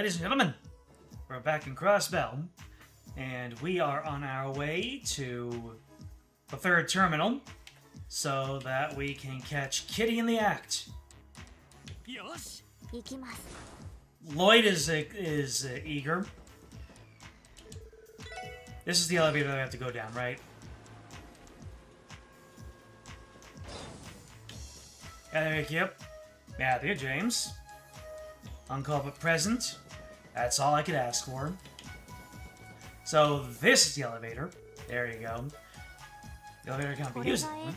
Ladies and gentlemen, we're back in Crossbell, and we are on our way to the third terminal so that we can catch Kitty in the act. Lloyd is eager. This is the elevator that I have to go down, right? Yep. Matthew, James. Uncalled but present. That's all I could ask for. So this is the elevator. There you go. The elevator can't be used anymore.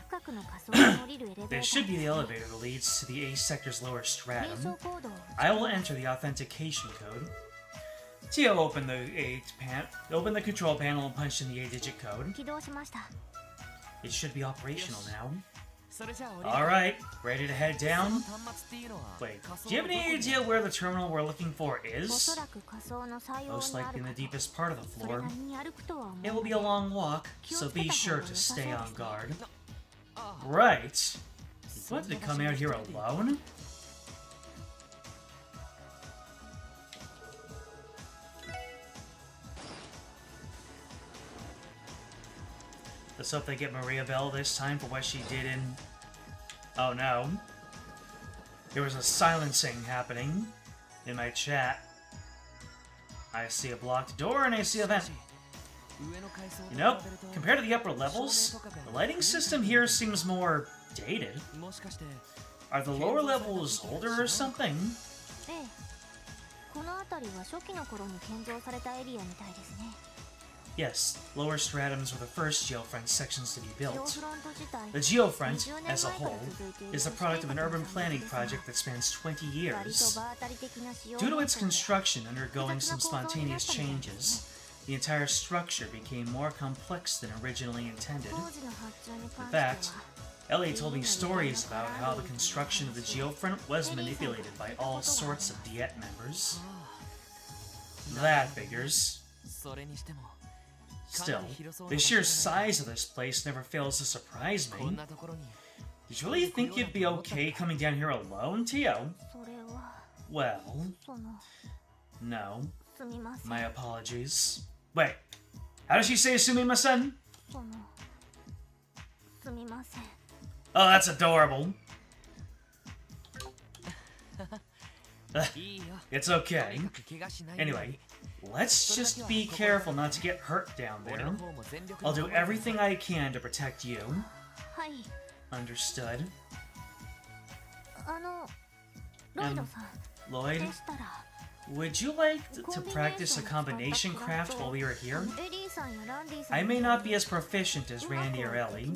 This should be the elevator that leads to the A sector's lower stratum. I will enter the authentication code. Tio opened the control panel and punched in the 8-digit code. It should be operational now. Alright, ready to head down? Wait, do you have any idea where the terminal we're looking for is? Most likely in the deepest part of the floor. It will be a long walk, so be sure to stay on guard. Right. You wanted to come out here alone? Let's hope they get Maria Bell this time for what she did in... Oh no. There was a silencing happening in my chat. I see a blocked door and I see a vent. You know, compared to the upper levels, the lighting system here seems more dated. Are the lower levels older or something? Yes, lower stratums were the first geofront sections to be built. The geofront, as a whole, is the product of an urban planning project that spans 20 years. Due to its construction undergoing some spontaneous changes, the entire structure became more complex than originally intended. In fact, Ellie told me stories about how the construction of the geofront was manipulated by all sorts of Diet members. That figures. Still, the sheer size of this place never fails to surprise me. Did you really think you'd be okay coming down here alone, Tio? Well, no. My apologies. Wait, how does she say sumimasen? Oh, that's adorable. It's okay. Anyway, let's just be careful not to get hurt down there. I'll do everything I can to protect you. Understood. Lloyd, would you like to practice a combination craft while we are here? I may not be as proficient as Randy or Ellie,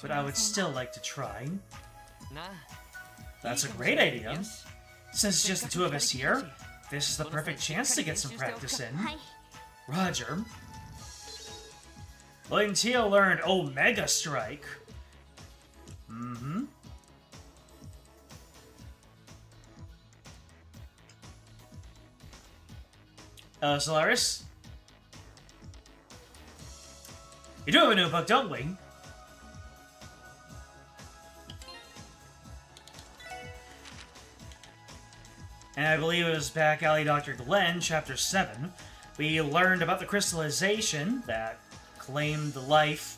but I would still like to try. That's a great idea. Since it's just the two of us here, this is the perfect chance to get some practice in. Roger. Lloyd and Tio learned Omega Strike. Solaris? We do have a new book, don't we? And I believe it was back Alley Dr. Glenn, Chapter 7. We learned about the crystallization that claimed the life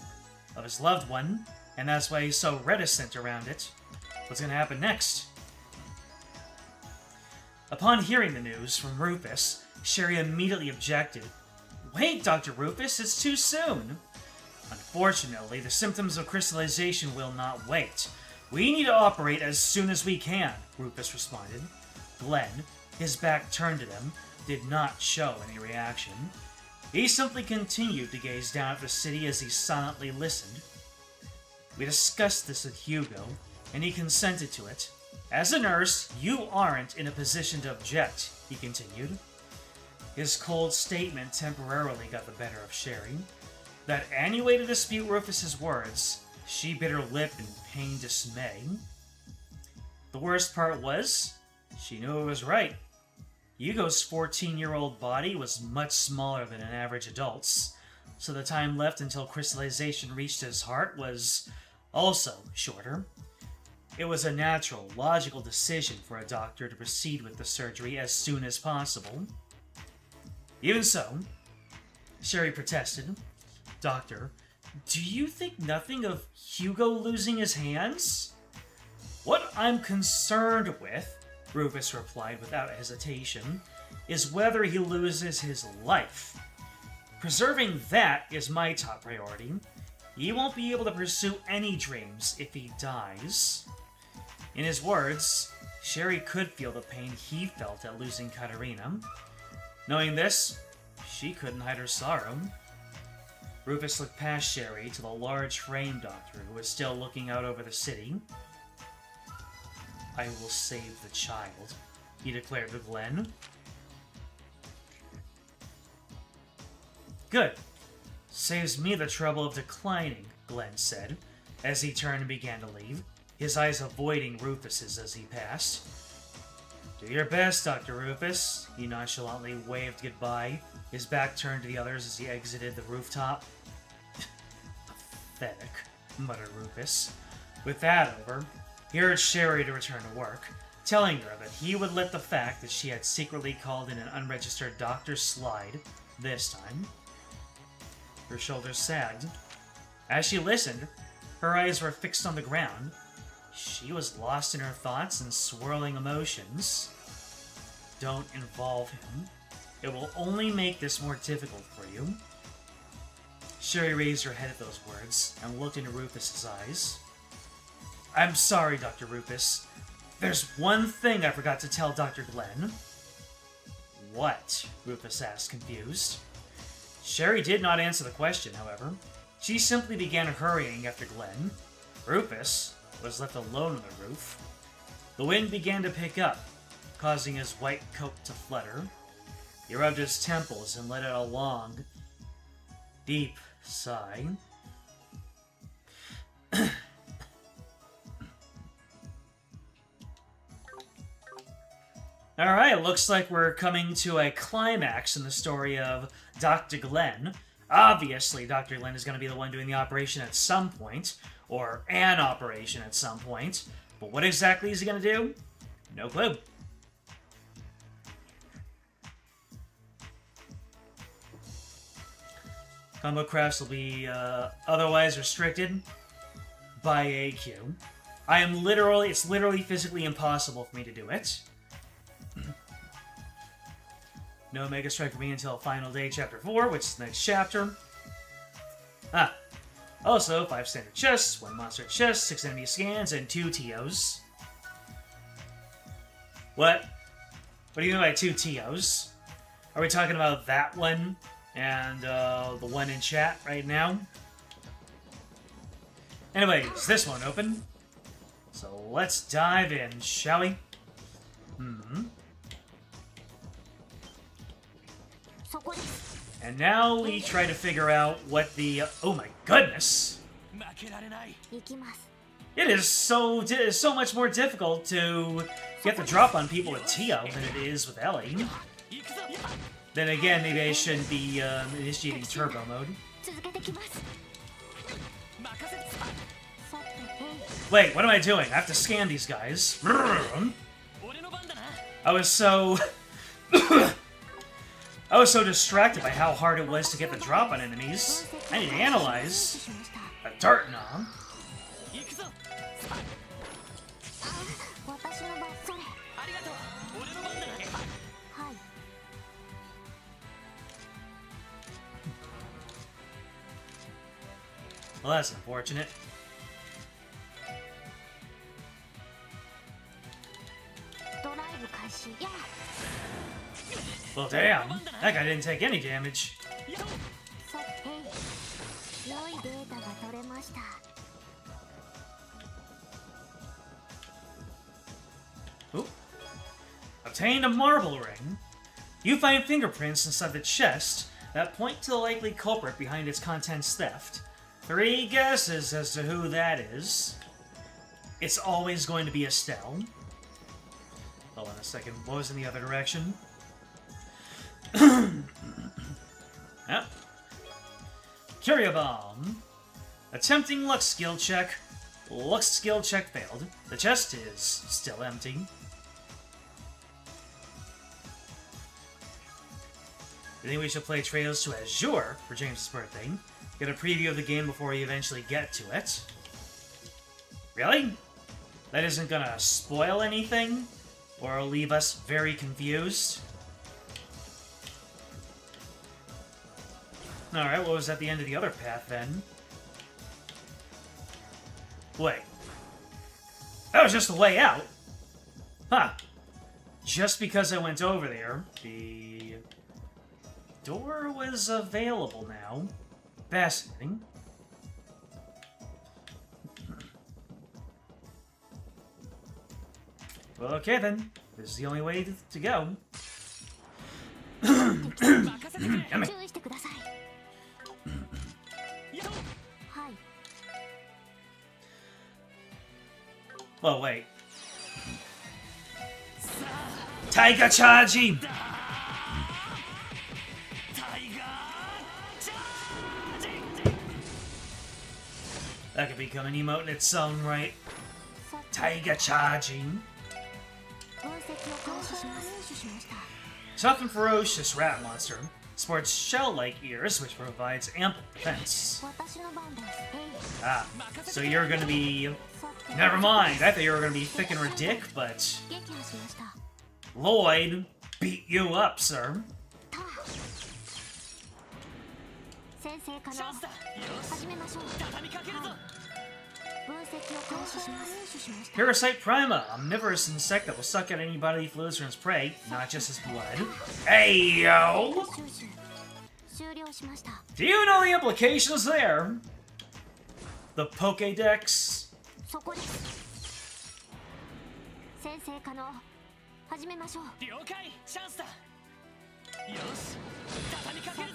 of his loved one, and that's why he's so reticent around it. What's going to happen next? Upon hearing the news from Rufus, Sherry immediately objected. Wait, Dr. Rufus, it's too soon. Unfortunately, the symptoms of crystallization will not wait. We need to operate as soon as we can, Rufus responded. Glenn, his back turned to them, did not show any reaction. He simply continued to gaze down at the city as he silently listened. We discussed this with Hugo, and he consented to it. As a nurse, you aren't in a position to object, he continued. His cold statement temporarily got the better of Sherry. That any way to dispute Rufus's words, she bit her lip in pained dismay. The worst part was, she knew it was right. Hugo's 14-year-old body was much smaller than an average adult's, so the time left until crystallization reached his heart was also shorter. It was a natural, logical decision for a doctor to proceed with the surgery as soon as possible. Even so, Sherry protested. Doctor, do you think nothing of Hugo losing his hands? What I'm concerned with, Rufus replied without hesitation, is whether he loses his life. Preserving that is my top priority. He won't be able to pursue any dreams if he dies. In his words, Sherry could feel the pain he felt at losing Katerina. Knowing this, she couldn't hide her sorrow. Rufus looked past Sherry to the large frame doctor who was still looking out over the city. I will save the child, he declared to Glenn. Good. Saves me the trouble of declining, Glenn said, as he turned and began to leave, his eyes avoiding Rufus's as he passed. Do your best, Dr. Rufus. He nonchalantly waved goodbye, his back turned to the others as he exited the rooftop. Pathetic, muttered Rufus. With that over, he urged Sherry to return to work, telling her that he would let the fact that she had secretly called in an unregistered doctor slide this time. Her shoulders sagged. As she listened, her eyes were fixed on the ground. She was lost in her thoughts and swirling emotions. Don't involve him. It will only make this more difficult for you. Sherry raised her head at those words and looked into Rufus's eyes. I'm sorry, Dr. Rufus. There's one thing I forgot to tell Dr. Glenn. What? Rufus asked, confused. Sherry did not answer the question, however. She simply began hurrying after Glenn. Rufus was left alone on the roof. The wind began to pick up, causing his white coat to flutter. He rubbed his temples and let out a long, deep sigh. Alright, looks like we're coming to a climax in the story of Dr. Glenn. Obviously, Dr. Glenn is going to be the one doing the operation at some point, or an operation at some point. But what exactly is he going to do? No clue. Combo crafts will be otherwise restricted by AQ. It's literally physically impossible for me to do it. No Mega Strike for me until Final Day Chapter 4, which is the next chapter. Also, 5 standard chests, 1 monster chest, 6 enemy scans, and 2 TOs. What? What do you mean by 2 TOs? Are we talking about that one and the one in chat right now? Anyways, this one open. So let's dive in, shall we? And now we try to figure out what the... oh my goodness! It is so much more difficult to get the drop on people with Tio than it is with Ellie. Then again, maybe I shouldn't be initiating turbo mode. Wait, what am I doing? I have to scan these guys. I was so... I was so distracted by how hard it was to get the drop on enemies. I need to analyze a dart knob. Well, that's unfortunate. Well, damn. That guy didn't take any damage. Ooh. Obtained a marble ring. You find fingerprints inside the chest that point to the likely culprit behind its contents theft. 3 guesses as to who that is. It's always going to be Estelle. Hold on a second. What was in the other direction? Yep. Curia Bomb. Attempting luck skill check. Luck skill check failed. The chest is still empty. I think we should play Trails to Azure for James' birthday. Get a preview of the game before we eventually get to it. Really? That isn't gonna spoil anything? Or leave us very confused? Alright, what was at the end of the other path, then? Wait. That was just the way out? Huh. Just because I went over there, the door was available now. Fascinating. Well, okay then. This is the only way to go. Damn it. Well, wait. Tiger Charging! That could become an emote in its own right. Tiger Charging. Tough and ferocious rat monster. Sports shell-like ears, which provides ample defense. Ah, so you're gonna be... Never mind, I thought you were gonna be thick and ridic, but... Lloyd beat you up, sir. Parasite Prima, omnivorous insect that will suck out any bodily fluids from its prey, not just its blood. Hey, yo! Do you know the implications there? The Pokédex?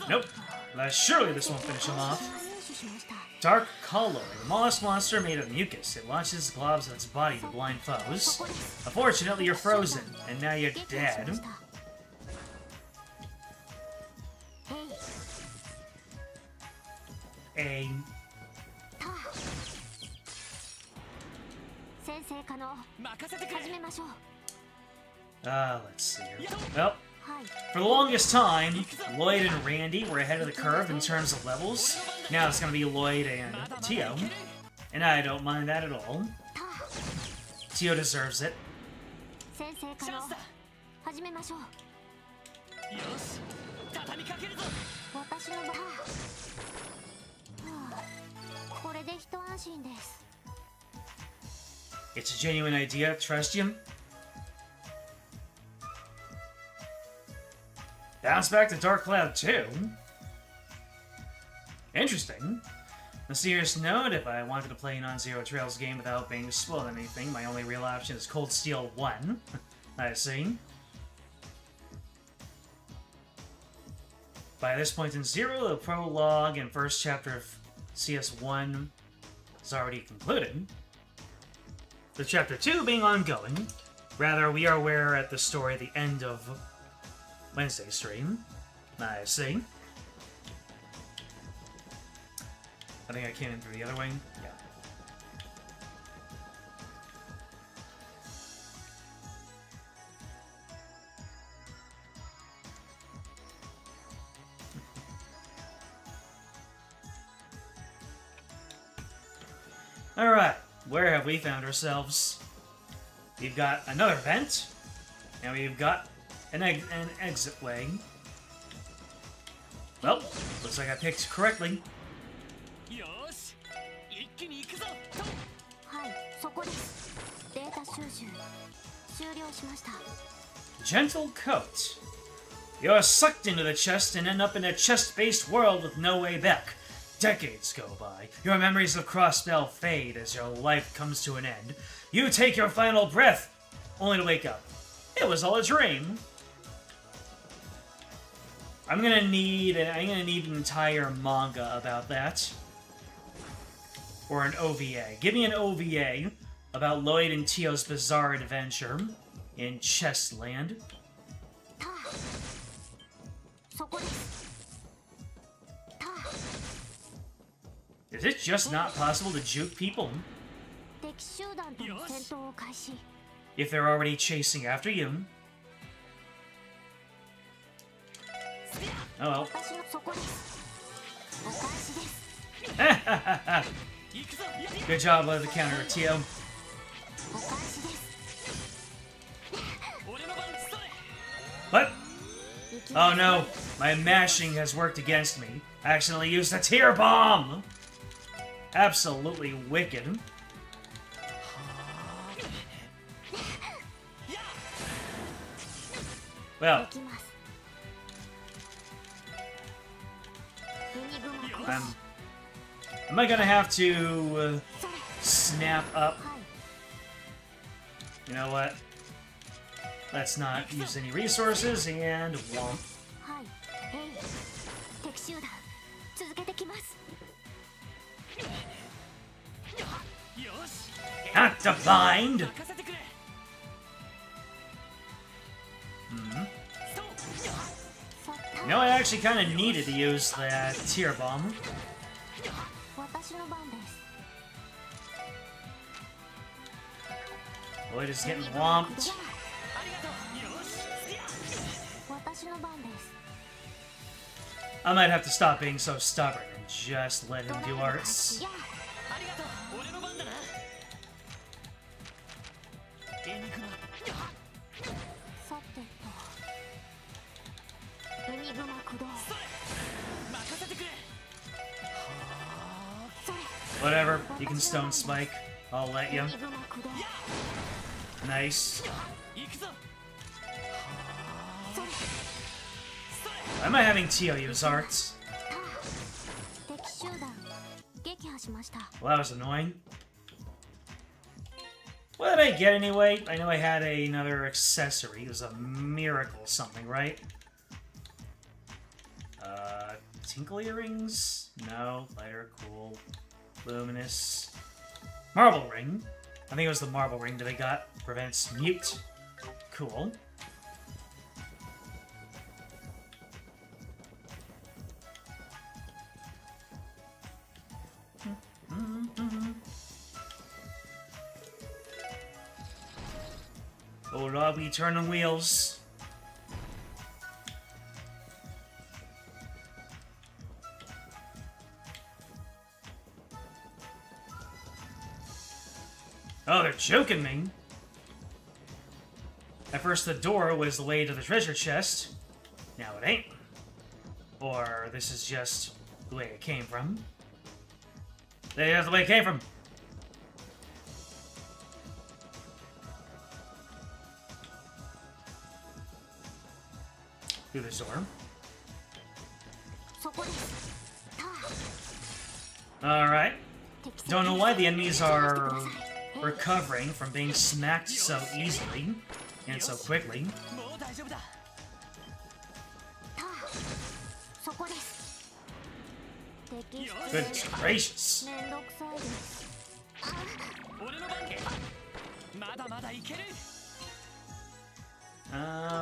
Nope. Surely this won't finish him off. Dark Color, a mollusk monster made of mucus. It launches globs of its body to blind foes. Unfortunately, you're frozen, and now you're dead. Let's see here. Well, for the longest time, Lloyd and Randy were ahead of the curve in terms of levels. Now it's gonna be Lloyd and Tio. And I don't mind that at all. Tio deserves it. It's a genuine idea, trust you. Bounce back to Dark Cloud 2? Interesting. On a serious note, if I wanted to play a non-Zero Trails game without being spoiled anything, my only real option is Cold Steel 1. I see. By this point in Zero, the prologue and first chapter of CS1 is already concluded. The chapter 2 being ongoing. Rather, we are aware at the story at the end of Wednesday stream. I see. I think I came in through the other way. Yeah. Alright, where have we found ourselves? We've got another vent, and we've got an exit way. Well, looks like I picked correctly. Gentle coat. You're sucked into the chest and end up in a chest-based world with no way back. Decades go by. Your memories of Crossbell fade as your life comes to an end. You take your final breath, only to wake up. It was all a dream. I'm gonna need an entire manga about that. Or an OVA. Give me an OVA about Lloyd and Tio's bizarre adventure in Chestland. Is it just not possible to juke people? If they're already chasing after you. Oh well. Good job with the counter, Tio. What? Oh no, my mashing has worked against me. I accidentally used a tear bomb! Absolutely wicked. Well, am I gonna have to snap up? You know what? Let's not use any resources and womp. Not to bind! You know, I actually kind of needed to use that tear bomb. Lloyd is getting whomped. I might have to stop being so stubborn and just let him do arts. Whatever, you can stone spike. I'll let you. Nice. Why am I having Tio use arts? Well, that was annoying. What did I get anyway? I know I had another accessory. It was a miracle something, right? Tinkle earrings? No. Lighter, cool. Luminous. Marble ring. I think it was the marble ring that I got. Prevents mute. Cool. Oh, Rob, we turn on wheels. Oh, they're joking me. At first, the door was the way to the treasure chest. Now it ain't. Or this is just the way it came from. That's the way it came from. Through this door. Alright. Don't know why the enemies are recovering from being smacked so easily and so quickly. Goodness gracious.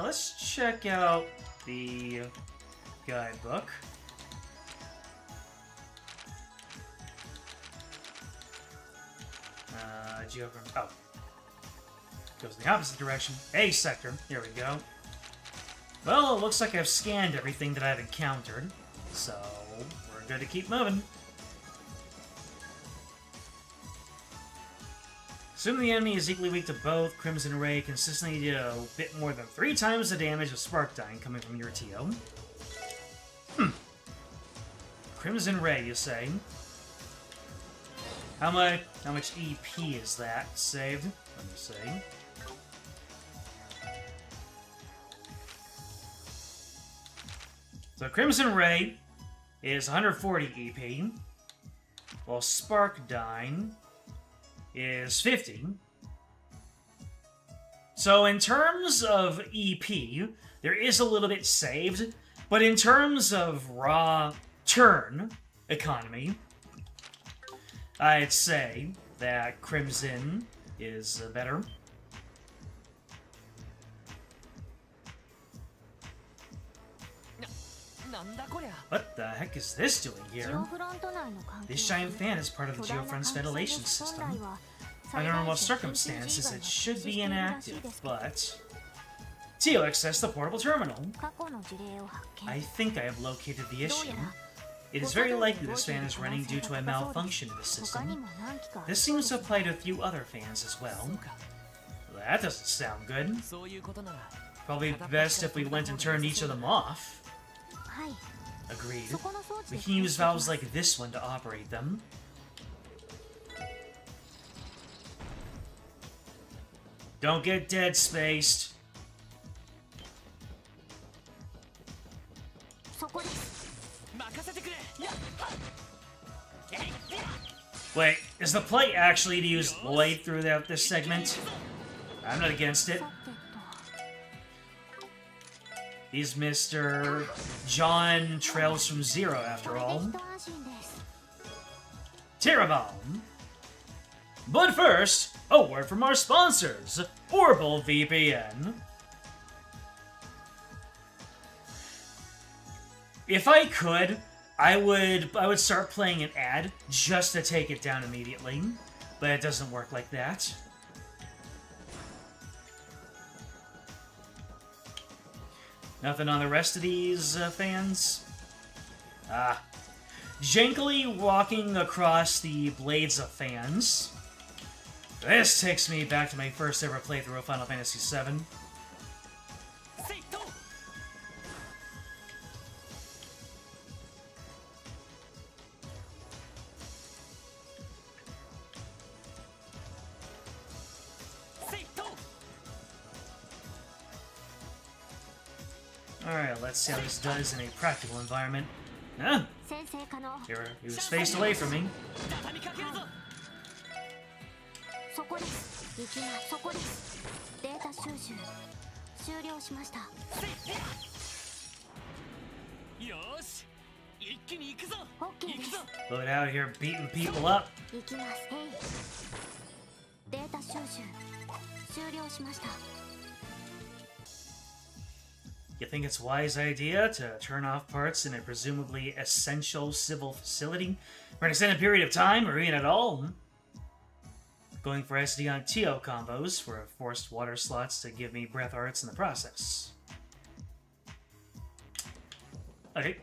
Let's check out the guidebook. Oh. Goes in the opposite direction. A sector. Here we go. Well, it looks like I've scanned everything that I've encountered. So, we're good to keep moving. Assuming the enemy is equally weak to both, Crimson Ray consistently did a bit more than 3 times the damage of Spark Dying coming from your TO. Crimson Ray, you say? How much EP is that saved? Let me see. So Crimson Ray is 140 EP, while Spark Dying is 50. So in terms of EP, there is a little bit saved, but in terms of raw turn economy, I'd say that Crimson is better. What the heck is this doing here? This giant fan is part of the Geofront's ventilation system. Under normal circumstances, it should be inactive, but Tio accessed the portable terminal. I think I have located the issue. It is very likely this fan is running due to a malfunction in the system. This seems to apply to a few other fans as well. That doesn't sound good. Probably best if we went and turned each of them off. Agreed. We can use valves like this one to operate them. Don't get dead spaced. Wait, is the play actually to use light throughout this segment? I'm not against it. He's Mr. John Trails from Zero, after all. Terrabomb. But first, a word from our sponsors, Orbital VPN. If I could, I would start playing an ad just to take it down immediately, but it doesn't work like that. Nothing on the rest of these fans? Jankily walking across the blades of fans. This takes me back to my first ever playthrough of Final Fantasy VII. Alright, let's see how this does in a practical environment. Huh? Here, he was faced away from me. Load out here beating people up. You think it's a wise idea to turn off parts in a presumably essential civil facility for an extended period of time, or even at all? Going for SD on TO combos for forced water slots to give me breath arts in the process. Okay.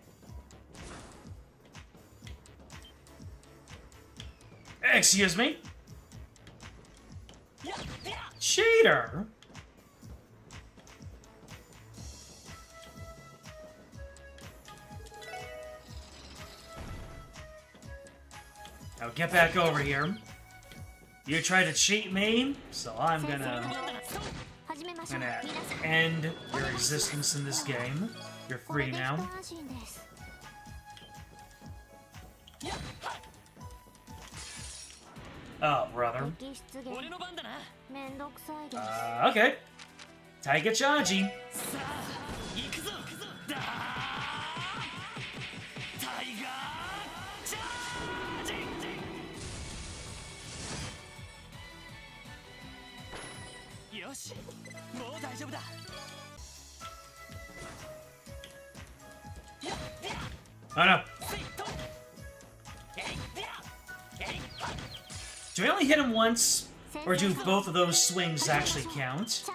Excuse me? Cheater! Now get back over here. You tried to cheat me, so I'm gonna end your existence in this game. You're free now. Oh, brother. Okay. Taiga Chaji. Oh no. Do I only hit him once? Or do both of those swings actually count?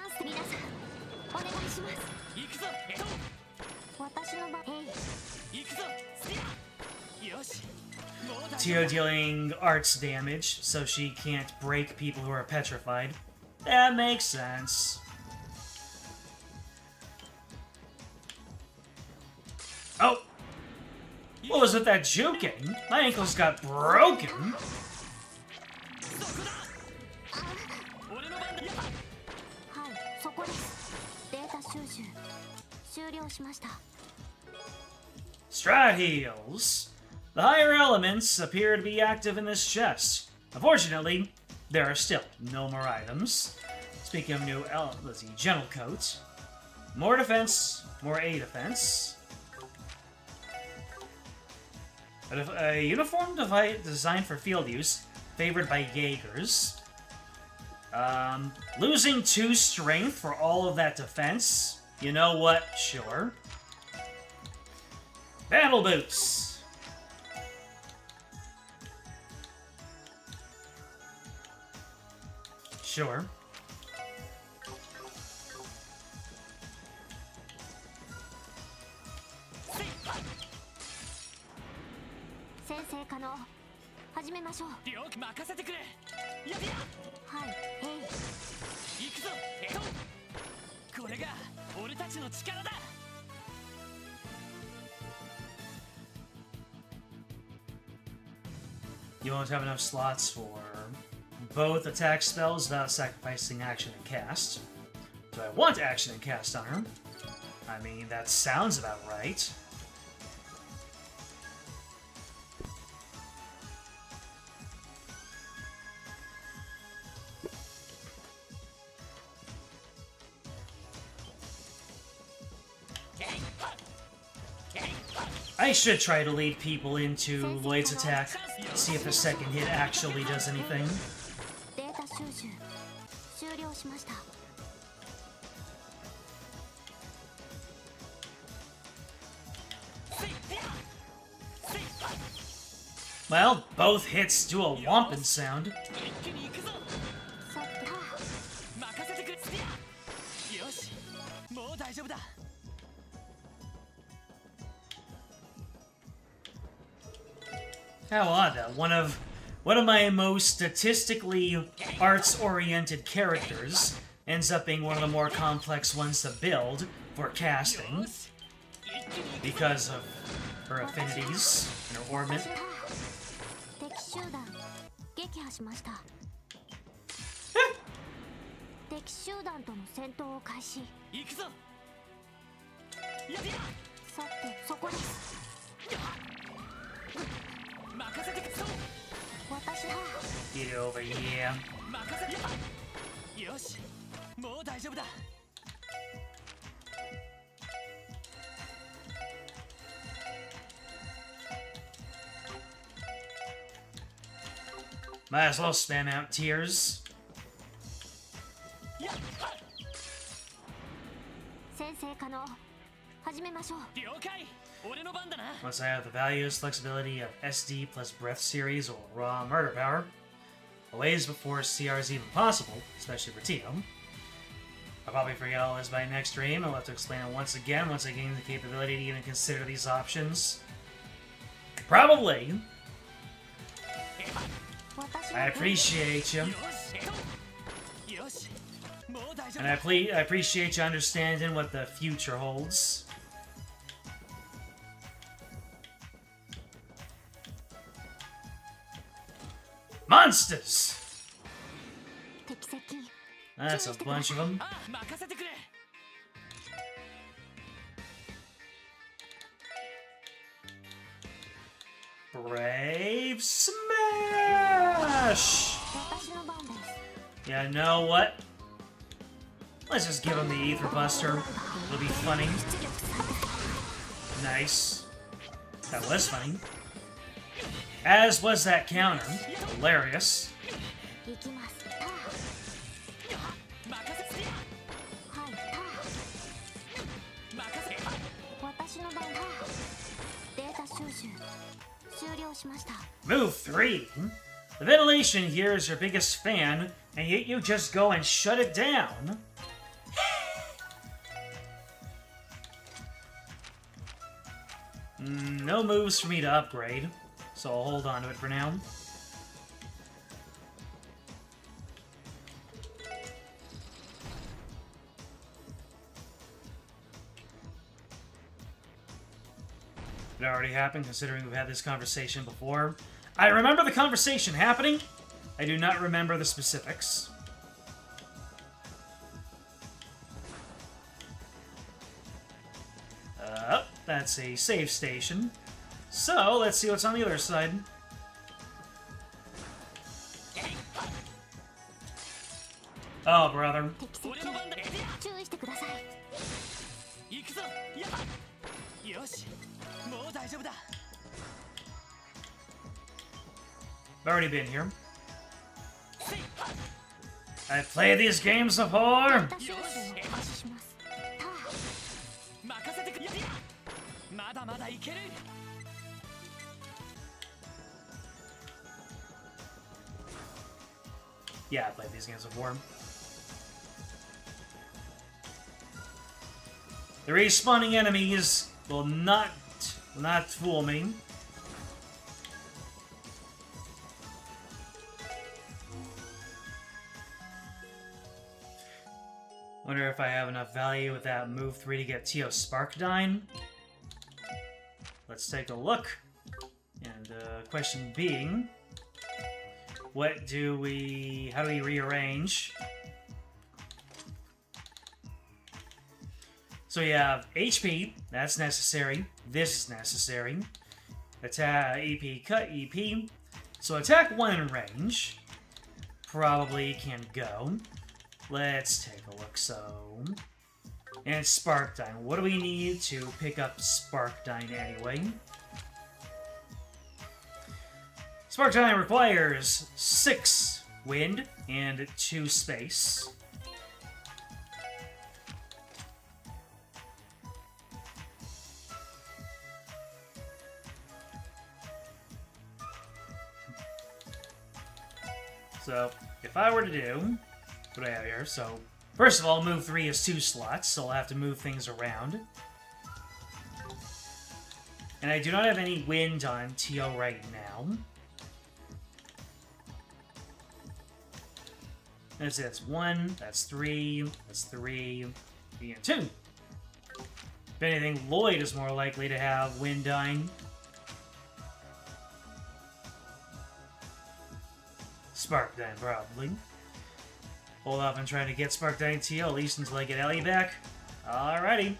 Tio dealing arts damage, so she can't break people who are petrified. That makes sense. Oh! What was with that juking? My ankles got broken. Strat heals. The higher elements appear to be active in this chest. Unfortunately, there are still no more items. Speaking of new elements, let's see, Gentle Coat. More defense, more A defense. A uniform designed for field use, favored by Jaegers. Losing 2 strength for all of that defense. You know what? Sure. Battle Boots. Sure. 先生可能始めましょう。了解任せてくれ。やってや。はい、へい。行くぞ。これが俺たちの力だ。You won't have enough slots for both attack spells without sacrificing action and cast. Do I want action and cast on her? I mean, that sounds about right. I should try to lead people into Lloyd's attack, see if the second hit actually does anything. データ収集終了しました。 Well, both hits do a whomping sound. さては任せてくれ。よし、もう大丈夫だ。 How odd that one of my most statistically arts-oriented characters ends up being one of the more complex ones to build for casting because of her affinities and her orbit. 敵集団撃破しました。敵集団との戦闘を開始。行くぞ。やってや。さてそこです。 任せてくれ。私は Get over here. 任せて。よし、もう大丈夫だ。 Might as well spam out tears. 先生可能始めましょう。 了解。俺の番だな。 Once I have the values, flexibility of SD plus breath series or raw murder power, a ways before CR is even possible, especially for Tio. I'll probably forget all this by next stream. I'll have to explain it once again once I gain the capability to even consider these options. Probably. I appreciate you. よし、もう大丈夫 And I appreciate you understanding what the future holds. Monsters! 敵接近 That's a bunch of them. あ、任せてくれ。 Brave Smash! 私の番です。 Yeah, you know what? Let's just give him the Ether Buster. It'll be funny. Nice. That was funny. As was that counter. Hilarious. 行きます。任せて。はい。任せて。私の番だ。データ収集終了しました。 Move 3. The ventilation here is your biggest fan, and yet you just go and shut it down. No moves for me to upgrade, so I'll hold on to it for now. It already happened, considering we've had this conversation before. I remember the conversation happening. I do not remember the specifics. That's a save station. So, let's see what's on the other side. Oh, brother. 敵接近注意してください。行くぞ。よし、もう大丈夫だ。 I've already been here. I've played these games before. データ収集を開始します。任せてくれ。まだまだいける。 Yeah, I've played these games before. The respawning enemies will not fool me. Wonder if I have enough value with that move 3 to get Tio Sparkdyne. Let's take a look. And question being, how do we rearrange? So we have HP, that's necessary. This is necessary. Attack, EP, cut, EP. So attack 1 in range. Probably can go. Let's take a look, so... And Sparkdyne. What do we need to pick up Sparkdyne anyway? Sparkdyne requires 6 wind and 2 space. So, if I were to do what I have here, so first of all, move 3 is 2 slots, so I'll have to move things around. And I do not have any wind on Tio right now. That's 1, that's 3, that's 3, and 2. If anything, Lloyd is more likely to have wind dying. Sparkdyne, probably. Hold off on trying to get Sparkdyne Tio, at least until I get Ellie back. Alrighty.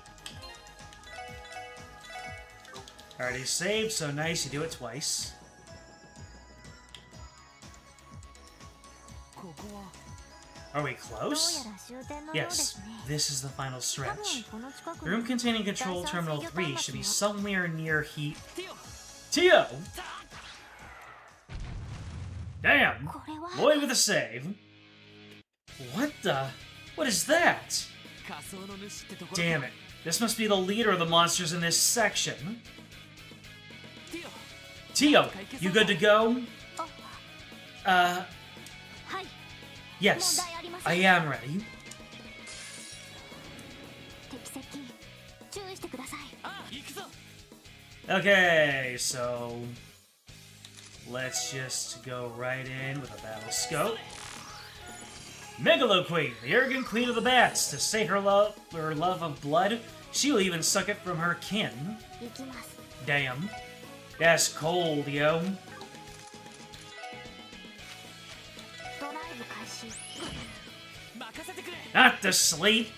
Already saved, so nice, you do it twice. Are we close? Yes, this is the final stretch. The room containing Control Terminal 3 should be somewhere near heat... Tio! Damn! Lloyd with a save. What the? What is that? Damn it. This must be the leader of the monsters in this section. Tio, you good to go? Yes, I am ready. Okay, so... let's just go right in with a battle scope. Megalo Queen, the arrogant queen of the bats. To say her love of blood, she'll even suck it from her kin. Damn. That's cold, yo. Not to sleep.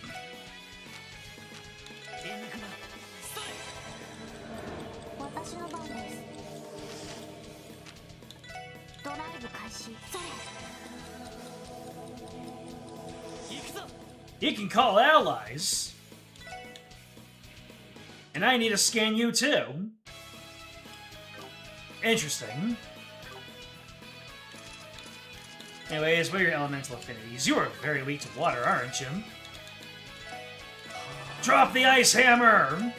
He can call allies. And I need to scan you too. Interesting. Anyways, what are your elemental affinities? You are very weak to water, aren't you? Drop the ice hammer!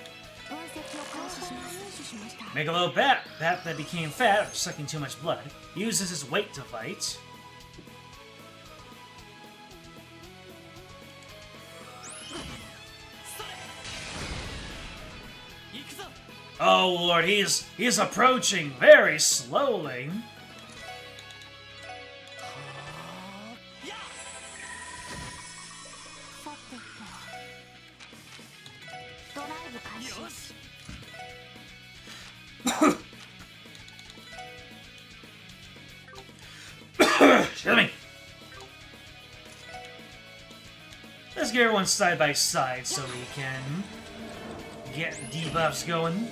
Megalo bat that became fat after sucking too much blood, uses his weight to fight. Oh lord, he's approaching very slowly. Excuse me. Let's get everyone side by side so we can get debuffs going.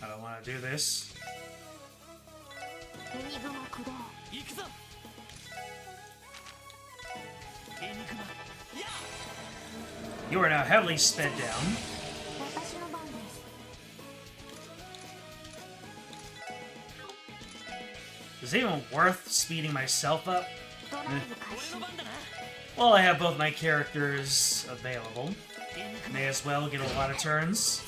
I don't want to do this. You are now heavily sped down. Is it even worth speeding myself up? Well, I have both my characters available. May as well get a lot of turns.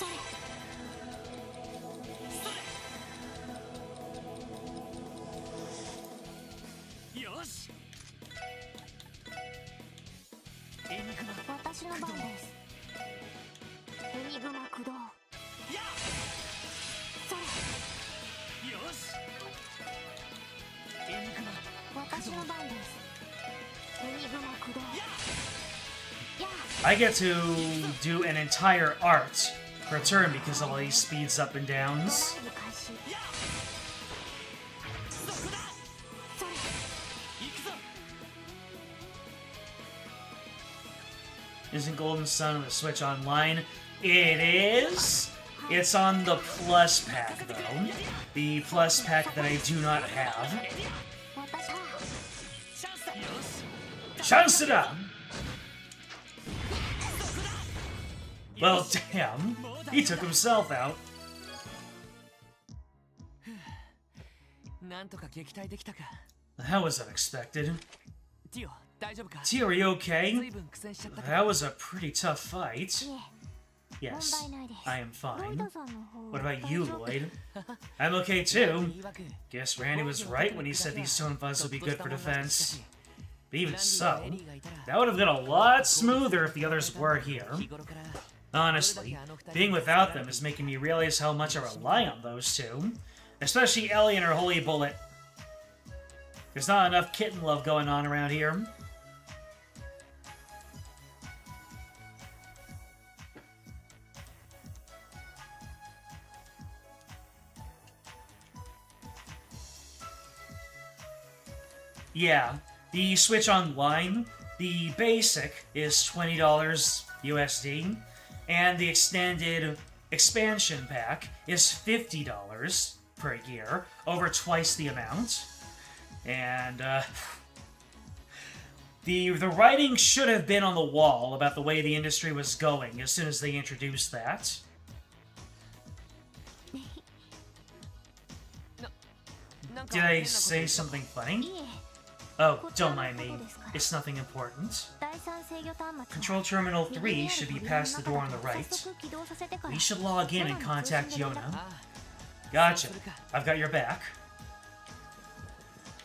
私の番です。エニグマ駆動。や I get to do an entire art per turn because of all these speeds up and ド downs. ライブ開始。そこだそれ。行くぞ Isn't Golden Sun on the Switch Online? It is! It's on the Plus Pack, though. The Plus Pack that I do not have. 私はチャンスだよし Chance it up! Well, damn. He took himself out. なんとか撃退できたか That was unexpected. ティオ大丈夫か T, are you okay? 随分苦戦しちゃったか That was a pretty tough fight. いえ Yes, 問題ないです I am ロイ fine. ドさんの方 What は about 大 you, 丈夫 Lloyd? I'm okay too. 曰く Guess Randy was right when he said these stone fuzz would be good for defense. But even ランディ so, とエリーがいたら that would have been a lot smoother if the others were here. 日頃から Honestly, being without them is making me realize how much I rely on those two. Especially Ellie and her holy bullet. There's not enough kitten love going on around here. Yeah, the Switch Online, the basic is $20 USD, and the extended expansion pack is $50 per year, over twice the amount. And the writing should have been on the wall about the way the industry was going as soon as they introduced that. なんか Did 変 I なこと say 言った something い funny? え Oh, don't mind me. It's nothing important. 第三制御端末は Control Terminal 3右にある should be 扉の past the 中 door だ on the と right. 早速起動させてから We should log in and 空の通 contact 信で連絡 Yona. あ Gotcha. I've got your back.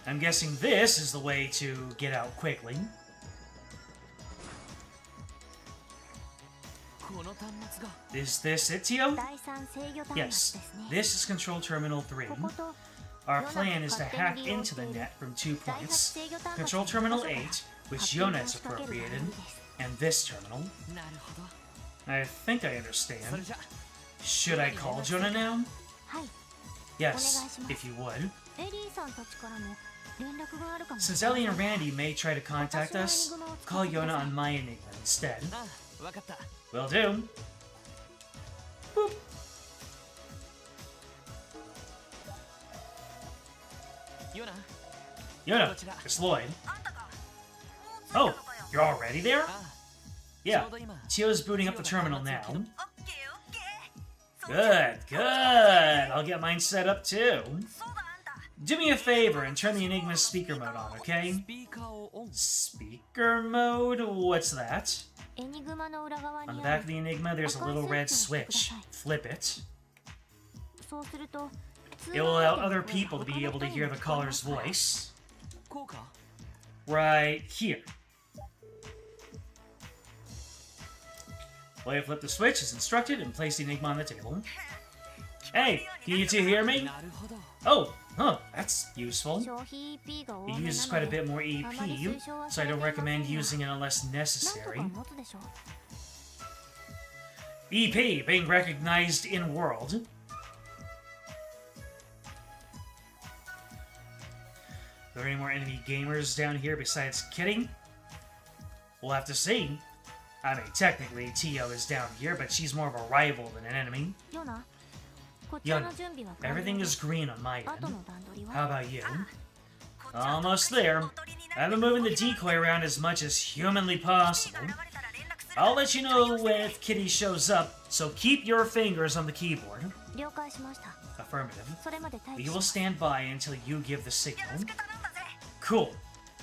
I'm guessing this is the way to get out quickly. この端末が Is this it, Tio? 第三制御端末 Yes. ですね This is Control Terminal 3. ここと Our plan is to hack into the net from 2 points. Control Terminal 8, which Yona has appropriated, and this terminal. なるほど I think I それ understand. じゃ Should I call Jonah now? はい Yes, if you would. エリーさんたちからも連絡があるかも Since Ellie and Randy may try to contact us, call Yona on my enigma instead. あわかった Will do. Boop. Yona Yona, it's Lloyd. Oh, you're already there? あ Yeah, ちょうど今 Tio's booting up the ティオが terminal 端末を now. 切る Good, good. I'll get mine set up too. Do me a favor and turn the Enigma speaker mode on, okay? スピーカーをオン Speaker mode? What's that? エニグマの裏側 On に the あ back る of the Enigma, there's a little red switch. Flip it. そうすると It will allow other people to be able to hear the caller's voice. こうか Right here. While you flip the switch as instructed and place the Enigma on the table. Hey, can you two hear me? なるほど Oh, huh, that's useful. 消費 EP が多 It め uses な quite の a で bit more EP, so I don't recommend using it unless なんと necessary. か持つでしょう EP being recognized in world. Are there any more enemy gamers down here besides Kitty? We'll have to see. I mean, technically, Tio is down here, but she's more of a rival than an enemy. ヨナこちらの Yona, 準備は完了 everything で is green on my 後 end. の段取り How は about you? Almost there. I've been moving the decoy around as much as humanly possible. I'll let you know if Kitty shows up, so keep your fingers on the keyboard. 了解しました Affirmative. それまで待機 We し will ます stand by until you give the signal. Cool.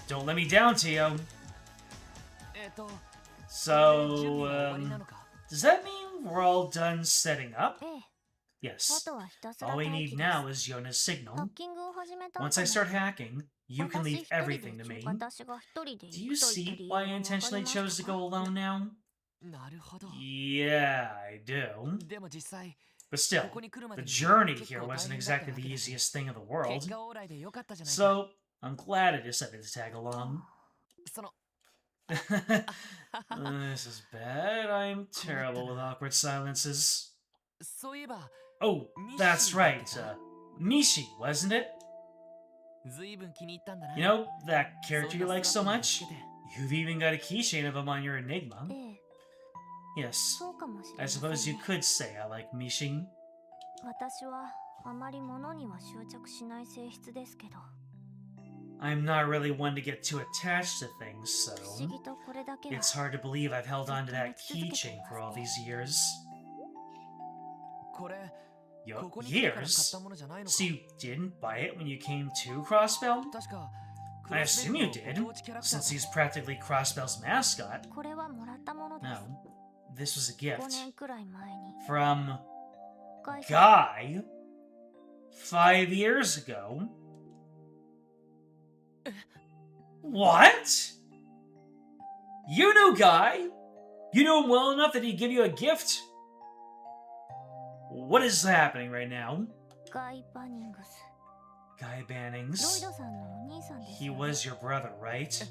Don't let me down, Tio. 準備 So, は終わりなのか does that mean we're all done setting up? ええ Yes. あとはひたすら All we 待 need 機です now is Yona's ハ signal. ッキングを始めた Once I start hacking, you can leave everything to me. 私が一人で Do 行 you くと言った see 理由 why が I わかり intentionally ました chose to か go alone now? なるほど Yeah, I do. でも実際 But still, ここに来るま the でに journey 結 here 構大 wasn't 変だった exactly だけ the だし easiest thing in the world. 結果オーライでよかったじゃないか So, I'm glad I decided to tag along. その This is bad. I'm terrible with awkward silences. そういえば Oh, that's right. Mishi, wasn't it? ずいぶん気に入ったんだな You know, that character you like so そんな much? スラップ見つけて You've even got a keychain of him on your Enigma. ええ Yes, そうかもしれま I せん suppose you ね could say I like Mishin. 私はあまり物には執着しない性質ですけど I'm not really one to get too attached to things, so 不思議とこれだけは it's hard to believe I've held on to that keychain for all these years. これ Yo, ここに来てから買っ years? たものじゃないのか So you didn't buy it when you came to Crossbell? 確か I assume you did, ご当地キャラクター since he's practically Crossbell's mascot. これはもらったものです No, this was a 5 gift 年くらい前に from 会社 Guy 5 years ago. What? You knew Guy? You knew him well enough that he'd give you a gift? What is happening right now? ガイ・バニングス Guy ロイ Bannings. ドさんのお兄さんです He よね was your brother, right?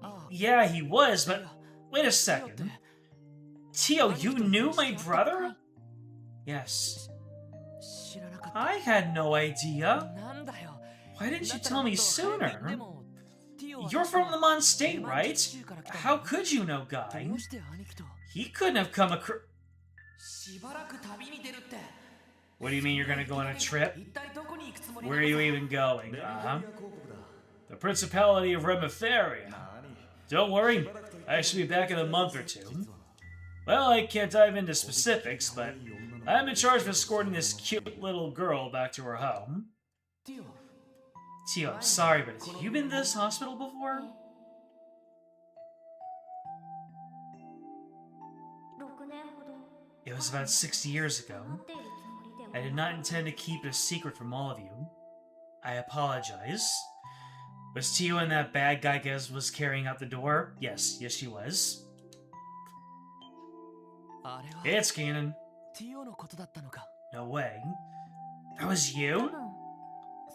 ああ Yeah, he was, い but や wait a だって second. Tio, you knew my は brother? い Yes. 知らなかった I had no idea. なんだよ Why didn't だ you ったら tell も me っと早く言って sooner? もティオは You're 確か from the Mon State, レマン right? 基地から来たんだ How could you know Guy? どうして兄貴と He couldn't have come across. しばらく旅に出るって What do you mean you're gonna go on a trip? 一体どこに行くつもり Where are you even going? The Principality of Remiferia. Don't worry, I should be back in a month or two. Well, I can't dive into specifics, but I'm in charge of escorting this cute little girl back to her home. ティオ Tio, I'm sorry, but have you been to this hospital before? 6年ほど It was about 60 years ago. 待っているつもりでは I did not intend to keep it a secret from all of you. I apologize. Was Tio and that bad guy guys was carrying out the door? Yes, she was. あれは It's canon. ティオのことだったのか No way. That was 多 you? 分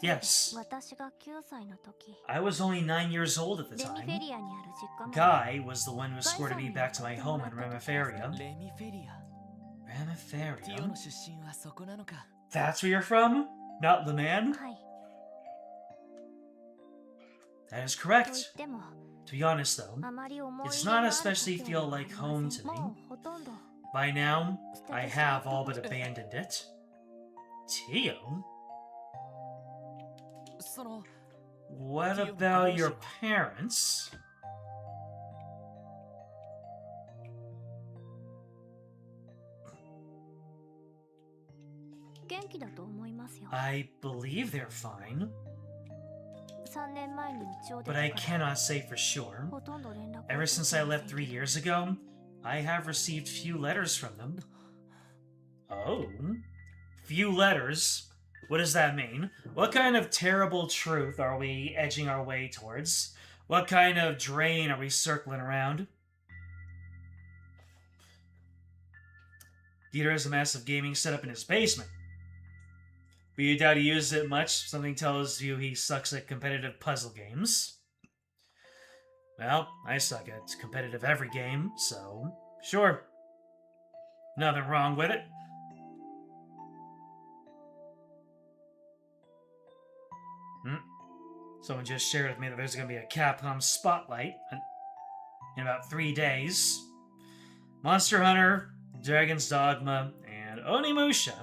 Yes. 私が9歳の時 I was only 9 years old at the レミフェ time. リアにある実家まで Guy was the one who escorted me back to my home in Remiferia. レミフェリアティオ Remiferia? の出身はそこなのか That's where you're from? Not the man? はい That is と言っ correct. ても To be honest though, あまり思い It's 入れ not がある especially 故郷では feel like home to あり me. ませんもうほとんど by now, I have all but abandoned it. Tio? その What about your parents? 元気だと思いますよ I believe they're fine, 3年前に家を出 but て I から cannot say for sure. ほとんど連絡を Ever 取って since I いま left せん 3 years ago, I have received few letters from them. Oh? Few letters? What does that mean? What kind of terrible truth are we edging our way towards? What kind of drain are we circling around? Dieter has a massive gaming setup in his basement. But you doubt he uses it much. Something tells you he sucks at competitive puzzle games. Well, I suck at competitive every game, so sure. Nothing wrong with it. Someone just shared with me that there's going to be a Capcom Spotlight in about 3 days. Monster Hunter, Dragon's Dogma, and Onimusha.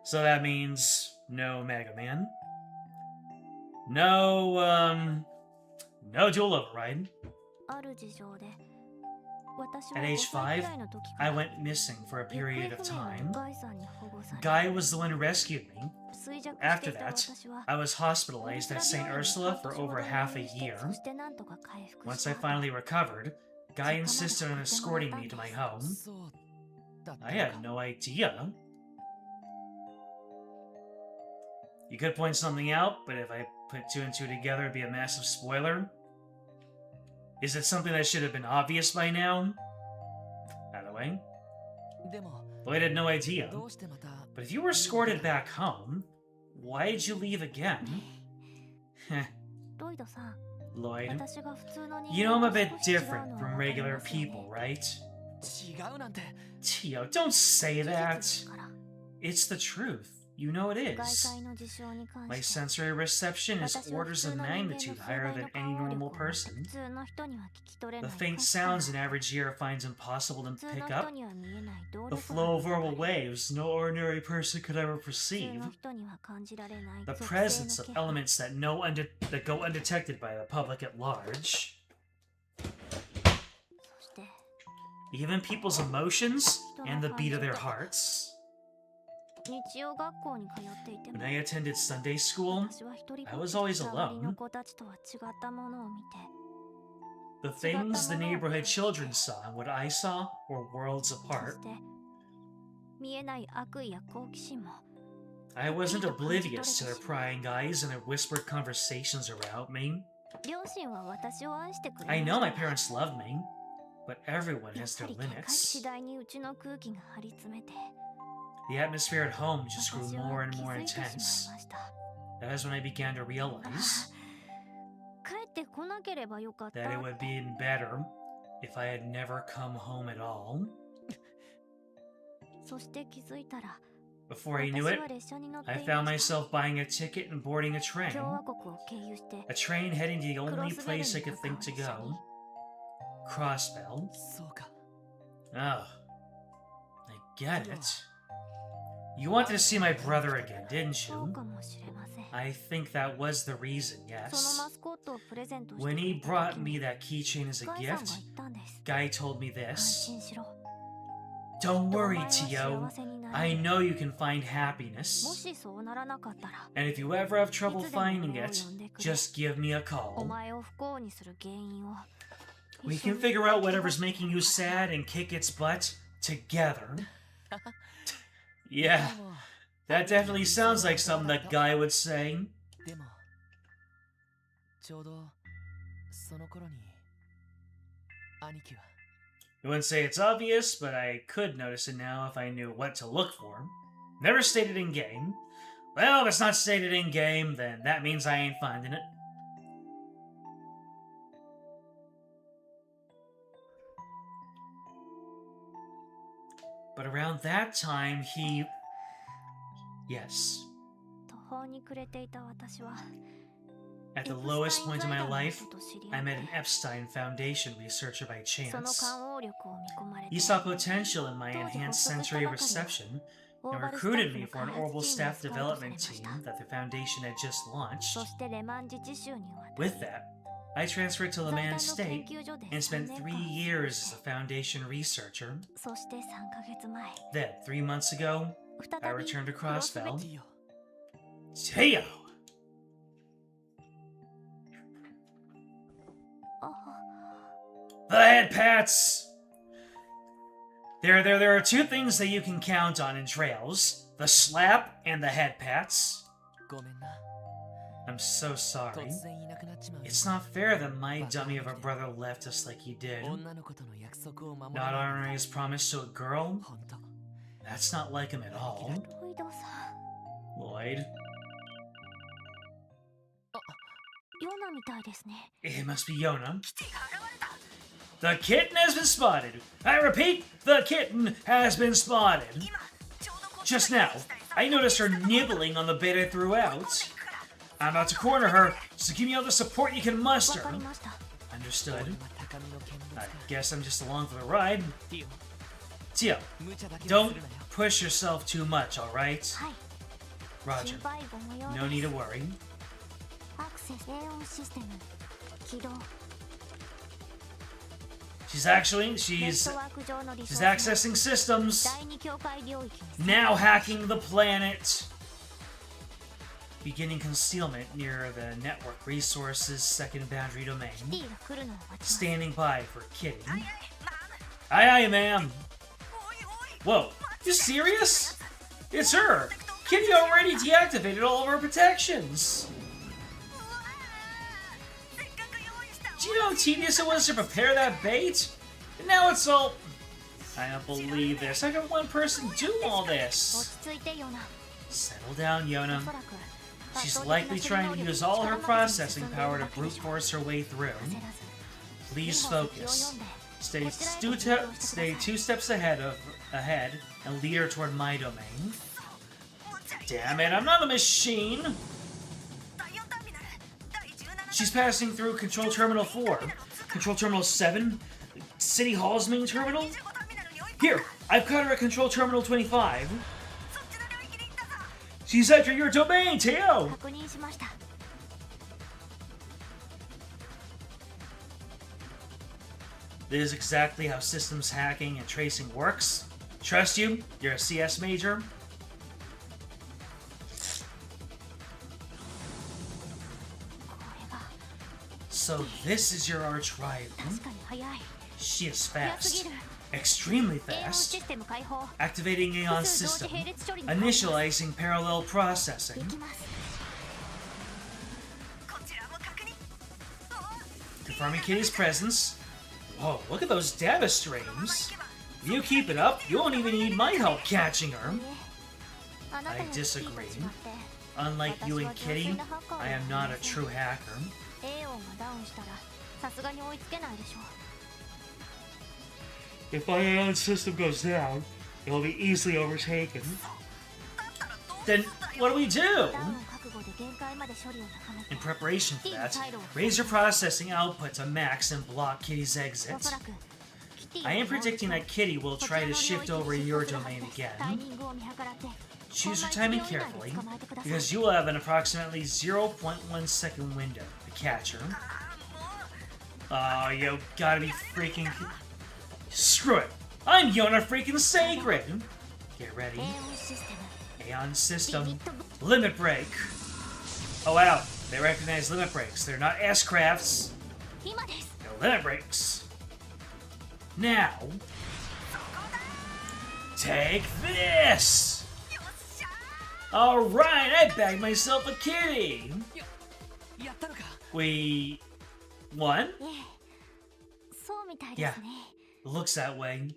So that means no Mega Man. No Dual Override. ある事情で私は At 5 age 歳くらい 5, の時か I ら went missing for a 行方 period of 不明の time. ガイさんに保護され Guy was the one who rescued me. 衰弱して After いた that, 私は I was hospitalized at St. Ursula for over half a year. そしてなんとか回復 Once し I た finally recovered, Guy insisted on escorting me to my home. そうだった I の had か no idea. You could point something out, but if I put 2 and 2 together, it'd be a massive spoiler. Is it something that should have been obvious by now? By the way, でも Lloyd had no idea. どうしてまた But if you were escorted back home, Why'd you leave again? Heh, ロイドさん、 Lloyd. 私が普通の人 You know I'm 間 a と bit 少し違う different のは from わかり regular ますよね people, right? 違うなんて Tio, don't say 事実で that. すから It's the truth. You know it 外 is. 界の事象に関 My して sensory reception is 私は普 orders 通 of の人間の magnitude 数 higher 倍 than の any 感応 normal 力を person. 普通の人には聞き取れな The い faint 確かな sounds an average ear finds impossible to 普通 pick の人 up. には見えない動 The 力 flow of 波が verbal ある waves no ordinary person could ever 普通 perceive. の人には感じられない The 属性 presence の of 気配 elements that that go undetected by the public at large. そして Even people's emotions and the beat of their hearts. 日曜学校に通っていても When I attended Sunday school, 私は一人 I ぼっ was ち always で周りの alone. 子たちとは違ったものを見て The things the neighborhood children saw and what I saw were worlds そ apart. して見えない悪意や好奇心も I wasn't oblivious to their prying eyes and their whispered conversations around me. 両親は私を愛してくれ I ま know した my parents loved me, but everyone やっ has ぱ their り警戒 limits. 次第にうちの空気が張り詰めて The atmosphere at home just grew 私 more は and 気 more づいてしまい intense. ました That is when I began to realize 帰ってこなければよかった that it would be better if I had never come home at all. そして気づいたら Before I knew 私 it, は列車に乗って I い found ました myself buying a ticket and boarding a train. 共和国を経由して A train heading to the only Crossbell place Iに could think to 向かう列車に go. Crossbell. そうか Oh, I get it. You wanted to see my brother again, didn't そう you? かもしれません I think that was the reason, そのマ yes. スコットをプレゼントして When く he れた brought 時 me に that keychain as a ガイさんが gift, 言ったんです Guy told me 安 this. 心しろ Don't きっとお worry, 前は Tio. 幸せにな I れる know you can find も happiness. しそうならなかったら And if you ever have trouble いつでも finding 俺を it, 呼んでくれ just give me a お call. 前を不幸にする原因を We 一緒 can に figure out 解 whatever's 決 making you しよう sad and kick its butt together. Yeah, でも that definitely sounds like something that Guy would say. でもちょうどその頃に兄貴は I wouldn't say it's obvious, but I could notice it now if I knew what to look for. Never stated in game. Well, if it's not stated in game, then that means I ain't finding it. But around that time, he... Yes. 途方に暮れていた私は At エ the プス lowest タイン point 財 in my 団の life, 人と知り I 合っ met an て Epstein Foundation researcher by その chance. 感応力を見込まれて He saw potential in my 当時 enhanced 発足した sensory ばかり reception オー and バルスタッ recruited フ me の for an 開 Orbital 発チーム staff にスカウトされ development まし team た that the Foundation had just そ launched. してレマン自治州に渡 With り that, I transferred to 財 Le 団の Mans 研 State 究所で and 3 spent 年 3 間 years as 過 a Foundation researcher. そして3ヶ月前 Then, 3 months ago, 再 I び returned to クロスベ Crossbell. ティオ Teo! あ The head pats! There are two things that you can count on in trails. The slap and the head pats. ごめんな I'm so sorry. 突然いなくなっちまう It's not fair that my dummy of a brother left us like he did. 女の子との約束を守 Not ら honoring ない his promise to a girl? 本当 That's not like him at all. ロイドさん Lloyd. ヨナみたいですね It must be Yona. The kitten has been spotted. I repeat, the kitten has been spotted. Just now, I noticed her nibbling on the bait I threw out. I'm about to corner her, so give me all the support you can わ muster. かりました Understood. 俺は高みの見物 I か guess I'm just along for the ride. ティ Tio, オ無茶だけは don't するなよ push yourself too much, alright? はい Roger. 心配ご無用 No で need す to worry. アクセス低音システム起動 She's ネッ she's トワーク上のリソ she's ースが accessing systems. 第二境界領域に Now hacking the planet. Beginning concealment near the network resources second boundary domain. キティが来るのを待ちます Standing by for kidding. Aye, aye, ma'am. Whoa, you serious? It's her. Kitty already deactivated all of her protections. Do you know how tedious it was to prepare that bait? And now it's all... I don't believe this. How can one person do all 落 this? ち着いてよな Settle down, お Yona. そらく She's likely trying to use all her processing power to brute force her way through. 焦らず Please 今先を focus. 読んで Stay two steps ahead and lead her toward my domain. Damn it, I'm not a machine! She's passing through Control Terminal 4. Control Terminal 7? City Hall's main terminal? Here, I've caught her at Control Terminal 25. She's entering your domain, Teo! 確認しました This is exactly how systems hacking and tracing works. Trust you? You're a CS major? これが So this is your arch rival. 確かに速い She is 速す fast. ぎる Extremely エオン fast. システム開放 Activating Aeon 複数同時 system. 並列処理に入ります Initializing parallel で processing. きます Confirming Kitty's presence. Whoa, look at those data streams. If you keep it up, you won't even need my help catching her. あなたより disagree. キーと違って Unlike you and Kitty, I am not a true hacker. エオンがダウンしたらさすがに追いつけないでしょ If my Aeon system goes down, it will be easily overtaken. Then what do we do? ダウン覚悟で限界まで処理を高めて In preparation for that, raise your processing output to max and block Kitty's お exit. そらくキティ I am predicting that Kitty will そち try ら to の領 shift 域 over に your シフトする domain はずですタイ again. ミングを見計らって Choose your こんな timing 1秒以内 carefully, に捕まえてください because you will have an approximately 0.1 second window to catch her. Oh, you gotta be freaking... Screw it! I'm Yona freaking Sacred! Get ready. エオンシステム Aeon system. ビビッと Limit break. Oh wow, they recognize limit breaks. They're not S-crafts. 今です They're limit breaks. Now... Take this! Alright, I bagged myself a kitty! やったのか We... won? ええそうみたいですね Looks that way.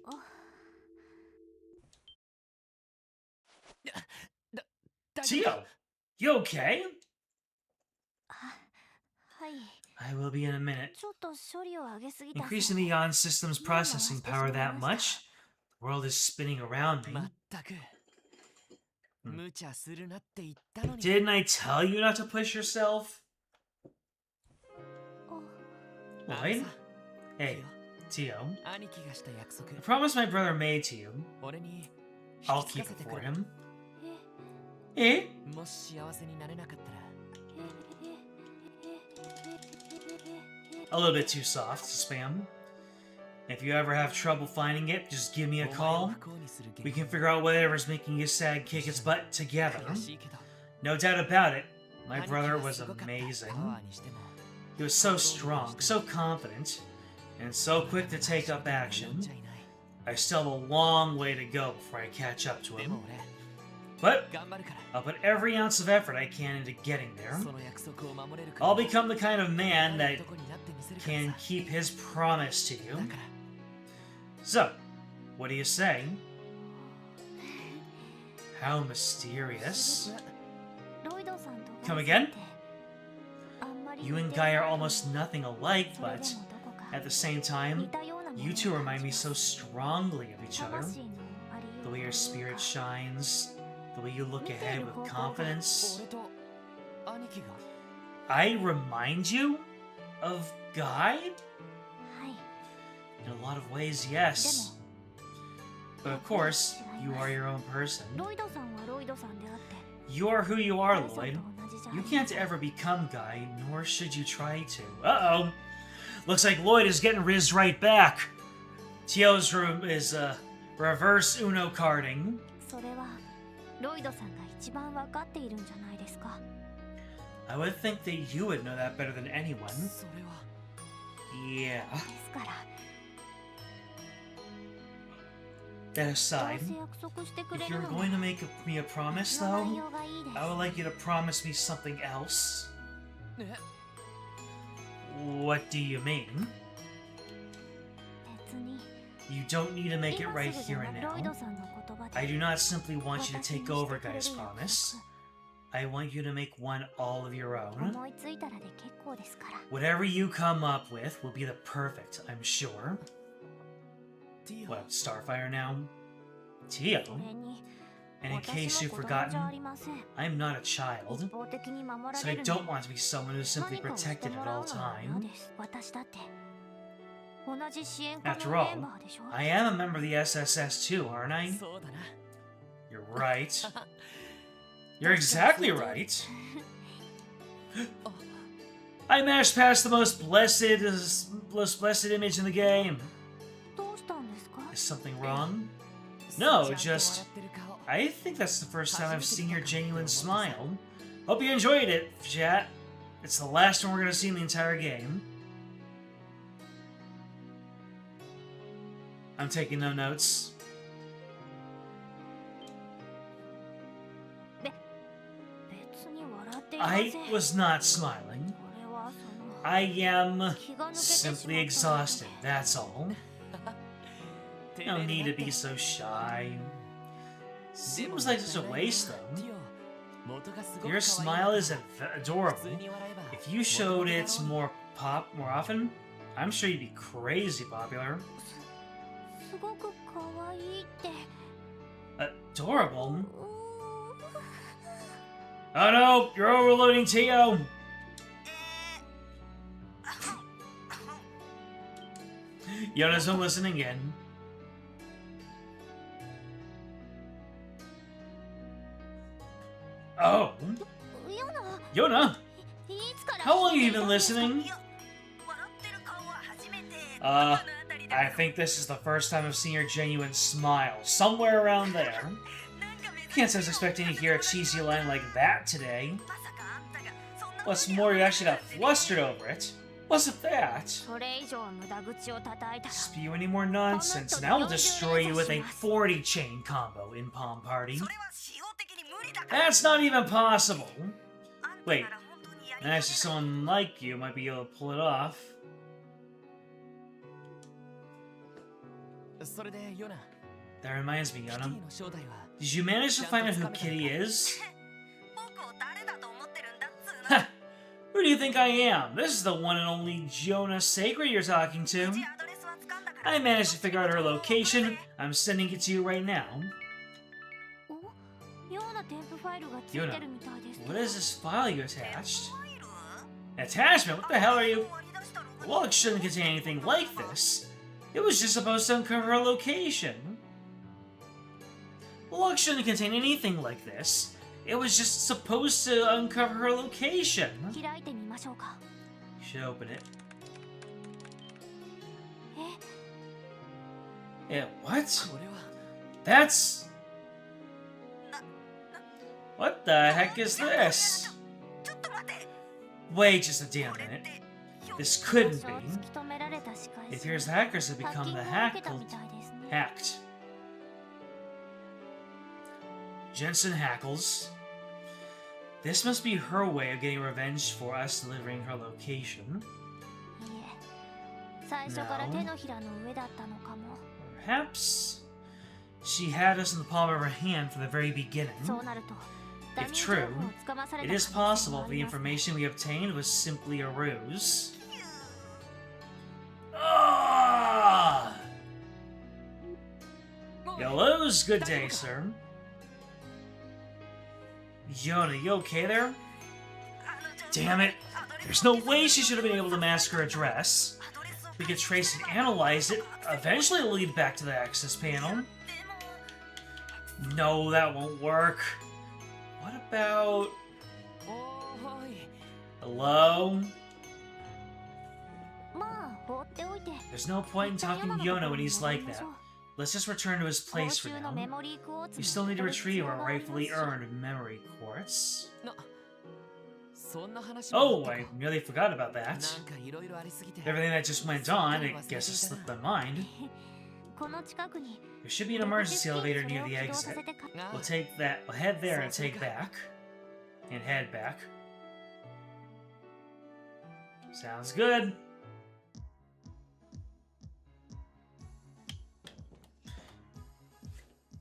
大丈夫 Tio, you okay? はい I will be in a minute. ちょっと処理を上げすぎた Increasing the Ion system's processing power that much? The world is spinning around me. まったく無茶するなって言ったのに Didn't I tell you not to push yourself? お Lloyd? Hey, Tio. 兄貴がした約束 The promise my brother made to you, 俺に I'll 引き keep 継がせ it てく for れ him. え Eh? もし幸せになれなかったら A little bit too soft to spam. If you ever have trouble finding it, just give me a お前を call. 不幸にする原 We 因 can figure out whatever's making you sad kick its butt together. 悔しいけど No doubt about it. My 兄貴 brother が was すごかった amazing. パワーにしても He was so strong, so confident, and so quick to take up 読ん action. じゃいない I still have a long way to go before I catch up to で him. も俺 But 頑張るから I'll put every ounce of effort I can into getting there. その約束を守れるか I'll become the kind of man なる that 男になってみせるか can らさ keep his promise to だ you. から So, what do you say? How mysterious. ロイドさんと Come ガイ again? ってあんまり You 似 and て Guy な are い almost nothing alike, それ but でもどこか at the same 似 time, たようなもの you を two 感 remind じ me ます so strongly of each other. 魂のあり The よう way という your spirit か shines, the way you look ahead with confidence. 俺と兄貴が I remind you of Guy? はい In a lot of ways, yes. But of course, you are your own person. ロイドさんはロイドさんであって You are who you are, ガイさん Lloyd. と同じじゃ You あり can't ever become Guy, nor should you try to. Uh-oh. Looks like Lloyd is getting rizzed right back. Tio's room is, reverse Uno carding. それはロイドさんが一番わかっているんじゃないですか I would think that you would know that better than anyone. それは Yeah. ですから That どう aside, せ約束してくれ if る you're の going な to make me a promise, ら内 though, 容がいいです I would like you to promise me something else. え What do you mean? 別に You don't need to make it 今 right すぐじゃ here な and ロイド now. さんの言葉で I do not simply want you to 私に take して over, くれる guys, 約束 promise. I want you to make one all of your own. 思いついたらで結構ですから Whatever you come up with will be the perfect, I'm sure. ティオ What, Starfire now? Tio? それに And in 私 case も you've 子供じゃあ forgotten, りません I'm not a 一 child, 方的に守ら so れ I る don't want to be someone who's simply 何かをして protected も at らう all のは嫌 time. です私だって同じ支援課 After のメ all, ンバーでしょ I am a member of the SSS too, aren't I? そうだな You're right. You're exactly right. I managed past the most blessed image in the game. どうしたんですか Is something wrong? No, ちゃんと just 笑ってる顔 I think that's the first time I've seen your genuine smile. Hope you enjoyed it, chat. It's the last one we're gonna see in the entire game. I'm taking no notes. 別に笑っていません I was not smiling. これはその I am 気が抜けてしまった simply exhausted, that's all. 照 No れる need な to って be so shy. でも Seems like just a waste, テ though. ィオ元がすごく Your 可愛い smile is 普 adorable. 通に笑えば If you showed it more often, I'm sure you'd be crazy popular. すごく可愛いって Adorable? うーん Oh no, you're overloading Tio. Yona's home listening again. Oh, ヨナ Yona, いつから how long have you 聞いてい been たんですか listening? I think this is the first time I've seen your genuine smile. Somewhere around there. Can't say I was expecting to hear a cheesy line like that today. What's more, you actually got flustered over it. Wasn't that? それ以上無駄口を叩いたら Spew any more nonsense, and I will destroy you with a 40 chain combo in Palm Party. That's not even possible. Wait, actually, someone like you might be able to pull it off. それでヨナ That reminds me, キティ Yona. の正体は Did you manage to find out who Kitty is? Who do you think I am? This is the one and only Jonah Sacred you're talking to. I managed to figure out her location. I'm sending it to you right now. おような添付ファイルがついてるみたいですけど What is this file you attached? Attachment? What the hell are you? Well, it shouldn't contain anything like this. It was just supposed to uncover her location. The log shouldn't contain anything like this. It was just supposed to uncover her location. 開いてみましょうか You should open it. え Yeah, what? これは That's... What the heck is this? Wait just a damn minute. This couldn't 場所を be. 突き止められた仕返 It し appears the hackers have ハッ become キン the グを受けた hacked. みたいですね Hacked. Jensen Hackles. This must be her way of getting revenge for us delivering her location. いえ最初から手のひらの上だったのかも Perhaps she had us in the palm of her hand from the very beginning. そうなると If ダミー true, 情報をつかまされ It た is 可能性 possible もあ the ります information we obtained was simply a ruse. Ah! Yellow's good day, sir. Yona, you okay there? Damn it! There's no way she should have been able to mask her address. We could trace and analyze it. Eventually it'll lead back to the access panel. No, that won't work. What about... おーい Hello? まあ放っておいて There's no point in talking to Yona when he's like that. Let's just return to his place for 報酬のメ now. モリークを集 We め still need to 取る必 retrieve 要 our があります rightfully earned memory quartz. なそんな話もあ Oh, ったか I nearly forgot about なん that. かいろいろありすぎて Everything that just went on, I guess it slipped my mind. この近くに There should be an emergency elevator near the exit. あ We'll take that, we'll head there and take back. And head back. Sounds good.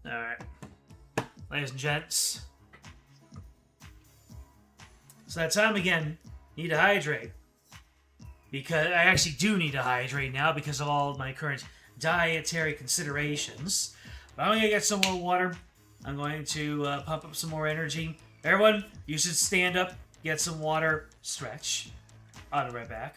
Alright. Ladies and gents. It's that time again. Need to hydrate. Because I actually do need to hydrate now because of all of my current dietary considerations. But I'm going to get some more water. I'm going to pump up some more energy. Everyone, you should stand up, get some water, stretch. I'll be right back.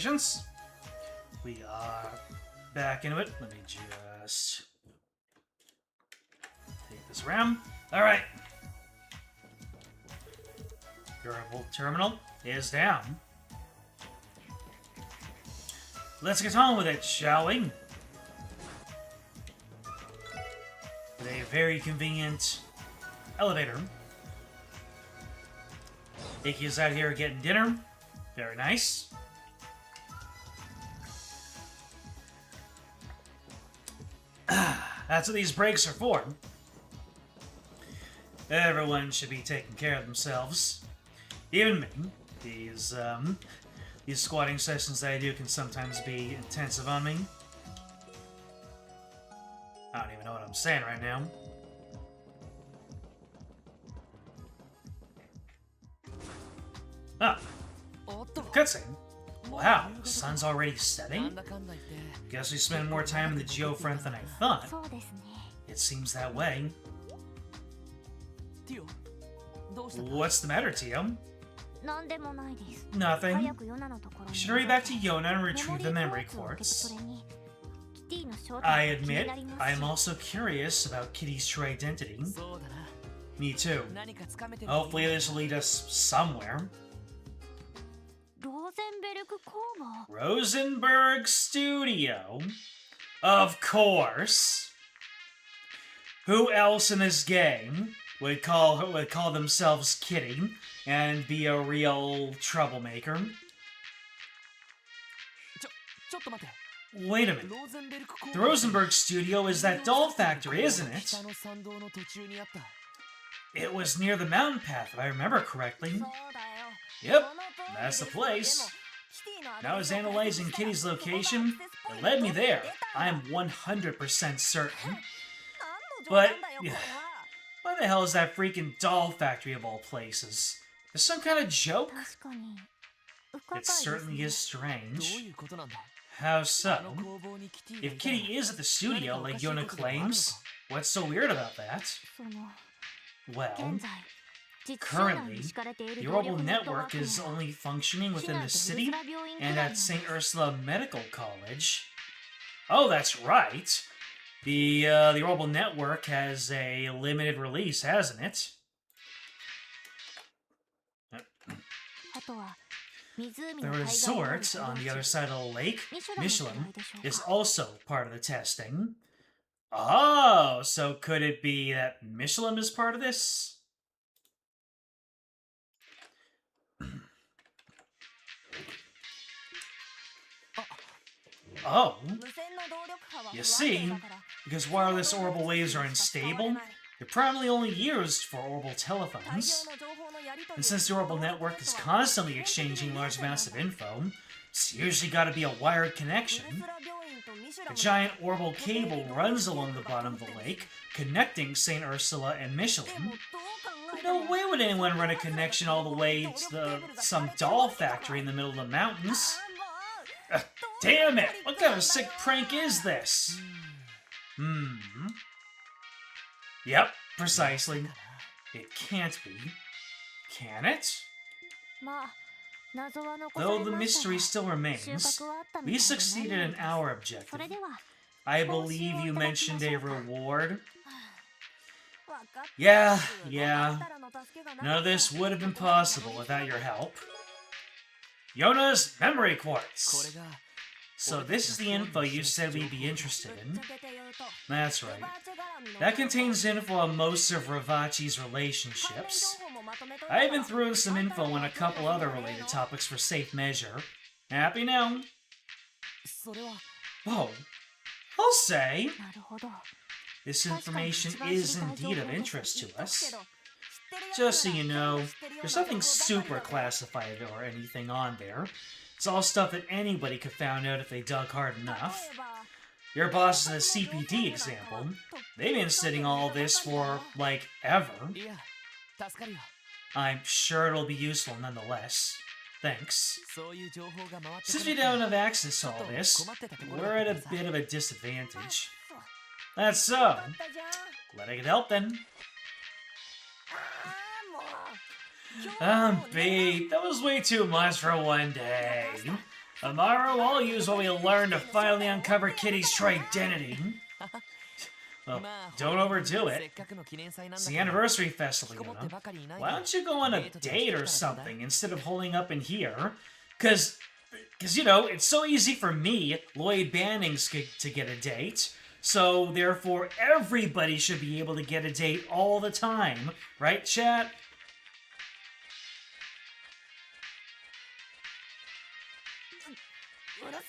Patience. We are back into it. Let me just take this around. Alright. Durable terminal is down. Let's get on with it, shall we? With a very convenient elevator. Ikki's out here getting dinner. Very nice. That's what these breaks are for. Everyone should be taking care of themselves. Even me. These squatting sessions that I do can sometimes be intensive on me. I don't even know what I'm saying right now. Ah, cutscene. Wow, the sun's already setting? Guess we spend more time in the geofront than I thought. そうですね It seems that way. ティオどうしたんだ What's the matter, Tio? なんでもないです Nothing. 早くヨナのところ You に should hurry back to Yona and メ retrieve モ the リー memory クォーツを受 quartz. け取れにキティの正 I 体が気に admit, なります I am also curious about Kitty's true identity. そうだな Me too. 何かつかめてる Hopefully this will lead us somewhere. ローゼンベルク工房 Rosenberg Studio. Of course. Who else in this game would call themselves Kitty and be a real troublemaker? ちょっと待って Wait a minute. ローゼンベルク工房 The Rosenberg Studio is that doll factory, isn't it? 北の参道の途中にあった It was near the mountain path, if I remember correctly. そうだよ Yep, その通り that's the です place. でもキティのアド Now レ as スを analyzing 解析 Kitty's したら location, そこ it がアクセスポイント led me って there. 出た I am 100% certain. 何の冗 But 談だよこれは why the hell is that freaking doll factory of all places? Is some kind of joke? 確かに不可解 It ですね certainly is どう strange. いうことなんだ How あ so? の工房にキティが If いたら Kitty is at the studio like Yona claims, what's so weird about that? その Well, 現在実習団に currently, 敷かれている the 動 Orbital 力ネットワー network クに is は only functioning 避 within 難 the と city ユズラ病院くらい and の at St. Ursula Medical College. Oh, that's right. The Orbital network has a limited release, hasn't it? あとは湖 The の海岸にある resort on the other side of the lake, ミシュランの Michelin, 狙いでしょう is か also part of the testing. Oh, so could it be that Michelin is part of this? Oh, 無線の動力波は You 不安定 see, だから because wireless orbital waves are unstable, they're primarily only used for orbital 大 telephones. 量の情報のやり取 And り since the orbital network is constantly exchanging large amounts of info, it's usually got to be a wired ウ connection. ルスラ病院とミシュラ A ン giant orbital cable runs along the bottom of the lake, connecting St. Ursula and でも Michelin. どう考えて No も way would anyone run a connection all the way to some doll factory in the middle of the mountains. あもう Damn it! What kind of sick prank is this? Yep, precisely. It can't be. Can it? まあ謎は残さ Though れ the ました mystery が still 収 remains, 穫はあったみ we たいで succeeded 何よ in りです our それ objective. では I believe you mentioned a reward. 分かった Yeah, あ yeah. んたらの助けがな None of this would have been possible without your help. Yona's memory こ quartz. れが So this is the info you said we'd be interested ぶっ in. ちゃけて言うと That's ル right. バーチェ絡みの That contains info on most of Ravachi's 関連情 relationships. 報もまとめといた I から even threw in some info on a couple other related topics for safe measure. Happy now? それは Oh, I'll say なるほど this 確かに information 一番知 is りたい情 indeed 報 of として interest 言 to っとく us. けど知ってるやつ Just so な you ら know, 知ってるような there's 情 nothing 報ばかり super だから classified or anything on there. It's all stuff that anybody could find out if they dug hard 例 enough. えば Your bosses in the CPD example, they've been studying all this for, like, ever. いや助かるよ I'm sure it'll be useful nonetheless. Thanks. そういう情報が回って Since こ we な don't くて have access to all this, 困ってたところ we're だ at った a からさ bit of a disadvantage. そう That's so. だったじゃん Glad I could help then. ああもう今日はもう寝ます Babe, that was way too much for one day. Amaro, I'll use what we learned to finally uncover Kitty's true identity. Well, don't overdo it. It's the anniversary festival, you know. Why don't you go on a date or something instead of holding up in here? Cause you know, it's so easy for me, Lloyd Bannings, to get a date. So, therefore, everybody should be able to get a date all the time. Right, chat?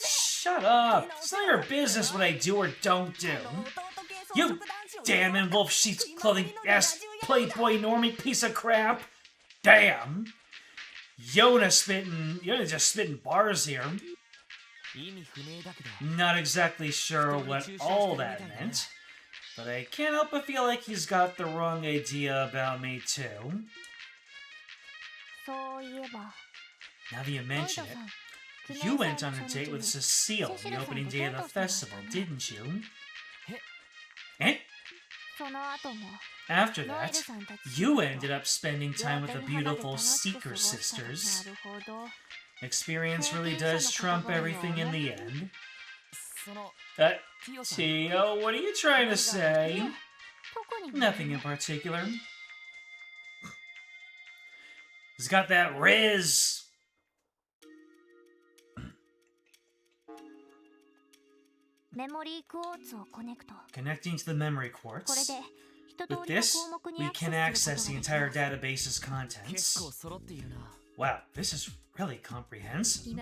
Shut up! It's not your business what I do or don't do. You damn in wolf sheep's clothing ass playboy normie piece of crap! Damn! Yona just spitting bars here. Not exactly sure what all that meant, but I can't help but feel like he's got the wrong idea about me too. Now that you mention it, you went on a date with Cecile on the opening day of the festival, didn't you? Eh? After that, you ended up spending time with the beautiful Seeker sisters. Experience really does trump everything in the end. Tio, what are you trying to say? Nothing in particular. He's got that riz. Connecting to the memory quartz. With this, we can access the entire database's contents. Wow, this is really comprehensive.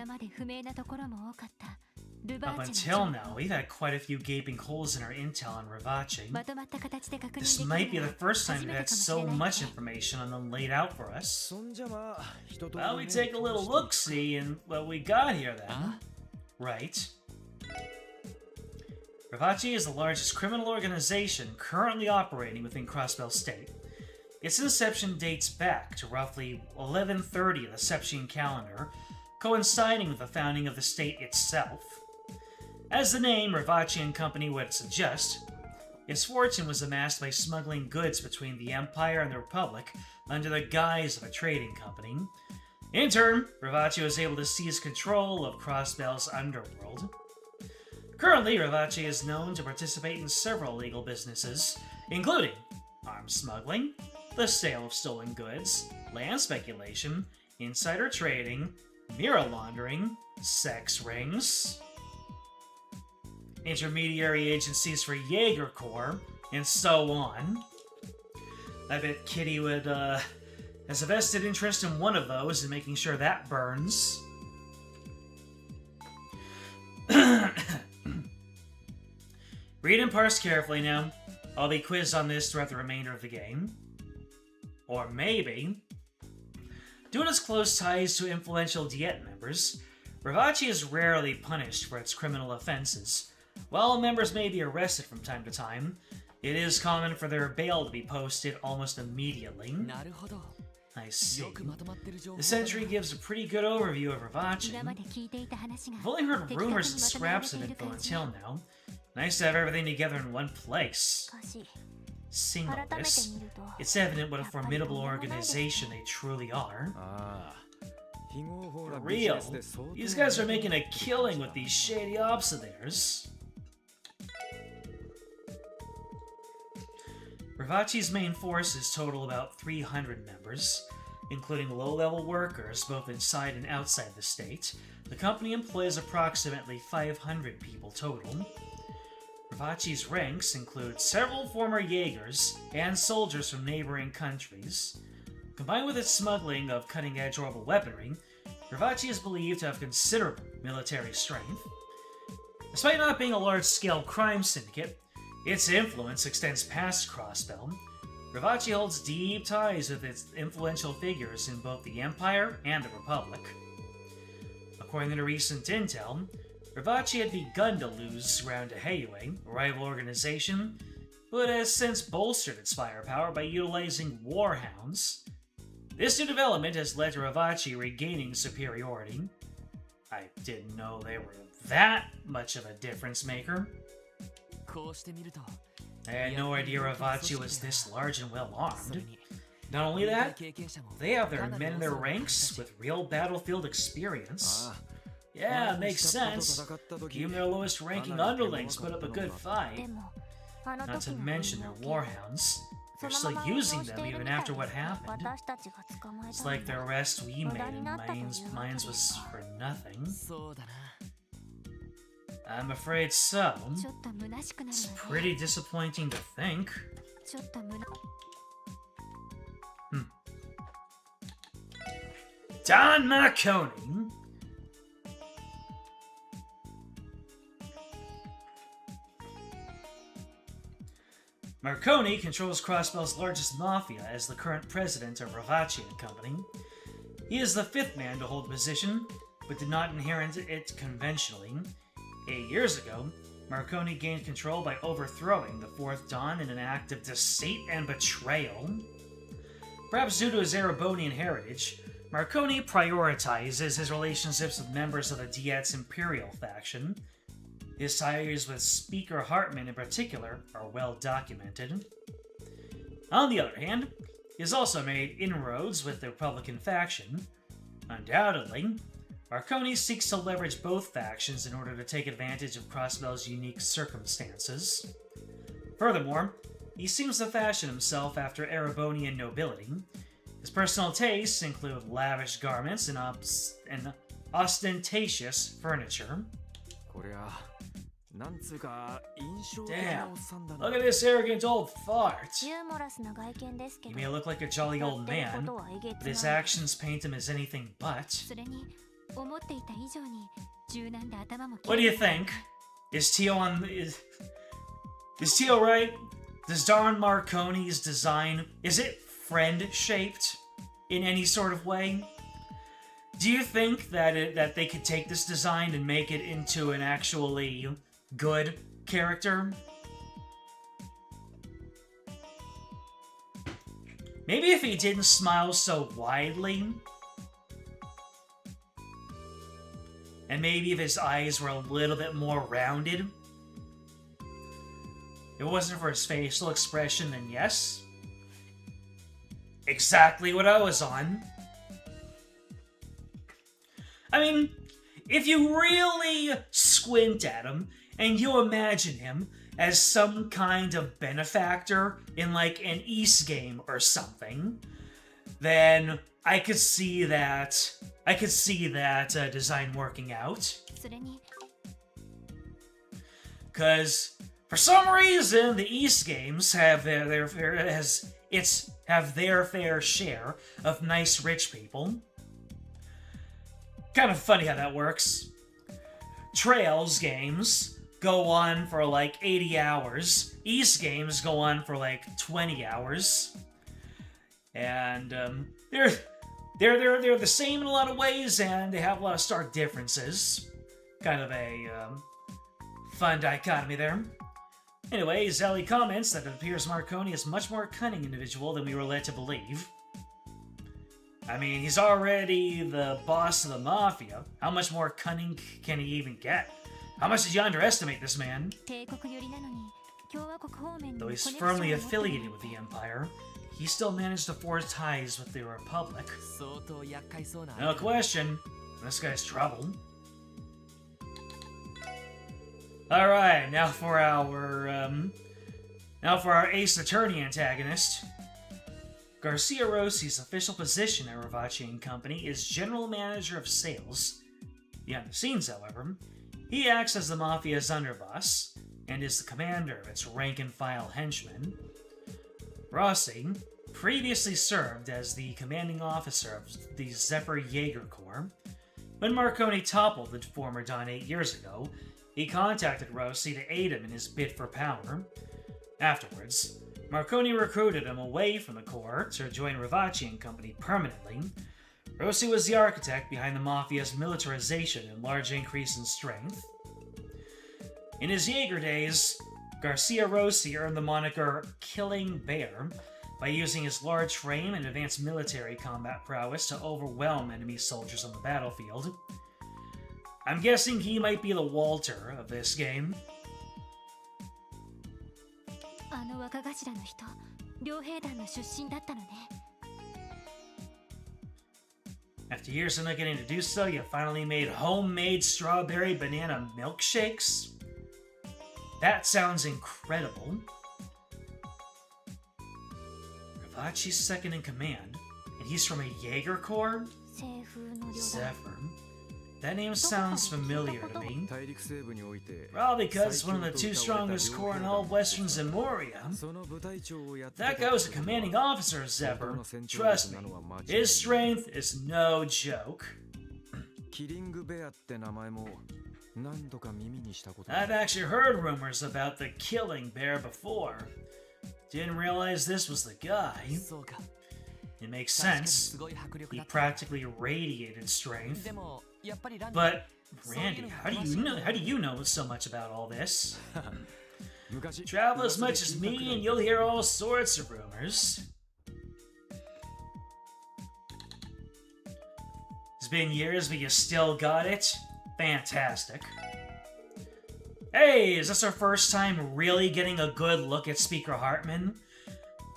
Up until now, we've had quite a few gaping holes in our intel on Rivachi. This might be the first time we've had so much information on them laid out for us. Well, we take a little look-see in what we got here then. Right. Rivachi is the largest criminal organization currently operating within Crossbell State. Its inception dates back to roughly 1130 of the Septian calendar, coinciding with the founding of the state itself. As the name Rivachi and Company would suggest, its fortune was amassed by smuggling goods between the Empire and the Republic under the guise of a trading company. In turn, Rivachi was able to seize control of Crossbell's underworld. Currently, Rivachi is known to participate in several illegal businesses, including arms smuggling, the sale of stolen goods, land speculation, insider trading, mirror laundering, sex rings, intermediary agencies for Jaeger Corps, and so on. I bet Kitty would, has a vested interest in one of those and making sure that burns. Read and parse carefully now. I'll be quizzed on this throughout the remainder of the game. Or maybe, due to its close ties to influential Diet members, Rivachi is rarely punished for its criminal offenses. While members may be arrested from time to time, it is common for their bail to be posted almost immediately. I see. This entry gives a pretty good overview of Rivachi. I've only heard rumors and scraps of info until now. Nice to have everything together in one place. Seeing all this, it's evident what a formidable organization they truly are. For real, these guys are making a killing with these shady ops of theirs. Rivachi's main forces total about 300 members, including low-level workers both inside and outside the state. The company employs approximately 500 people total. Rivachi's ranks include several former Jaegers and soldiers from neighboring countries. Combined with its smuggling of cutting-edge orbital weaponry, Rivachi is believed to have considerable military strength. Despite not being a large-scale crime syndicate, its influence extends past Crossbell. Rivachi holds deep ties with its influential figures in both the Empire and the Republic. According to recent intel, Rivachi had begun to lose ground to Heiue, a rival organization, but has since bolstered its firepower by utilizing warhounds. This new development has led to Rivachi regaining superiority. I didn't know they were that much of a difference maker. I had no idea Rivachi was this large and well armed. Not only that, they have their men in their ranks with real battlefield experience. Yeah, makes sense. Even their lowest ranking underlings put up a good で fight. もあの Not 時 to の mention their 軍の件 warhounds. そ They're の still まま運用 using して them いる even みたい after です what happened. 私たちが捕まえ It's た like the のも arrest we made in 無駄になったというわけ mines です was か。 for nothing. そうだな。 I'm afraid so. ちょっと虚しくなる It's わね pretty disappointing to think. ちょっと虚 Don Marconi. Marconi controls Crossbell's largest mafia as the current president of Ravacci and Company. He is the fifth man to hold the position, but did not inherit it conventionally. 8 years ago, Marconi gained control by overthrowing the fourth Don in an act of deceit and betrayal. Perhaps due to his Erebonian heritage, Marconi prioritizes his relationships with members of the Diet's Imperial faction. His ties with Speaker Hartman in particular are well documented. On the other hand, he has also made inroads with the Republican faction. Undoubtedly, Marconi seeks to leverage both factions in order to take advantage of Crossbell's unique circumstances. Furthermore, he seems to fashion himself after Erebonian nobility. His personal tastes include lavish garments and ostentatious furniture. こりゃ、なんつうか印象的 Damn, なおっさんだな。 look at this arrogant old fart. ユーモラスな外見ですけ He ど may look like a jolly や old ってるこ man, とはえげ but つ his ない actions paint him as anything but. それに思っていた以上に柔軟で頭も What do you think? Is Tio right? Does Don Marconi's design, is it friend-shaped in any sort of way? Do you think that they could take this design and make it into an actually good character? Maybe if he didn't smile so widely, and maybe if his eyes were a little bit more rounded. If it wasn't for his facial expression, then yes. Exactly what I was on. I mean, if you really squint at him and you imagine him as some kind of benefactor in like an East game or something, then I could see that design working out. それに Because for some reason, the East games have their fair share of nice rich people. Kind of funny how that works. Trails games go on for like 80 hours. East games go on for like 20 hours. And they're the same in a lot of ways, and they have a lot of stark differences. Kind of a fun dichotomy there. Anyway, Zelly comments that it appears Marconi is a much more cunning individual than we were led to believe. I mean, he's already the boss of the Mafia. How much more cunning can he even get? How much did you underestimate this man? 帝国寄りなのに共和国方面に Though コネ he's クション firmly を持ってい affiliated る with the Empire, he still managed to forge ties with the Republic. 相当厄介そうな。 No question, this guy's trouble. Alright, now for our Ace Attorney antagonist. Garcia Rossi's official position at Ravacci and Company is General Manager of Sales. Behind the scenes, however, he acts as the Mafia's underboss, and is the commander of its rank-and-file henchmen. Rossi previously served as the commanding officer of the Zephyr Jaeger Corps. When Marconi toppled the former Don 8 years ago, he contacted Rossi to aid him in his bid for power. Afterwards, Marconi recruited him away from the Corps to join Ravacci and Company permanently. Rossi was the architect behind the Mafia's militarization and large increase in strength. In his Jaeger days, Garcia Rossi earned the moniker Killing Bear by using his large frame and advanced military combat prowess to overwhelm enemy soldiers on the battlefield. I'm guessing he might be the Walter of this game. あの若頭の人両兵団の出身だったのね After years of not getting to do so, you finally made homemade strawberry banana milkshakes? That sounds incredible. Ravachi's second in command, and he's from a Jaeger Corps? 西風の旅だ Zephyr. That name sounds familiar to me. 大陸西部において Probably because it's one of the two strongest corps in all Western Zemoria. その部隊長をやって That guy was a commanding officer of Zephyr. Trust me, his strength is no joke. キリングベアって名前も何度か耳にしたこと I've actually heard rumors about the killing bear before. Didn't realize this was the guy. そうか It makes 確かに sense. すごい迫力 He だった practically radiated strength. でもやっぱりラン But Randy, how do you know so much about all this? 昔 Travel as much as me and you'll hear all sorts of rumors. It's been years, but you still got it? Fantastic. Hey, is this our first time really getting a good look at Speaker Hartman?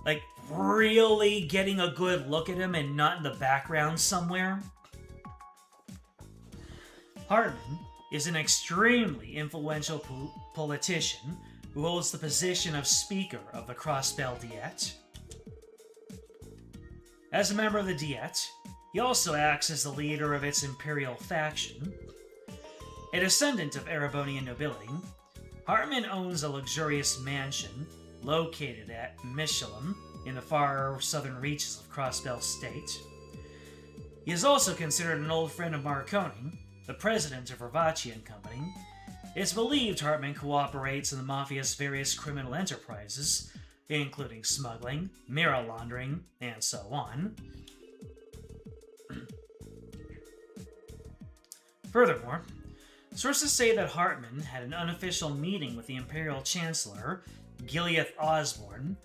Like, really getting a good look at him and not in the background somewhere? Hartman is an extremely influential politician who holds the position of Speaker of the Crossbell Diet. As a member of the Diet, he also acts as the leader of its imperial faction. A descendant of Erebonian nobility, Hartman owns a luxurious mansion located at Michelin in the far southern reaches of Crossbell State. He is also considered an old friend of Marconi, the president of Ravachi and Company. It's believed Hartman cooperates in the Mafia's various criminal enterprises, including smuggling, mirror laundering, and so on. Furthermore, sources say that Hartman had an unofficial meeting with the Imperial Chancellor, Gileath Osborne,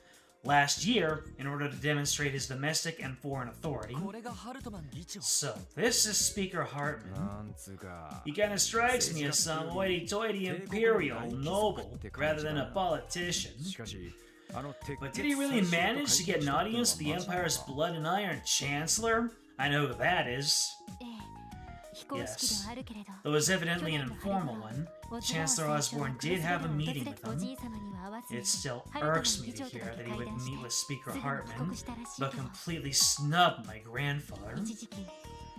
last year in order to demonstrate his domestic and foreign authority. これがハルトマン議長 So, this is Speaker Hartman. なんつうか He kinda strikes me as some hoity-toity imperial noble rather than a politician. しかしあの鉄 But did he really manage to get an audience with the Empire's Blood and Iron Chancellor? I know who that is. ええ非公式ではあるけれど Though it was evidently an informal one, Chancellor Osborne did have a meeting with お him. じい様には会わずに It still ハルトマン irks me 議 to 長と hear だけ that he 会 would 談して meet with す Speaker ぐに帰 Hartman, 国したらしい but けど completely snub my grandfather. 一時期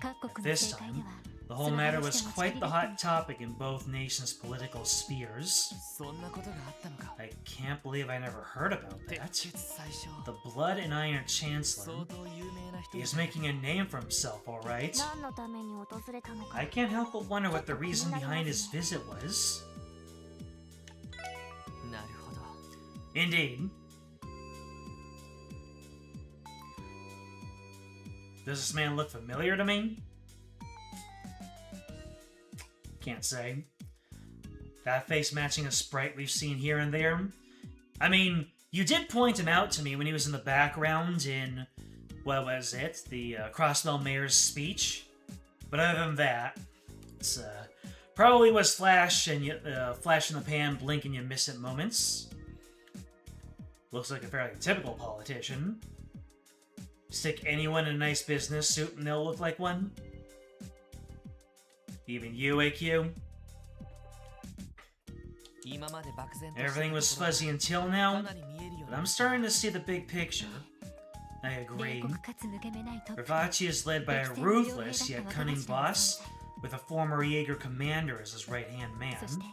各 At 国の this 政界 time, では the whole matter was quite the hot topic in both nations' political spheres. そんなことがあったのか I can't believe I never heard about 鉄 that. 血最初 The Blood and Iron Chancellor 相当有名な人 He is making a name for himself, alright? 何のために訪れたのか I can't help but wonder what the reason behind his visit was. なるほど Indeed. Does this man look familiar to me? Can't say. That face matching a sprite we've seen here and there. I mean, you did point him out to me when he was in the background in, what was it? The Crossbell Mayor's speech. But other than that, it's probably was flash and flash in the pan, blink and you miss it moments. Looks like a fairly typical politician. Stick anyone in a nice business suit and they'll look like one. Even you, AQ. 今まで漠然と Everything was してたところ fuzzy until か now, なり見えるよう but に I'm starting to see the big picture. I 冷 agree. 酷かつ抜け目ないトップ Ravachi is led by a ruthless yet cunning boss with a former Jaeger commander as his right-hand そし man. て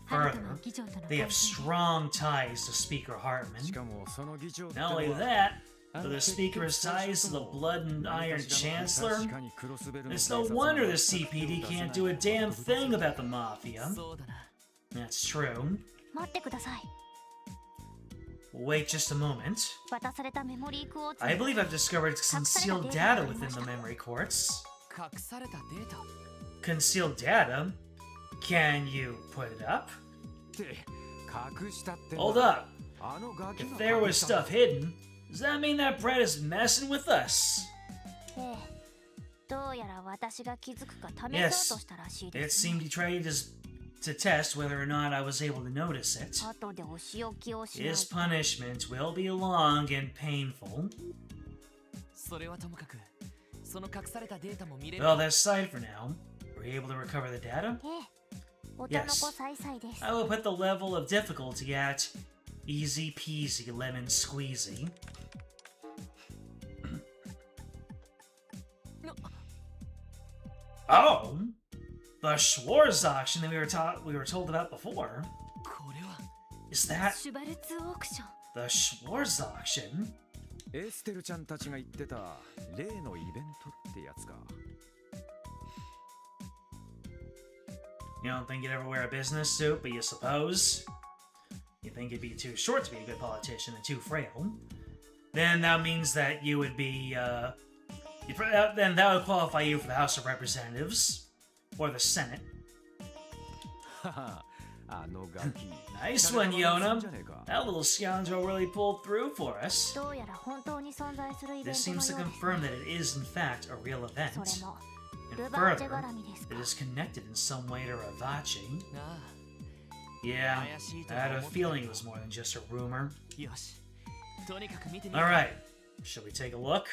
ハルトマン議長との They 対 have 戦 strong ties to Speaker し Hartman. かもその議長って Not の only は that, but the Speaker's ties to the Blood and 何 Iron かしらの Chancellor. 確かにクロスベルの It's no 警察 wonder が the CPD can't do a damn thing about the Mafia. そうだな That's true. 待ってください Wait just a moment. 渡されたメモリークォーツ I believe I've discovered concealed data within the memory quartz. 隠されたデータ Concealed data? Can you put it up? って隠したってんだ Hold up. あのガキ If が there 隠 was した stuff hidden, does that mean that Brett is messing with us? ええどうやら私が気づくか試 Yes. そうとしたらしい It です、 seemed he tried to test whether or not I was able to notice it. 後でお仕置きをしない His と punishment will be long and painful. それはともかくその隠されたデータも見れる。 Well, that's side for now. Were you able to recover the data? ええ、お茶の子さいさいです。 I will put the level of difficulty at easy peasy lemon squeezy. Oh, the Schwarz auction that we were told about before. これは Is that シュバルツオークション。 the Schwarz auction? エステルちゃんたちが言ってた例のイベントってやつか。 You don't think you'd ever wear a business suit, but you suppose? You think you'd be too short to be a good politician and too frail? Then that means that you would be, then that would qualify you for the House of Representatives. Or the Senate. はは、あのガキ。 Nice one, Yona. That little scoundrel really pulled through for us. どうやら本当に存在するイベン This トのよう seems です to ね。 confirm that it is in fact a real そ event. れも And ルバーチェ further, 絡みですか it。is connected in some way to Ravachi. なあ Yeah, 怪しいと I は had a 思った feeling it was more than just a rumor. よしとにかく見てみよう。 Alright, shall we take a look?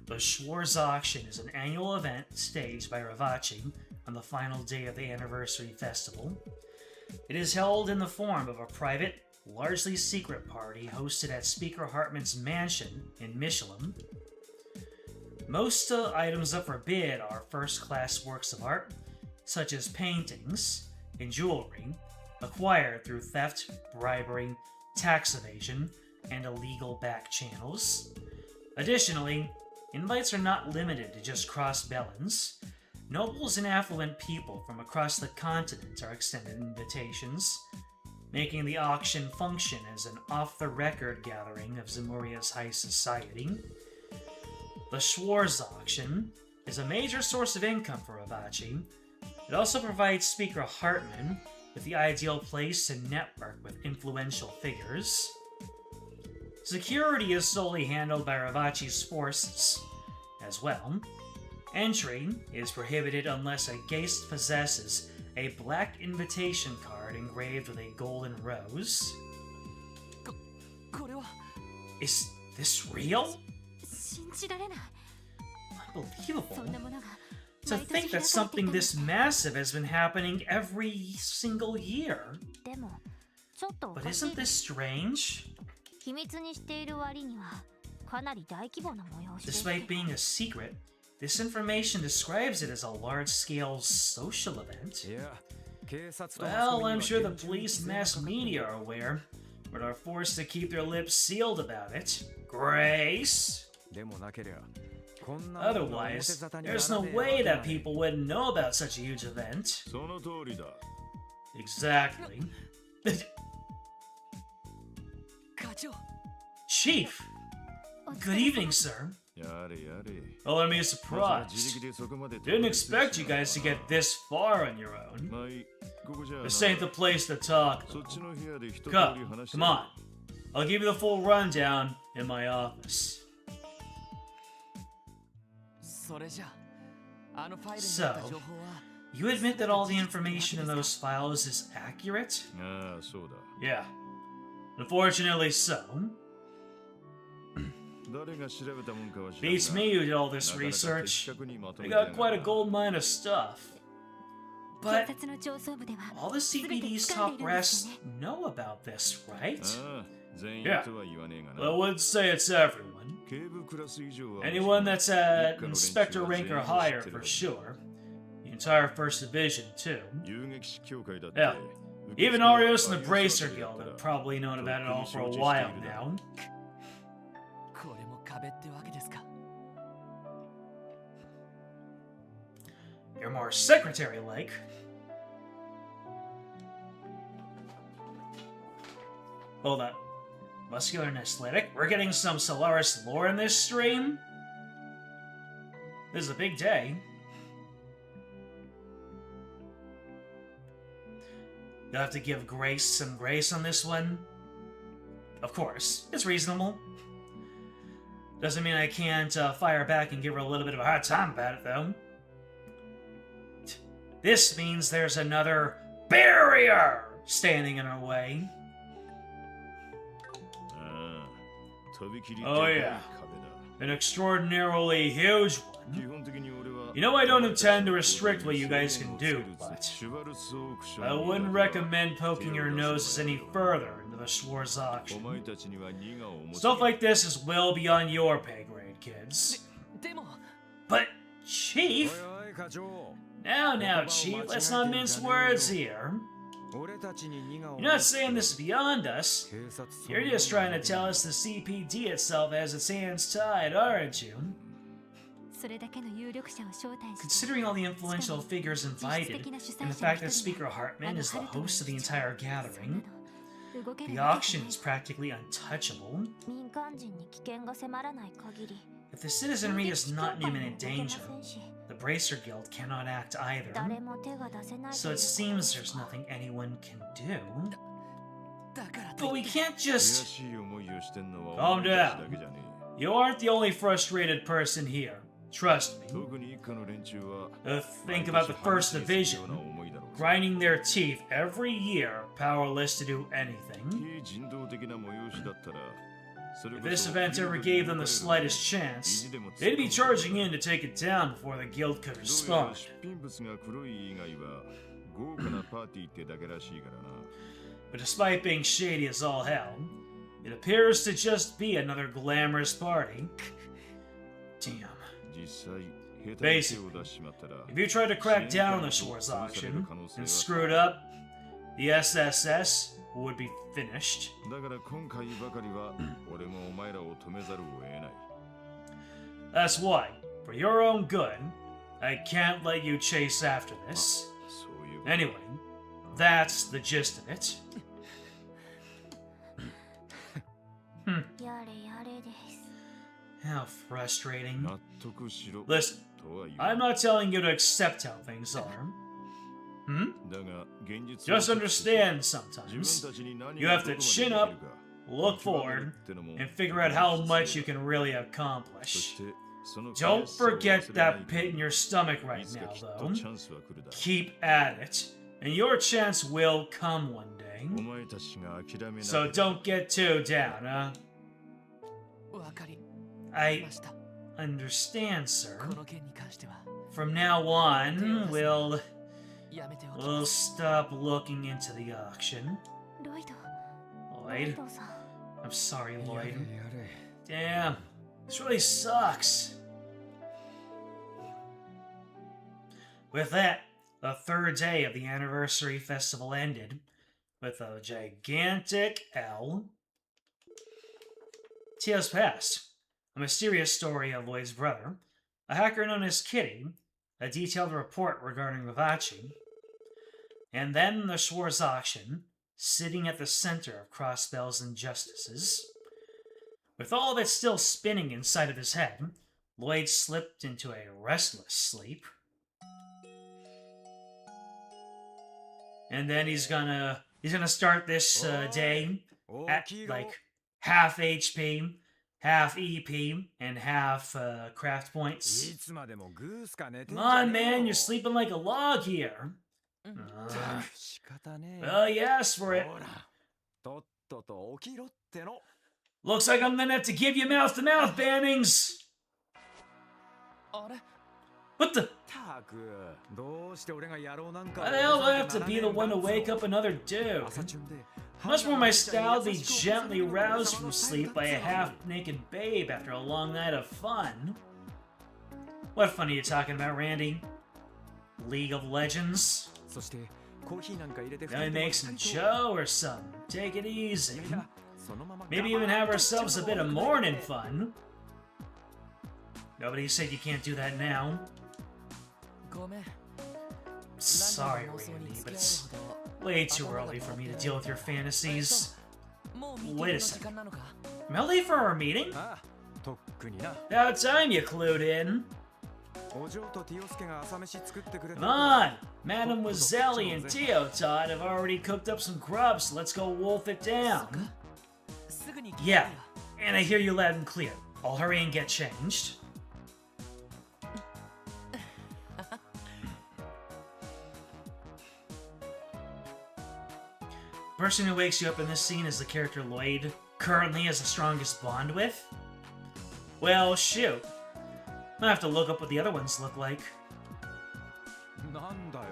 The Schwarz Auction is an annual event staged by Ravachi on the final day of the anniversary festival. It is held in the form of a private, largely secret party hosted at Speaker Hartman's mansion in Michelin. Most items up for bid are first-class works of art, such as paintings and jewelry, acquired through theft, bribery, tax evasion, and illegal back channels. Additionally, invites are not limited to just cross-bellins. Nobles and affluent people from across the continent are extended invitations, making the auction function as an off-the-record gathering of Zamuria's high society. The Schwarz auction is a major source of income for Ravachi. It also provides Speaker Hartman with the ideal place to network with influential figures. Security is solely handled by Ravachi's forces as well. Entry is prohibited unless a guest possesses a black invitation card engraved with a golden rose. これは Is this real? 信じられない。そんな Unbelievable. ものが To 毎年 think 開 that かれてい something た this の。 massive has been happening every single year. でもちょっとお But かしい isn't this strange? 秘密にしている割にはかなり大規模な催しです Despite being a secret, this information describes it as a large-scale social event. いや、警察と Well, I'm sure the police and mass media are aware, but are forced to keep their lips sealed about it. Grace? でもなけりゃ、こんなものが表 Otherwise, 沙汰に there's なら no ねえ way わけ that ない。 people wouldn't know about such a huge event. その通りだ。 Exactly. 課長 Chief, お疲 good れ evening, 様 sir. やれやれ。 Well, I'm まさか自 surprised. 力でそこまで Didn't expect you guys to get this far on your own. まあいい、ここじゃあな This ain't the place to talk. そっちの部屋で一通り Come, 話して come on. I'll give you the full rundown in my office. それじゃあのファイルにあった情報は You admit that all the information in those files is accurate? ああ、そうだ。 Yeah. Unfortunately so. 誰が調べたもんかは知らんが Beats me who did all this なかなか research. 的確にまと We めてや got が quite a る gold mine of stuff. 警 But 察の上層部では all the 全て CPD's 掴んでい top るんです brass よね。 know about this, right? ああ、全員 Yeah. とは言わねえが Well, I な。 wouldn't say it's everyone. 警部クラス以上は Anyone that's at 一家の連中は inspector rank or 全員 higher 知ってる for sure. The entire first division, too. 遊撃士協会だって。 Yeah. 受付 Even は Arios and the バリア Bracer 装置だ Guild から have probably known about it all for a while now. これも壁ってわけですか。 You're more secretary-like. Hold on. Muscular and athletic? We're getting some Solaris lore in this stream? This is a big day. You'll have to give Grace some grace on this one. Of course, it's reasonable. Doesn't mean I can't fire back and give her a little bit of a hard time about it, though. This means there's another barrier standing in her way. ああ、とびきり Oh でかい yeah, 壁だ。 an extraordinarily huge one. 基本的に俺は You know I don't intend to restrict what you guys can do, but シュバルスオークション I wouldn't recommend poking your noses any further into the Schwarz お auction. 前たちには荷が重すぎ Stuff る like this is well beyond your pay grade, kids. でも But, Chief? おいおい課長 Now, Chief, let's not mince words here. 俺たちに荷が You're not saying this is beyond us. 警察 You're just trying to tell us the CPD itself has its hands tied, aren't you? それだけの有力者を招待して Considering all the influential figures invited, and the fact that Speaker Hartman is the host of the entire gathering, 動ける the わ auction けがない is practically untouchable. 民間人に危険が迫らない限り If the citizenry is not in 協会も imminent 動けま danger, せんし the Bracer Guild cannot act either. 誰も手が出せない So it という seems there's nothing anyone can do. だからと But い we って can't 悔 just... しい思いをしてんの Calm はお前たち down. だけじゃね You aren't the only frustrated person here. Trust え me. 特に一家の連中は Think about the first division, grinding their teeth every year, powerless to do anything. 非人道的な催しだったらそれ If こ this そ event ever gave them the slightest chance, they'd be charging in to take it down before the guild could どうやら respond. 出品物が黒い以外は豪華なパーティーってだけらしいからな But despite being shady as all hell, it appears to just be another glamorous party. Damn. 実際下手に手を出しまったら If you tried to crack down on the Schwarz auction and screwed up, the SSS would be finished. だから今回ばかりは俺もお前らを止めざるを得ない That's why, for your own good, I can't let you chase after this. そういう Anyway, that's the gist of it. やれやれです How frustrating. 納得しろ Listen, とは言う I'm not telling you to accept how things are. Hmm? だが現実 Just を understand 自 sometimes. 分たちに何 You が have to どこまで chin できる up, か look forward, and figure out how much you can really そ accomplish. してその Don't 悔しさを忘 forget れない that pit in your stomach い right つか now, きっと though. チャンスは来るだ Keep at it, and your chance will come one お day. 前たちが諦めな So ければ don't get too down, huh? わかり I ました understand, sir. この件に関しては From now on, we'll やめておきま we'll す stop looking into the auction. ロイドロ Lloyd, イドさん I'm sorry, やれ Lloyd. やれ Damn, this really sucks. With that, the third day of the anniversary festival ended with a gigantic L. Years passed. A mysterious story of Lloyd's brother, a hacker known as Kitty, a detailed report regarding Vivace, and then the Schwarz auction, sitting at the center of Crossbell's injustices. With all of it still spinning inside of his head, Lloyd slipped into a restless sleep. And then he's gonna start this day at like half HP, half EP, and half craft い points. つまでもグースか寝てん Come じゃ on, ねえ man, よ you're sleeping like a log here. うん 仕方ねえ Well, you asked for it. ほらとっとと起きろっての Looks like I'm gonna have to give you mouth-to-mouth bannings. あれ What the? たくどうして俺が野郎なんか Why the hell do I have to be the one to wake up another dude? 朝チュンで Much more my style to be gently roused from sleep by a half-naked babe after a long night of fun. What fun are you talking about, Randy? League of Legends? そしてコーヒーなんか入れて Gonna make some Joe or something. Take it easy. いやそのまま Maybe even have ourselves a bit of morning fun. Nobody said you can't do that now. ごめん Sorry, Randy, but it's way too early for me to deal with your fantasies. もうミーティング Wait a の時 second. 間なのか Am I late for our meeting? ああとっくにな About time you clued in. お嬢とティオスケが朝飯作ってくれた Come on! Madame Wazzelli and Tio Todd have already cooked up some grub, so let's go wolf it down. すぐに聞く Yeah, and I hear you loud and clear. I'll hurry and get changed. person who wakes you up in this scene is the character Lloyd currently has the strongest bond with? Well, shoot. I'll have to look up what the other ones look like. なんだよ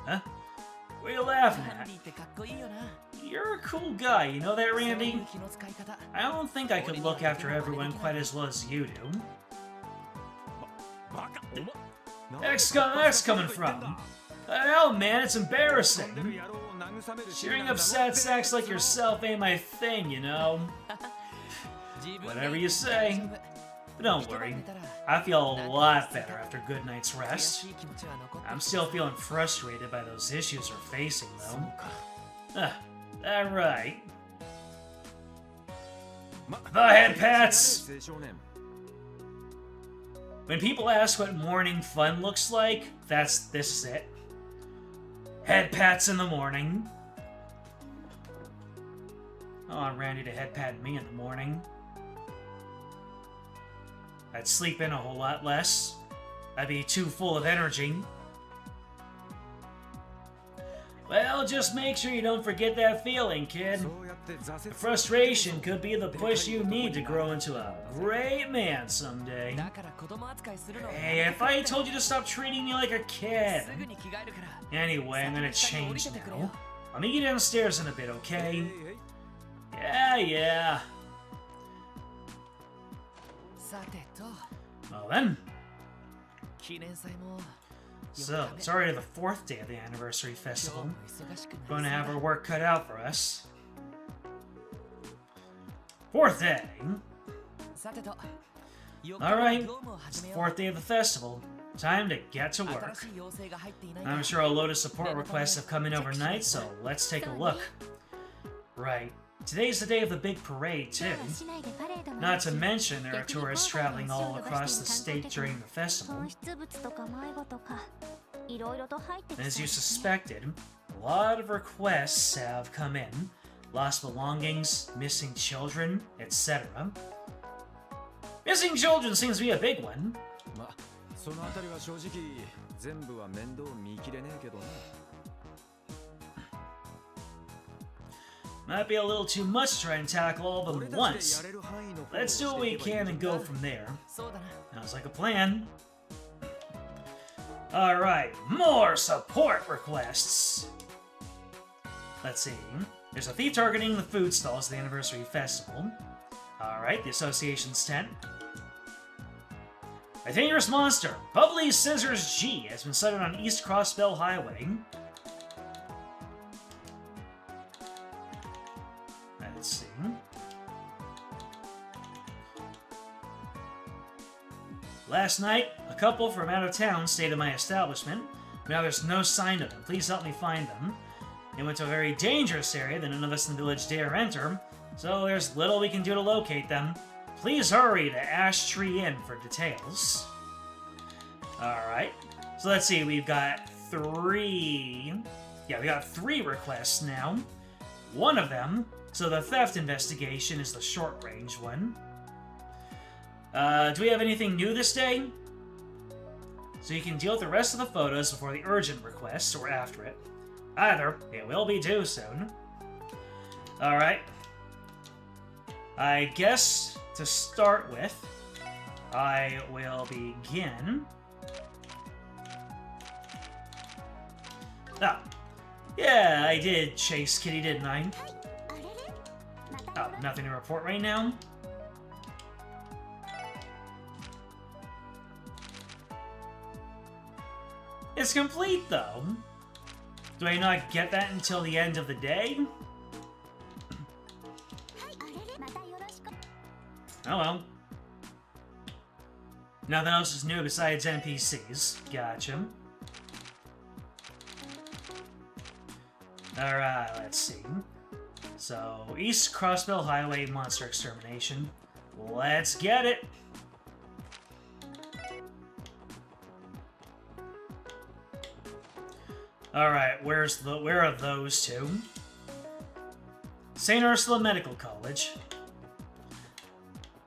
Huh? What are you laughing ハン at? ディってかっこいいよな You're a cool guy, you know that, そうい Randy? う気の使い方 I don't think I could look after everyone quite as well as you do. バカおま That's coming from. Hell, man, it's 飛んで embarrassing. る野郎を慰める Cheering up sad sacks like yourself ain't my thing, you know? 自分で Whatever 言 you って say. 大丈夫 But don't 一晩 worry. 寝たら I feel a lot better after a good night's 悔 rest. しい気持ちは残ってる I'm still feeling frustrated by those issues we're facing, そ though. うか Alright. ま The head pats! 青少年 When people ask what morning fun looks like, this is it. Head pats in the morning. I want Randy to head pat me in the morning. I'd sleep in a whole lot less. I'd be too full of energy. Well, just make sure you don't forget that feeling, kid. そうやって挫折 Frustration could be the push you need to grow into a great man someday. だから子供扱いするの Hey, if I told you to stop treating me like a kid. すぐに着替えるから Anyway, I'm gonna change 下に降りててくれよ now. Let me get downstairs in a bit, へい okay? へい Yeah, yeah. さてと Well then. 記念祭も So, it's already the 4th day of the anniversary 今日 festival. も忙しくなり Going to have そう our だ work cut out for us. 4th day. さてと4日 Alright. の業務を始 It's め the よう 4th day of the festival. Time to get to 新 work. しい要請が入っていないか I'm sure a load of support requests have come in overnight, so let's take a look. Right. Today's the day of the big parade, 今 too. 日は市内でパレードもあ Not るし to mention there are 逆に tourists 郊外の traveling 足 all を伸ば across し the ている state 観 during 光 the festival. 損失物とか迷子とかいろいろと入ってき And as そう you ですね suspected, a lot of requests have come in. Lost belongings, missing children, etc. Missing children seems to be a big one. まそのあたりは正直全部は面倒見きれねえけどね Might be a little too much to try and tackle all of 俺 them たち once. でやれる範囲の方を Let's do what we していけばいい can and んだ go from there. そうだな Sounds like a plan. Alright, more support requests. Let's see. There's a thief targeting the food stalls at the anniversary festival. Alright, the association's tent. A dangerous monster, Bubbly Scissors G, has been sighted on East Crossbell Highway. Let's see. Last night, a couple from out of town stayed at my establishment. Now there's no sign of them. Please help me find them. They went to a very dangerous area that none of us in the village dare enter, so there's little we can do to locate them. Please hurry to Ash Tree Inn for details. Alright. So let's see, we've got 3... Yeah, we got 3 requests now. One of them, so the theft investigation is the short-range one. Do we have anything new this day? So you can deal with the rest of the photos before the urgent requests, or after it. Either, it will be due soon. Alright. I guess, to start with, I will begin... Ah. Yeah, I did chase Kitty, didn't I? あれれまた Oh, nothing to report right now? It's complete, though. Do I not get that until the end of the day? あれれまたよろしく Oh well. Nothing else is new besides NPCs. Gotcha. Alright, let's see. So, East Crossbell Highway Monster Extermination. Let's get it! Alright, where are those two? St. Ursula Medical College.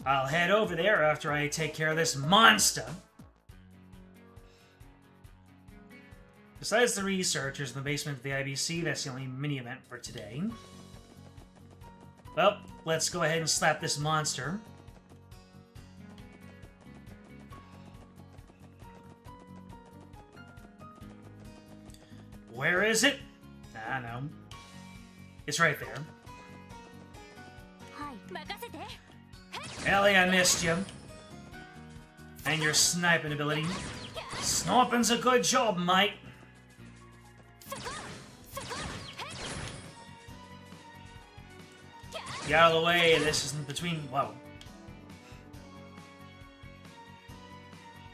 I'll head over there after I take care of this monster. Besides the researchers in the basement of the IBC, that's the only mini-event for today. Well, let's go ahead and slap this monster. Where is it? I don't know. It's right there. はい任せて Ellie, I missed you. And your sniping ability. Sniping's a good job, mate. Get out of the way, this isn't between... Whoa.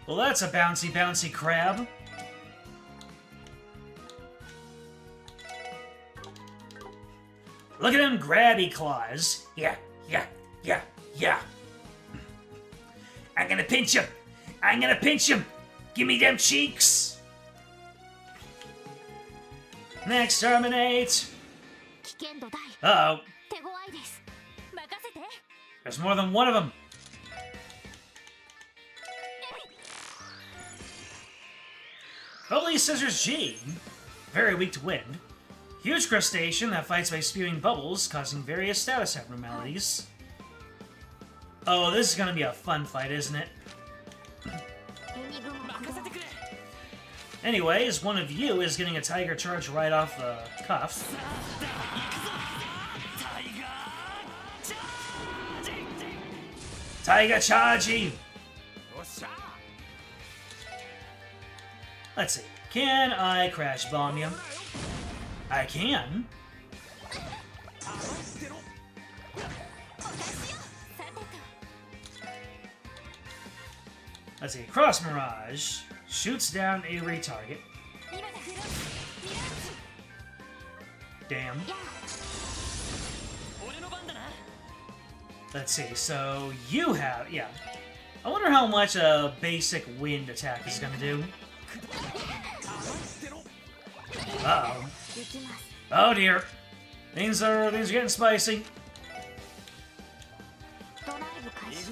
Well, that's a bouncy, bouncy crab. Look at them grabby claws. Yeah, yeah, yeah, yeah. I'm gonna pinch him. I'm gonna pinch him. Give me them cheeks. Next, terminate. 危険度大 Uh-oh. 手強いです任せて There's more than one of them. Holy Scissors G. Very weak to wind. Huge crustacean that fights by spewing bubbles, causing various status abnormalities. Oh, this is gonna be a fun fight, isn't it? エニグマ駆動 Anyways, one of you is getting a tiger charge right off the cuff. Tiger chargey! Let's see. Can I crash bomb you? I can. さてと Let's see. Cross Mirage shoots down a retarget. 今だフローミラー Damn. ズや 俺の番だな Let's see. So you have, yeah. I wonder how much a basic wind attack is gonna do. Uh-oh. 行きます Oh dear. Things are getting spicy. ドライブ開始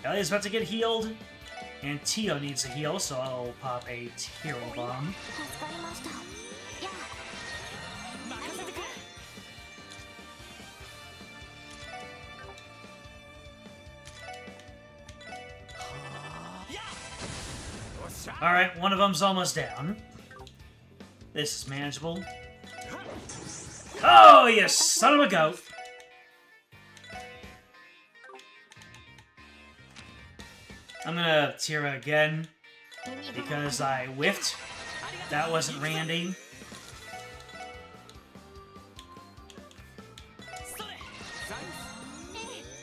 Ellie's about to get healed, and Tio needs a heal, so I'll pop a hero bomb. 助かりましたや 任せてくれ Alright, one of them's almost down. This is manageable. Oh, you son of a goat! I'm gonna Tira again, エニグマ because I whiffed. That wasn't Randy. それ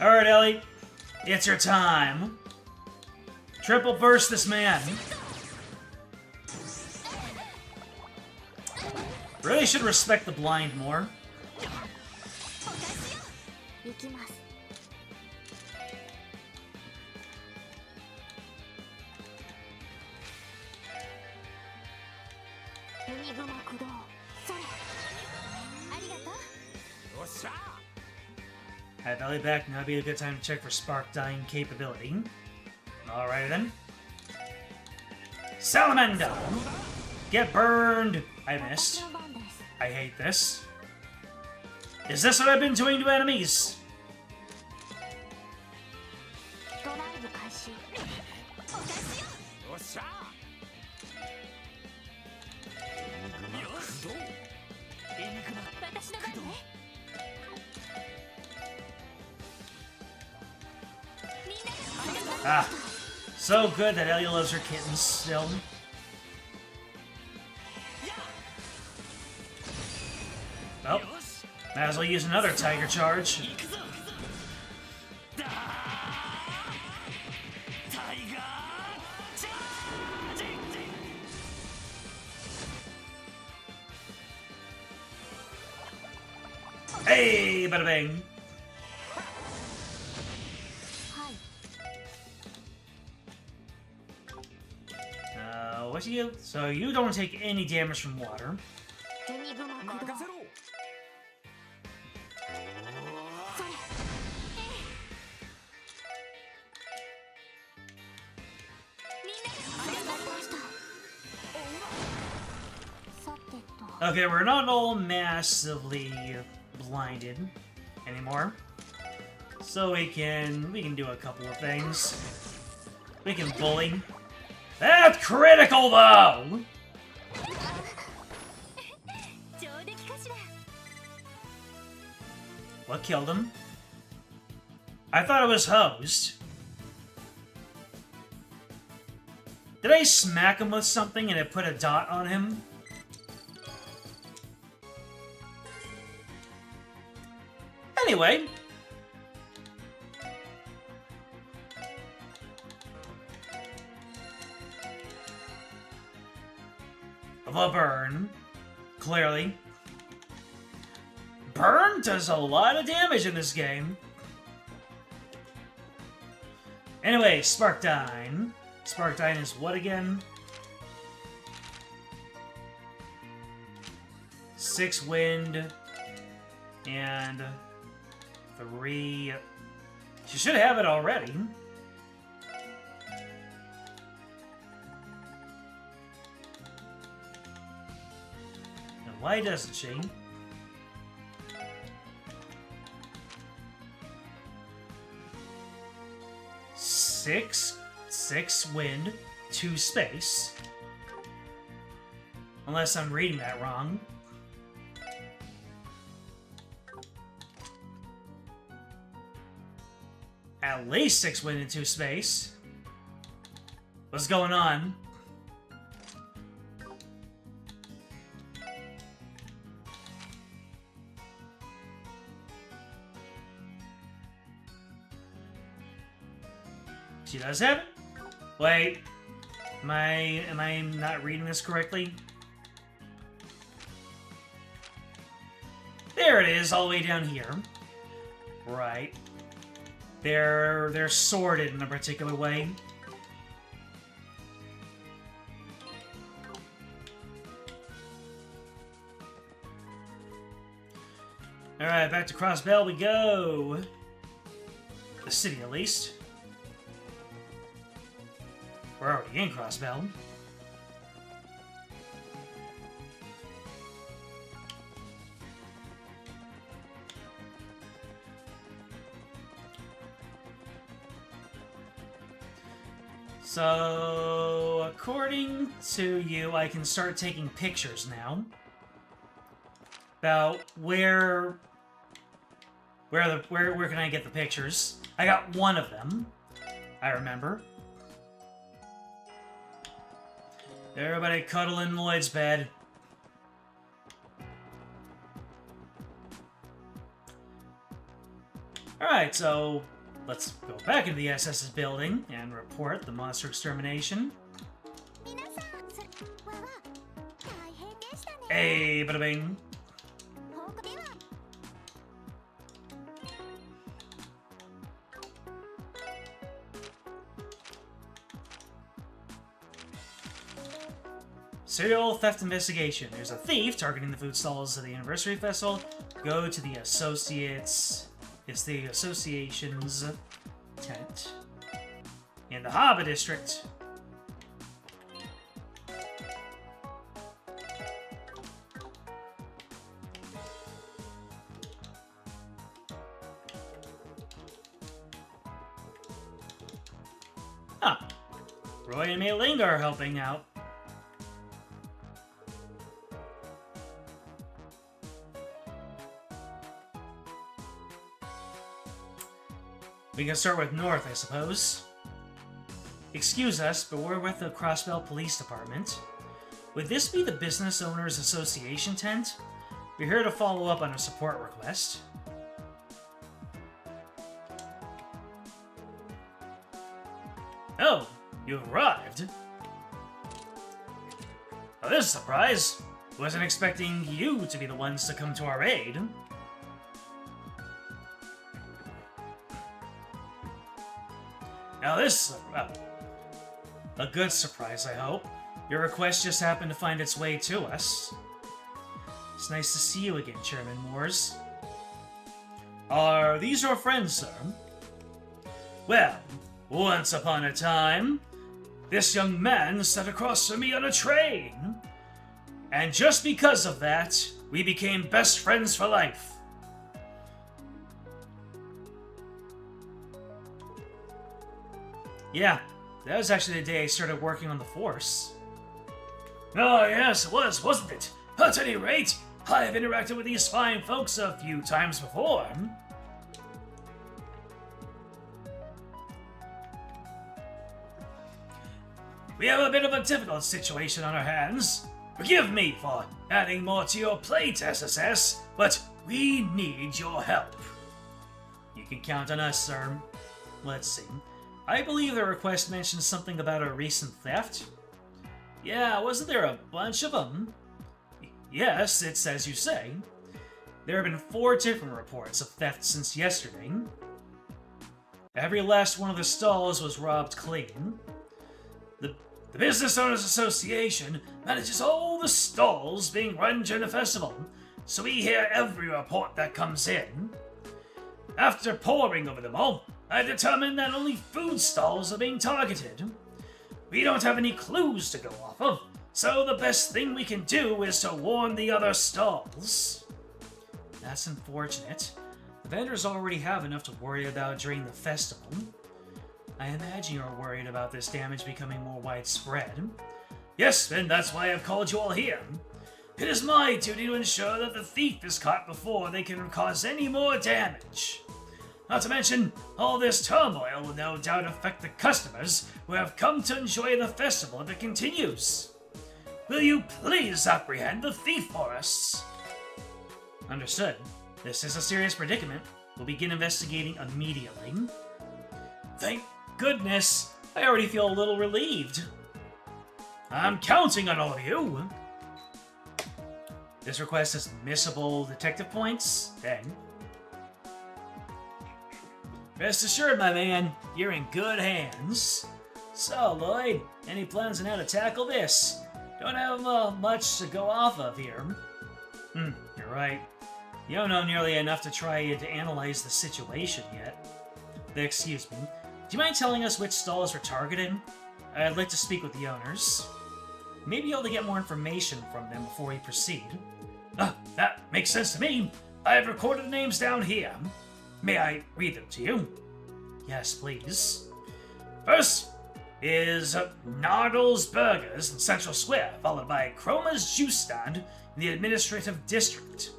Alright, Ellie. It's your time. Triple burst this man. Really should respect the blind more. 行きます エニグマ駆動それありがとう Have Ellie back, now would be a good time to check for spark dying capability. Alrighty then. Salamander! Get burned! I 私 missed. の番です I hate this. Is this what I've been doing to enemies? ドライブ開始 私の番ね Ah. So good that Ellie loves her kittens still. Well, might as well use another tiger charge. 行くぞだータイガーチャージ Hey, bada bing. はい What do you? So you don't take any damage from water. エニグマ駆動 任せろ Okay, we're not all massively blinded anymore. So we can do a couple of things. We can bully. That's critical though! 上出来かしら What killed him? I thought it was hosed. Did I smack him with something and it put a dot on him? Anyway. The burn. Clearly. Burn does a lot of damage in this game. Anyway, Sparkdyne. Sparkdyne is what again? 6 wind and 3. She should have it already. And why doesn't she? Six wind, 2 space. Unless I'm reading that wrong. At least 6 wind and 2 space. What's going on? She does have it? Wait. Am I not reading this correctly? There it is, all the way down here. Right. They're sorted in a particular way. Alright, back to Crossbell we go. The city, at least. We're already in Crossbell. So, according to you, I can start taking pictures now. About where can I get the pictures? I got one of them, I remember. Everybody cuddle in Lloyd's bed. Alright, so let's go back into the SS's building and report the monster extermination. 皆さんそれは大変でしたね Hey, bada bing. 報告では Serial theft investigation. There's a thief targeting the food stalls of the anniversary festival. Go to the associates. It's the association's tent in the Harbor District. Huh. Roy and Mei-Ling are helping out. We can start with North, I suppose. Excuse us, but we're with the Crossbell Police Department. Would this be the Business Owners Association tent? We're here to follow up on a support request. Oh, you've arrived. Oh, this is a surprise. Wasn't expecting you to be the ones to come to our aid. Now this is a good surprise, I hope. Your request just happened to find its way to us. It's nice to see you again, Chairman Moores. Are these your friends, sir? Well, once upon a time, this young man sat across from me on a train. And just because of that, we became best friends for life. Yeah, that was actually the day I started working on the Force. Oh, yes, it was, wasn't it? At any rate, I've interacted with these fine folks a few times before. We have a bit of a difficult situation on our hands. Forgive me for adding more to your plate, SSS, but we need your help. You can count on us, sir. Let's see. I believe the request mentions something about a recent theft. Yeah, wasn't there a bunch of them? Yes, it's as you say. There have been 4 different reports of theft since yesterday. Every last one of the stalls was robbed clean. The Business Owners Association manages all the stalls being run during the festival, so we hear every report that comes in. After poring over them all, I determined that only food stalls are being targeted. We don't have any clues to go off of, so the best thing we can do is to warn the other stalls. That's unfortunate. The vendors already have enough to worry about during the festival. I imagine you're worried about this damage becoming more widespread. Yes, and that's why I've called you all here. It is my duty to ensure that the thief is caught before they can cause any more damage. Not to mention, all this turmoil will no doubt affect the customers who have come to enjoy the festival if it continues. Will you please apprehend the thief for us? Understood. This is a serious predicament. We'll begin investigating immediately. Thank goodness, I already feel a little relieved. I'm counting on all of you. This request has missable detective points. Dang. Rest assured, my man, you're in good hands. So, Lloyd, any plans on how to tackle this? Don't have much to go off of here. You're right. You don't know nearly enough to try to analyze the situation yet. Excuse me. Do you mind telling us which stalls were targeted? I'd like to speak with the owners. Maybe able to get more information from them before we proceed. That makes sense to me. I have recorded the names down here. May I read them to you? Yes, please. First is Nardle's Burgers in Central Square, followed by Chroma's Juice Stand in the Administrative District.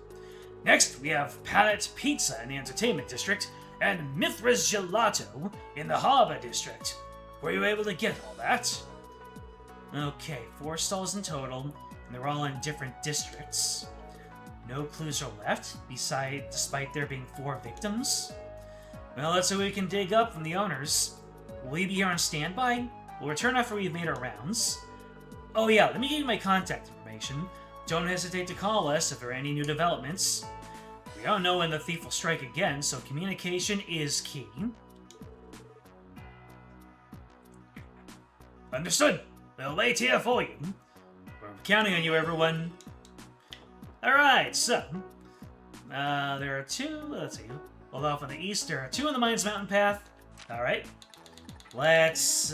Next, we have Palette Pizza in the Entertainment District, and Mithra's Gelato in the Harbor District. Were you able to get all that? Okay, 4 stalls in total, and they're all in different districts. No clues are left, despite there being 4 victims. Well, let's see what we can dig up from the owners. Will we be here on standby? We'll return after we've made our rounds. Oh yeah, let me give you my contact information. Don't hesitate to call us if there are any new developments. We don't know when the thief will strike again, so communication is key. Understood. We'll wait here for you. We're counting on you, everyone. Alright, so... there are 2... Let's see. Hold off on the east. There are 2 on the Mines Mountain Path. Alright. Let's see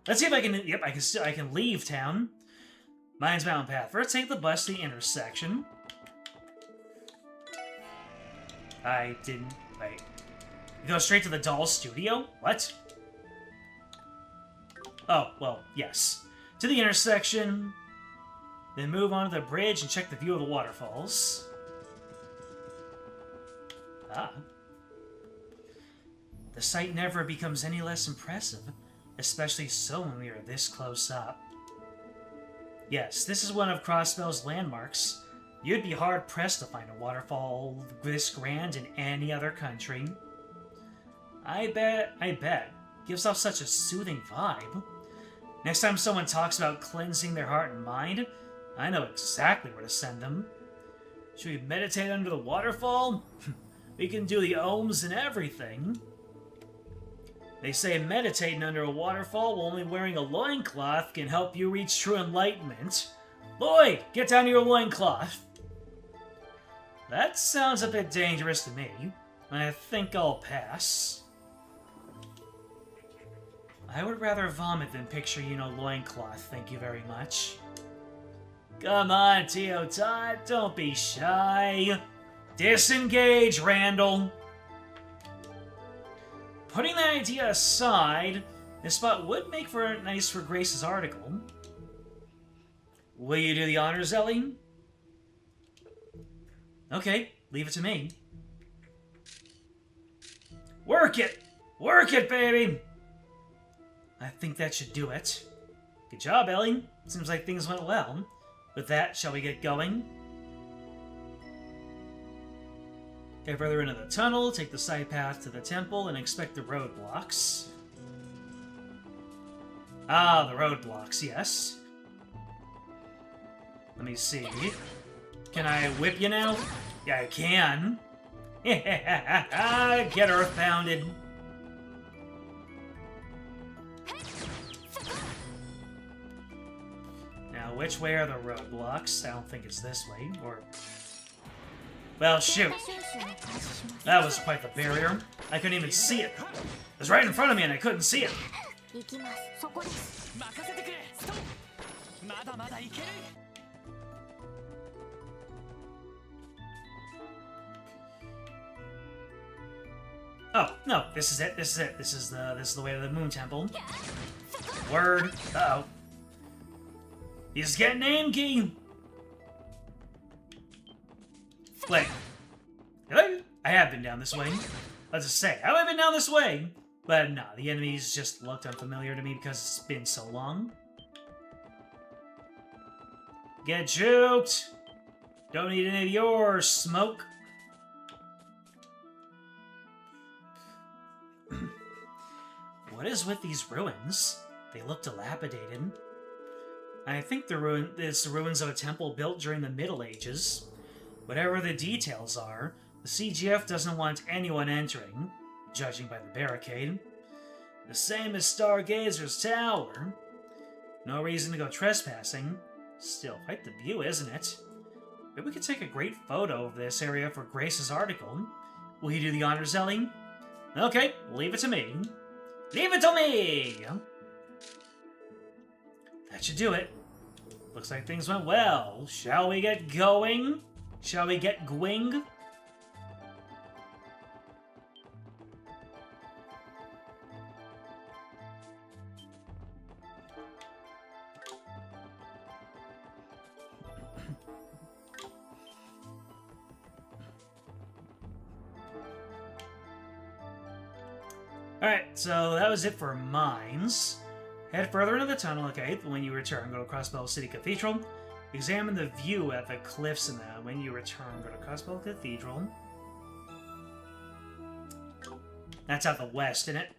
if I can... Yep, I can leave town. Mines Mountain Path. First, take the bus to the intersection. I didn't... Wait. You go straight to the doll studio? What? Oh, well, yes. To the intersection. Then move on to the bridge and check the view of the waterfalls. Ah. The sight never becomes any less impressive, especially so when we are this close up. Yes, this is one of Crossbell's landmarks. You'd be hard-pressed to find a waterfall this grand in any other country. I bet. Gives off such a soothing vibe. Next time someone talks about cleansing their heart and mind, I know exactly where to send them. Should we meditate under the waterfall? We can do the ohms and everything. They say meditating under a waterfall while only wearing a loincloth can help you reach true enlightenment. Lloyd, get down to your loincloth. That sounds a bit dangerous to me. I think I'll pass. I would rather vomit than picture you in a loincloth, thank you very much. Come on, Tio Todd, don't be shy. Disengage, Randall. Putting that idea aside, this spot would make for nice for Grace's article. Will you do the honors, Ellie? Okay, leave it to me. Work it! Work it, baby! I think that should do it. Good job, Ellie. Seems like things went well. With that, shall we get going? Get further into the tunnel, take the side path to the temple, and expect the roadblocks. Ah, the roadblocks, yes. Let me see. Can I whip you now? Yeah, I can. Get earthbounded. Now, which way are the roadblocks? I don't think it's this way, or... Well, shoot. That was quite the barrier. I couldn't even see it. It was right in front of me and I couldn't see it. 行きますそこです 任せてくれストップまだまだいける Oh, no, this is it, this is it. This is the way to the Moon Temple. Word. Uh-oh. He's getting anky! Wait. I have been down this way. Let's just say, have I been down this way? But no, the enemies just looked unfamiliar to me because it's been so long. Get juked! Don't need any of yours, smoke. What is with these ruins? They look dilapidated. I think it's the ruins of a temple built during the Middle Ages. Whatever the details are, the CGF doesn't want anyone entering, judging by the barricade. The same as Stargazer's Tower. No reason to go trespassing. Still, quite the view, isn't it? Maybe we could take a great photo of this area for Grace's article. Will you do the honors, Ellie? Okay, leave it to me. Leave it to me! That should do it. Looks like things went well. Shall we get going? Shall we get gwing? Alright, so that was it for mines. Head further into the tunnel, okay, when you return, go to Crossbell City Cathedral. Examine the view at the cliffs in that. When you return, go to Crossbell Cathedral. That's out the west, isn't it?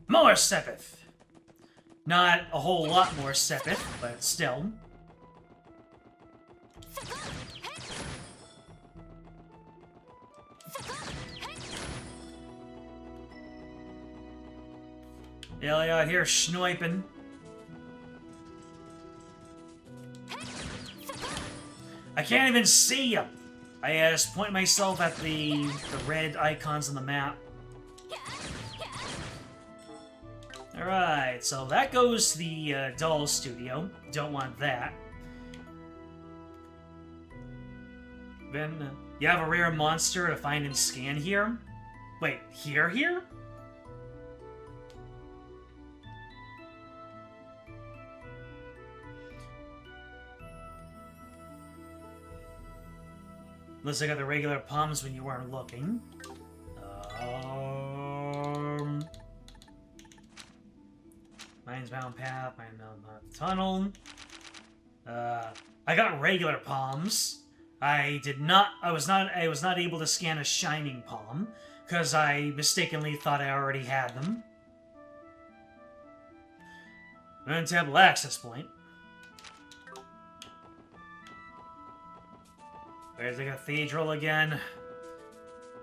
More Sepith! Not a whole lot more Sepith, but still. Ellie out here sniping. I can't even see you. I just point myself at the red icons on the map. Alright, so that goes to the doll studio. Don't want that. Then, you have a rare monster to find and scan here? Wait, here? Unless I got the regular palms when you weren't looking. Mine's Mountain Path, Mine's Mountain Tunnel. I got regular palms. I was not able to scan a shining palm because I mistakenly thought I already had them. Moon Temple access point. There's the cathedral again.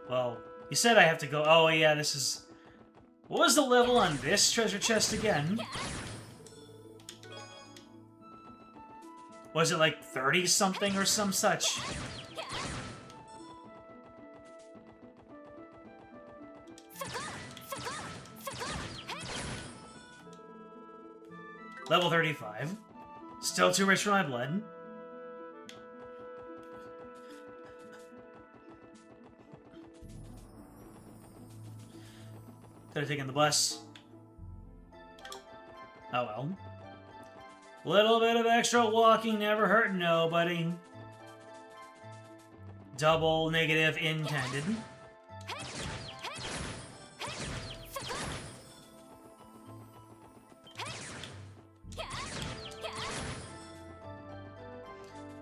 Well, you said I have to go... Oh, yeah, this is... What was the level on this treasure chest again? Was it like 30-something or some such? Level 35. Still too rich for my blood. Could have taken the bus. Oh well. Little bit of extra walking never hurt nobody. Double negative intended.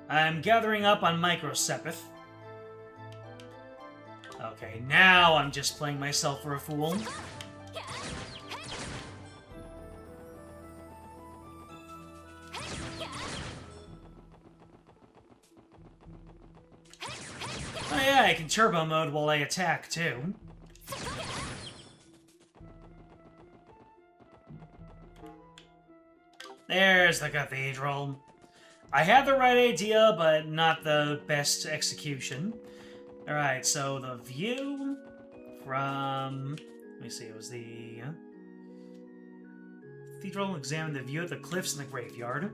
I'm gathering up on Microsepith. Okay, now I'm just playing myself for a fool. Oh yeah, I can turbo mode while I attack too. There's the cathedral. I had the right idea, but not the best execution. Alright, so the view from... Let me see, it was the... Cathedral, examine the view of the cliffs and the graveyard.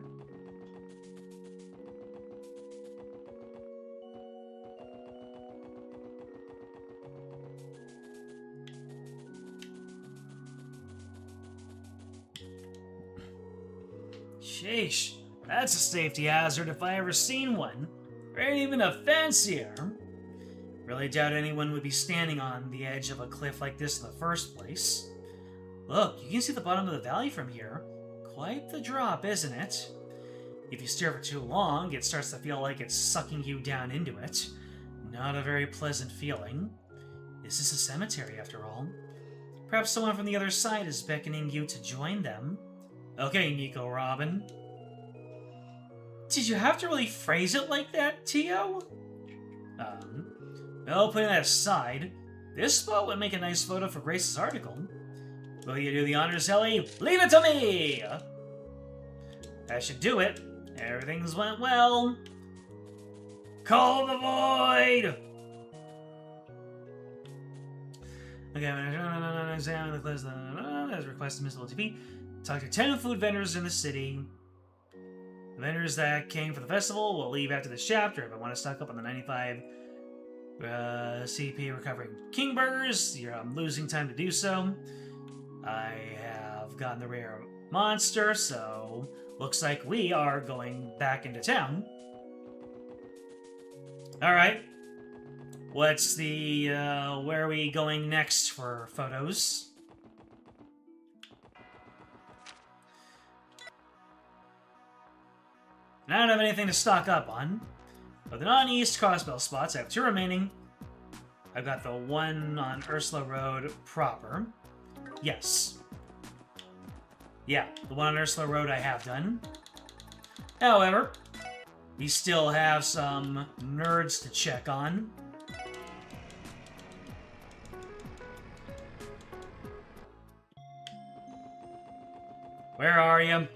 Sheesh, that's a safety hazard if I ever seen one. There ain't even a fence here. Really doubt anyone would be standing on the edge of a cliff like this in the first place. Look, you can see the bottom of the valley from here. Quite the drop, isn't it? If you stare for too long, it starts to feel like it's sucking you down into it. Not a very pleasant feeling. This is a cemetery, after all. Perhaps someone from the other side is beckoning you to join them. Okay, Nico Robin. Did you have to really phrase it like that, Tio? Well, putting that aside, this spot would make a nice photo for Grace's article. Will you do the honors, Ellie? Leave it to me! That should do it. Everything's went well. Call the void! Okay, I'm gonna examine the class as requested Miss LTP. Talk to 10 food vendors in the city. The vendors that came for the festival will leave after this chapter. If I want to stock up on the 95 CP recovering king burgers, I'm losing time to do so. I have gotten the rare monster, so looks like we are going back into town. Alright. What's the, where are we going next for photos? And I don't have anything to stock up on. But the non-east crossbell spots, I have 2 remaining. I've got the one on Ursula Road proper. Yes. Yeah, the one on Ursula Road I have done. However, we still have some nerds to check on. Where are you?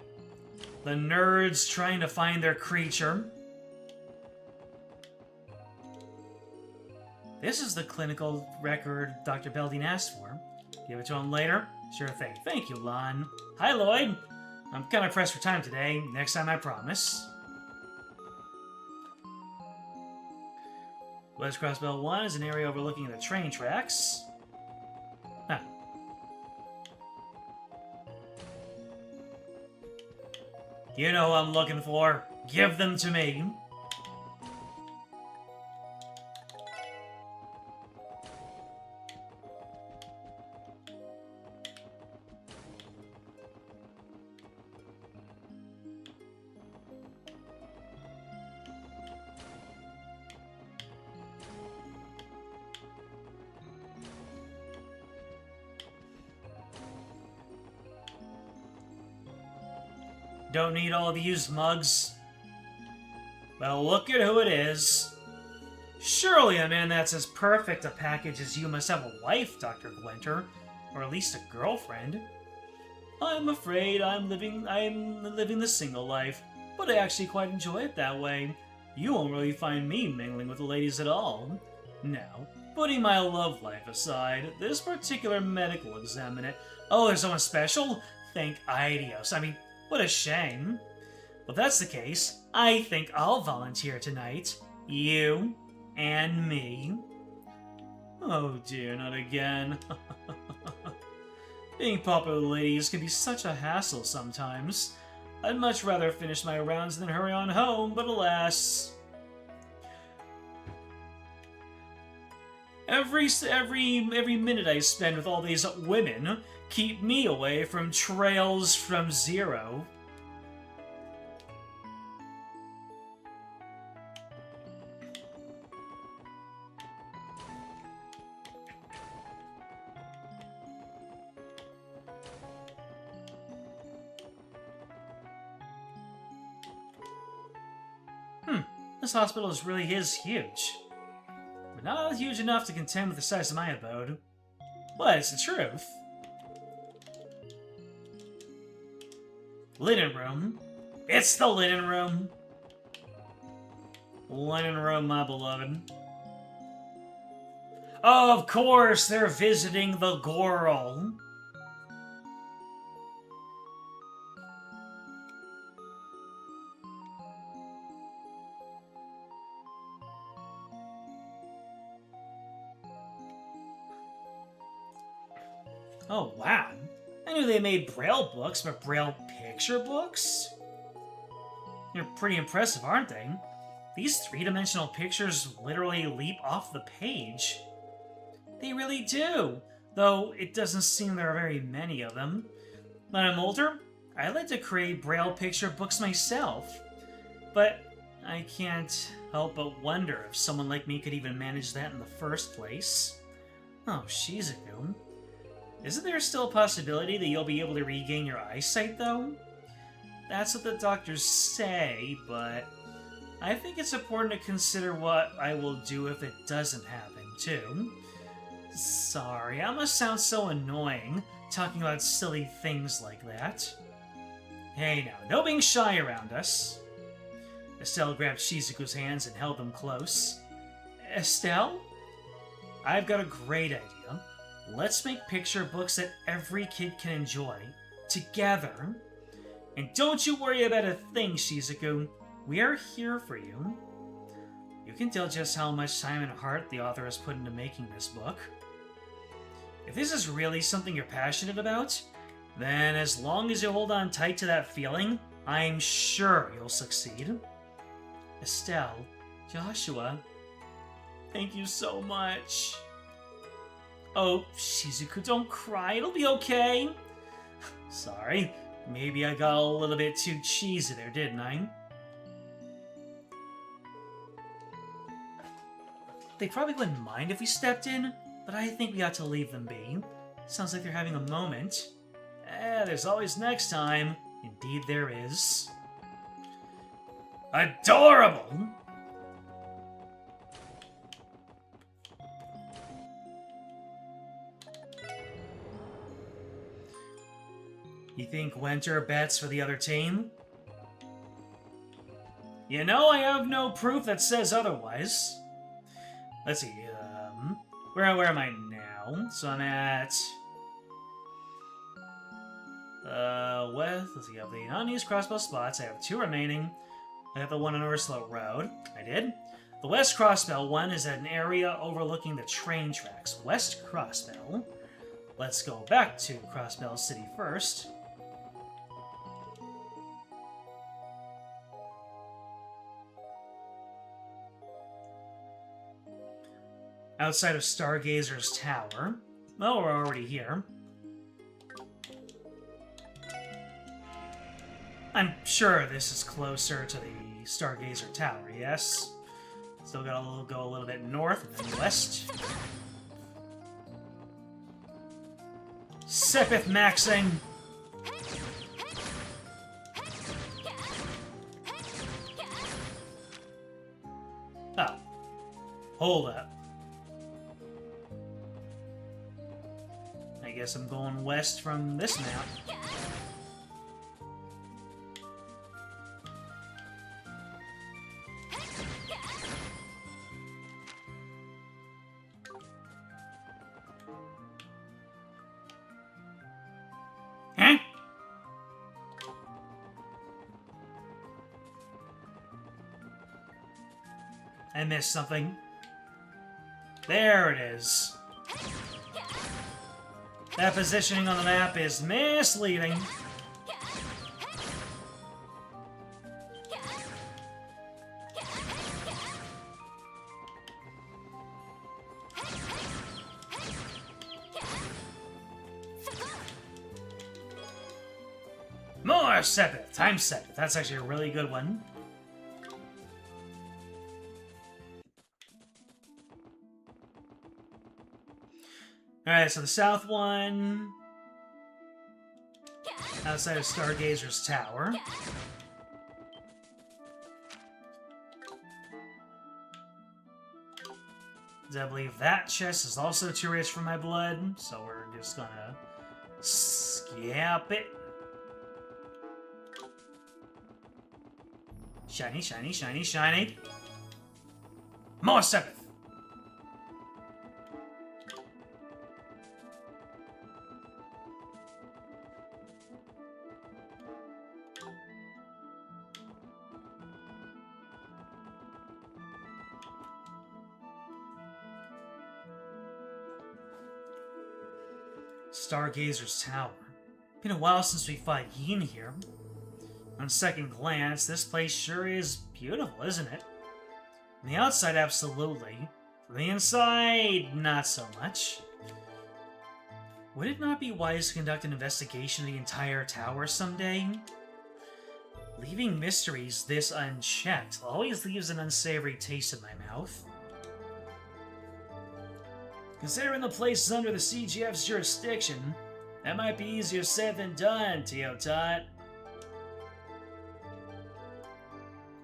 The nerds trying to find their creature. This is the clinical record Dr. Belding asked for. Give it to him later? Sure thing. Thank you, Lon. Hi, Lloyd. I'm kind of pressed for time today. Next time, I promise. West Crossbell 1 is an area overlooking the train tracks. Huh. You know who I'm looking for. Give them to me. Don't need all the used mugs. Well, look at who it is. Surely a man that's as perfect a package as you must have a wife, Dr. Gwenter. Or at least a girlfriend. I'm afraid I'm living the single life, but I actually quite enjoy it that way. You won't really find me mingling with the ladies at all. Now, putting my love life aside, this particular medical examiner... Oh, there's someone special? Thank Idios. I mean, What a shame. Well, if that's the case, I think I'll volunteer tonight. You and me. Oh dear, not again. Being popular with ladies can be such a hassle sometimes. I'd much rather finish my rounds than hurry on home, but alas. Every minute I spend with all these women keep me away from trails from zero. This hospital really is huge. But not huge enough to contend with the size of my abode. But it's the truth. Linen room. It's the linen room. Linen room, my beloved. Oh, of course, they're visiting the girl. Oh, wow. I knew they made Braille books, but Braille picture books? They're pretty impressive, aren't they? These three-dimensional pictures literally leap off the page. They really do, though it doesn't seem there are very many of them. When I'm older, I'd like to create Braille picture books myself. But I can't help but wonder if someone like me could even manage that in the first place. Oh, Shizuku. Isn't there still a possibility that you'll be able to regain your eyesight, though? That's what the doctors say, but I think it's important to consider what I will do if it doesn't happen, too. Sorry, I must sound so annoying, talking about silly things like that. Hey now, no being shy around us. Estelle grabbed Shizuku's hands and held them close. Estelle? I've got a great idea. Let's make picture books that every kid can enjoy, together. And don't you worry about a thing, Shizuku. We are here for you. You can tell just how much time and heart the author has put into making this book. If this is really something you're passionate about, then as long as you hold on tight to that feeling, I'm sure you'll succeed. Estelle, Joshua, thank you so much. Oh, Shizuku, don't cry. It'll be okay. Sorry. Maybe I got a little bit too cheesy there, didn't I? They probably wouldn't mind if we stepped in, but I think we ought to leave them be. Sounds like they're having a moment. There's always next time. Indeed there is. Adorable! You think Winter bets for the other team? You know, I have no proof that says otherwise. Let's see, where am I now? So I'm at... let's see, I have the unused crossbow spots. I have 2 remaining. I have the one on Ursula Road. I did. The West Crossbell one is at an area overlooking the train tracks. West Crossbell. Let's go back to Crossbell City first. Outside of Stargazer's Tower. Well, we're already here. I'm sure this is closer to the Stargazer Tower, yes? Still gotta go a little bit north and then west. Sepith maxing! Oh. Hold up. I guess I'm going west from this map. Huh? I missed something. There it is. That positioning on the map is misleading. More Sepith! Time Sepith. That's actually a really good one. Alright, so the south one... outside of Stargazer's Tower. I believe that chest is also too rich for my blood, so we're just gonna skip it. Shiny, shiny, shiny, shiny. More Sepith! Stargazer's Tower. Been a while since we fought Yin here. On second glance, this place sure is beautiful, isn't it? On the outside, absolutely. From the inside, not so much. Would it not be wise to conduct an investigation of the entire tower someday? Leaving mysteries this unchecked always leaves an unsavory taste in my mouth. Considering the place is under the CGF's jurisdiction, that might be easier said than done, Teotot.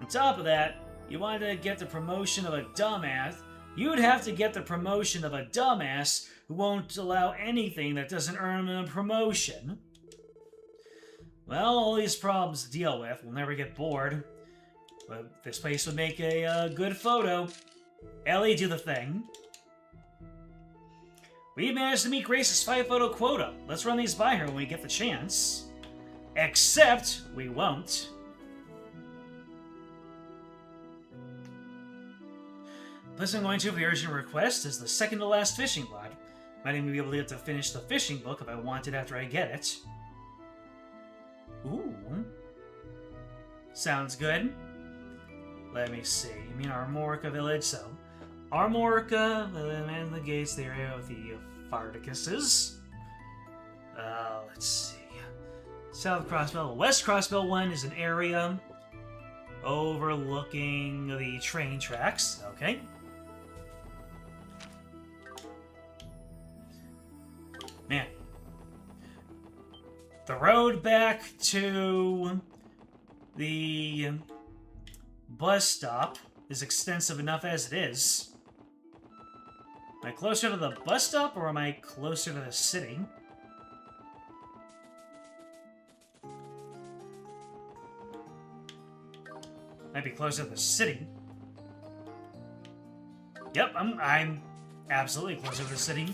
On top of that, you wanted to get the promotion of a dumbass, you'd have to get the promotion of a dumbass who won't allow anything that doesn't earn him a promotion. Well, all these problems to deal with, we'll never get bored. But this place would make a good photo. Ellie, do the thing. We managed to meet Grace's 5-photo quota. Let's run these by her when we get the chance. Except, we won't. The place I'm going to for your urgent request is the second to last fishing rod. Might even be able to get to finish the fishing book if I want it after I get it. Ooh. Sounds good. Let me see. You mean Armorica Village? So, Armorica, man, the gates, the area with the Farticuses. Let's see. South Crossbell. West Crossbell 1 is an area overlooking the train tracks. Okay. Man. The road back to the bus stop is extensive enough as it is. Am I closer to the bus stop or am I closer to the city? Might be closer to the city. Yep, I'm absolutely closer to the city.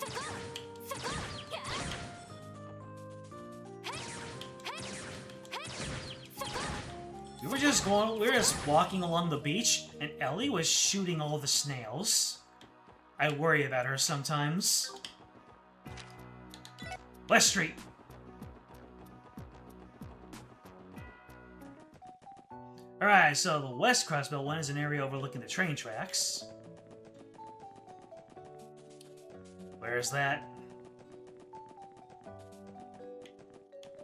We were just walking along the beach, and Ellie was shooting all the snails. I worry about her sometimes. West Street. Alright, so the West Crossbell 1 is an area overlooking the train tracks. Where is that?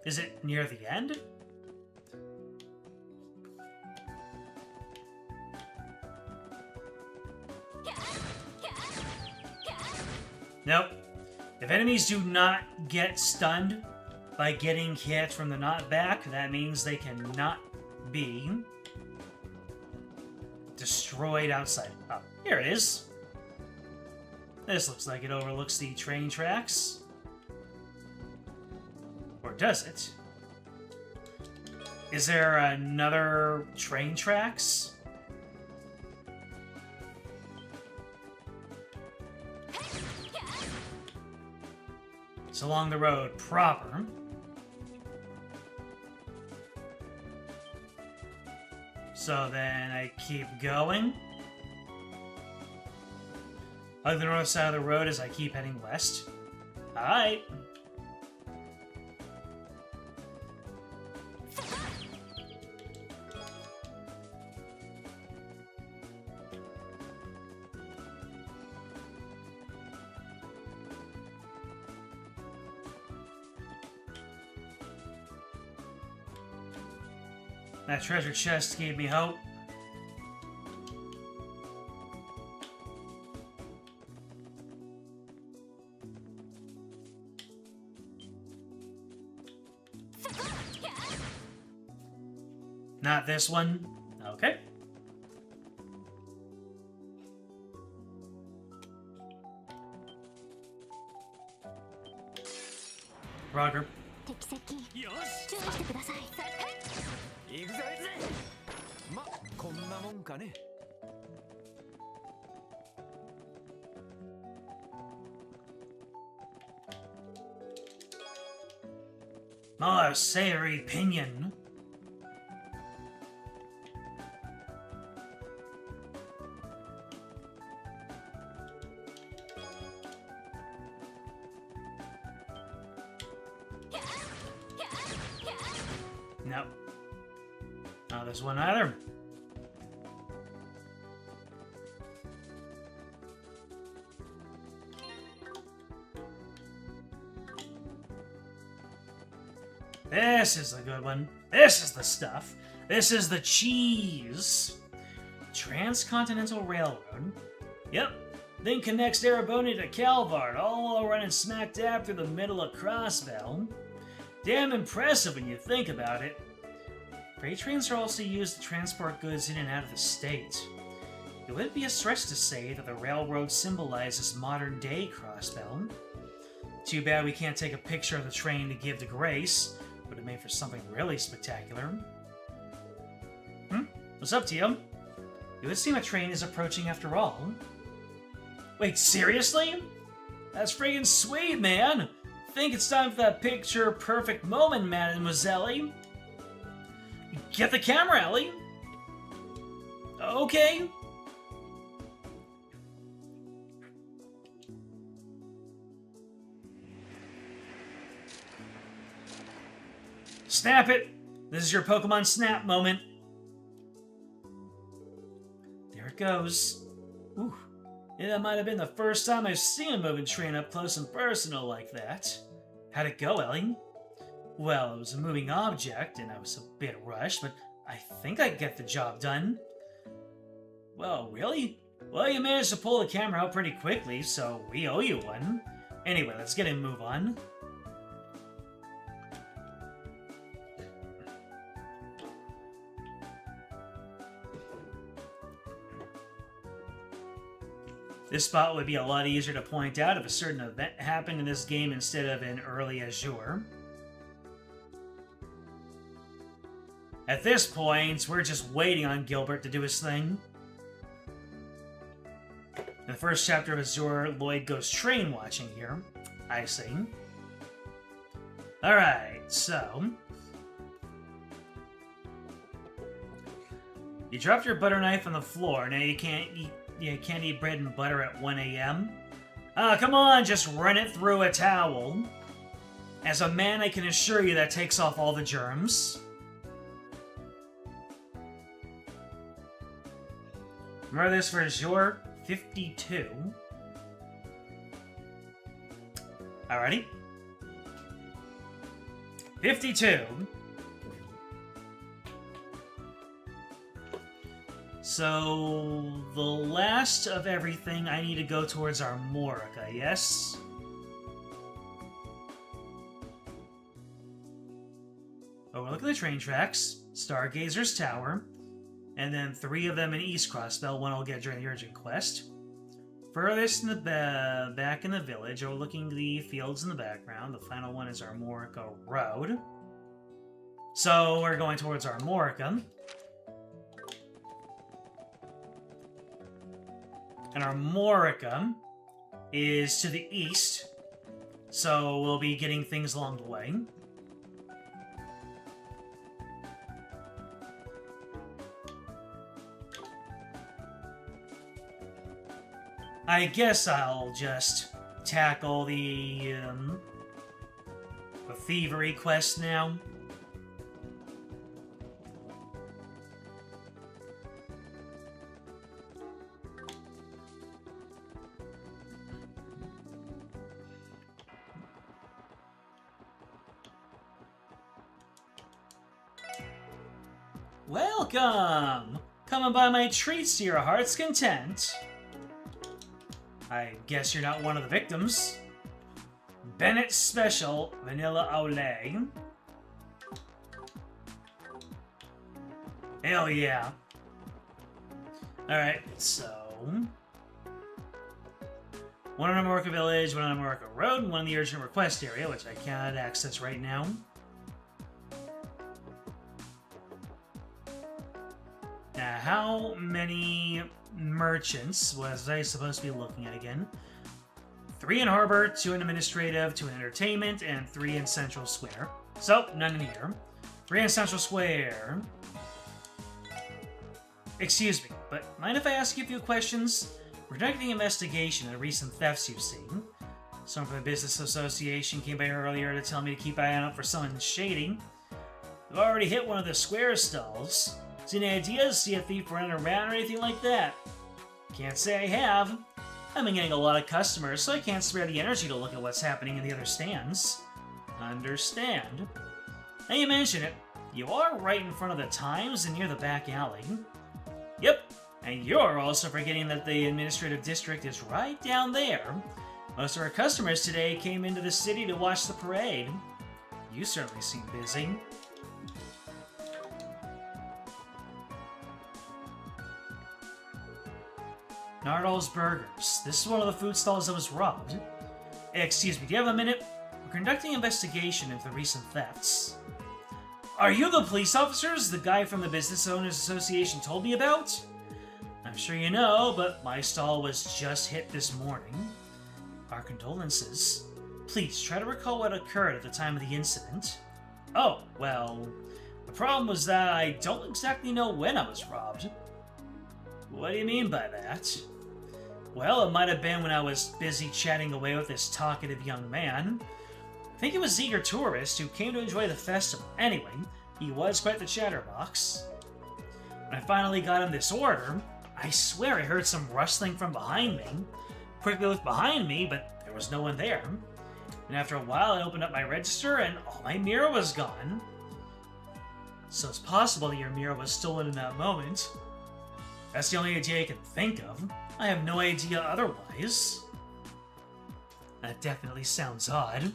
Is it near the end? Nope. If enemies do not get stunned by getting hit from the knockback, that means they cannot be destroyed outside. Oh, here it is. This looks like it overlooks the train tracks. Or does it? Is there another train tracks? It's along the road proper. So then I keep going. Hug the north side of the road as I keep heading west. Alright. That treasure chest gave me hope. Not this one. Okay. Roger. 敵接近よ注意してください。し行くぜまこんなもんかね Oh, savory pinion. Nope. Not this one either. This is the good one. This is the stuff. This is the cheese. Transcontinental Railroad. Yep. Then connects Erebony to Calvard, all while running smack dab through the middle of Crossbell. Damn impressive when you think about it. Freight trains are also used to transport goods in and out of the state. It would be a stretch to say that the railroad symbolizes modern-day Crossbell. Too bad we can't take a picture of the train to give to Grace. Would have made for something really spectacular. What's up, Tio? It would seem a train is approaching after all. Wait, seriously? That's friggin' sweet, man! Think it's time for that picture-perfect moment, Mademoiselle. Get the camera, Ellie! Okay. Snap it! This is your Pokemon Snap moment. There it goes. Ooh. Yeah, that might have been the first time I've seen a moving train up close and personal like that. How'd it go, Ellie? Well, it was a moving object, and I was a bit rushed, but I think I get the job done. Well, really? Well, you managed to pull the camera out pretty quickly, so we owe you one. Anyway, let's get a move on. This spot would be a lot easier to point out if a certain event happened in this game instead of in early Azure. At this point, we're just waiting on Gilbert to do his thing. In the first chapter of Azure, Lloyd goes train watching here. I see. Alright, so... You dropped your butter knife on the floor, now you can't eat bread and butter at 1 a.m.? Ah, come on, just run it through a towel. As a man, I can assure you that takes off all the germs. Remember this for Azure 52. Alrighty. 52. So, the last of everything, I need to go towards Armorica, yes? Overlook the train tracks, Stargazer's Tower, and then 3 of them in East Crossbell, one I'll get during the urgent quest. Furthest in the back in the village, overlooking the fields in the background, the final one is Armorica Road. So, we're going towards Armorica. And Armorica is to the east, so we'll be getting things along the way. I guess I'll just tackle the thievery quest now. Welcome! Coming by my treats to your heart's content. I guess you're not one of the victims. Bennett Special Vanilla Olay. Hell yeah. Alright, so... one on Amorca Village, one on Amorca Road, and one in the urgent request area, which I cannot access right now. Now, how many merchants was I supposed to be looking at again? 3 in Harbor, 2 in Administrative, 2 in Entertainment, and 3 in Central Square. So, none in here. 3 in Central Square. Excuse me, but mind if I ask you a few questions? We're conducting an investigation into recent thefts you've seen. Someone from the Business Association came by earlier to tell me to keep an eye out for someone shady. We've already hit one of the square stalls. See any ideas? See a thief running around or anything like that? Can't say I have. I've been getting a lot of customers, so I can't spare the energy to look at what's happening in the other stands. Understand. Now you mention it, you are right in front of the Times and near the back alley. Yep, and you're also forgetting that the administrative district is right down there. Most of our customers today came into the city to watch the parade. You certainly seem busy. Nardal's Burgers. This is one of the food stalls that was robbed. Excuse me, do you have a minute? We're conducting an investigation into the recent thefts. Are you the police officers the guy from the Business Owners Association told me about? I'm sure you know, but my stall was just hit this morning. Our condolences. Please try to recall what occurred at the time of the incident. Oh, well, the problem was that I don't exactly know when I was robbed. What do you mean by that? Well, it might have been when I was busy chatting away with this talkative young man. I think he was an eager tourist who came to enjoy the festival. Anyway, he was quite the chatterbox. When I finally got him this order, I swear I heard some rustling from behind me. Quickly looked behind me, but there was no one there. And after a while, I opened up my register and all my mirror was gone. So it's possible that your mirror was stolen in that moment. That's the only idea I can think of. I have no idea otherwise. That definitely sounds odd.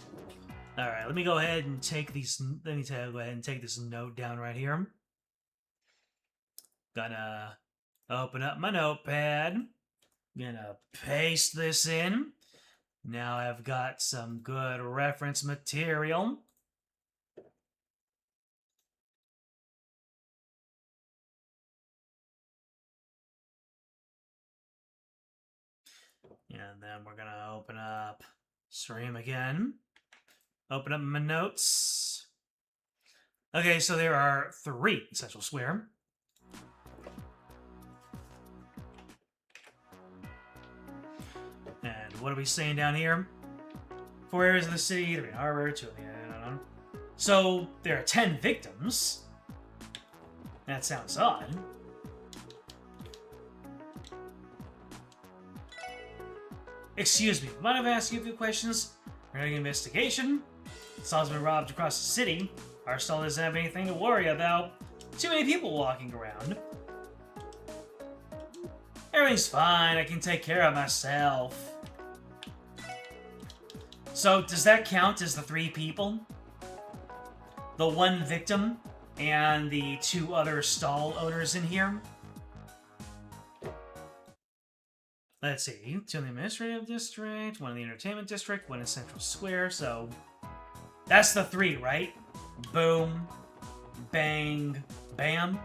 Alright, let me go ahead and take these. Let me go ahead and take this note down right here. Gonna open up my notepad. Gonna paste this in. Now I've got some good reference material. And then we're gonna open up Stream again. Open up my notes. Okay, so there are 3 in Central Square. And what are we saying down here? 4 areas of the city, 3 in Harbor, 2 in the... So, there are 10 victims. That sounds odd. Excuse me, might have asked you a few questions? We're doing an investigation. Stall's been robbed across the city. Our stall doesn't have anything to worry about. Too many people walking around. Everything's fine, I can take care of myself. So, does that count as the 3 people? The 1 victim and the 2 other stall owners in here? Let's see, 2 in the Administrative District, 1 in the Entertainment District, 1 in Central Square, so... That's the 3, right? Boom. Bang. Bam.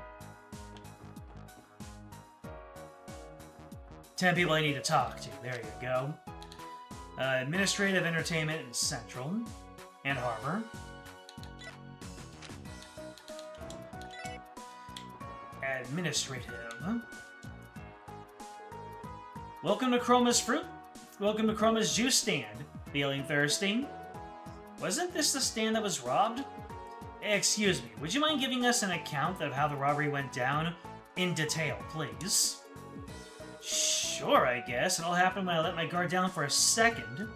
10 people I need to talk to. There you go. Administrative, Entertainment, and Central. And Harbor. Administrative. Welcome to Chroma's fruit. Welcome to Chroma's juice stand. Feeling thirsty? Wasn't this the stand that was robbed? Excuse me, would you mind giving us an account of how the robbery went down in detail, please? Sure, I guess. It all happened when I let my guard down for a second.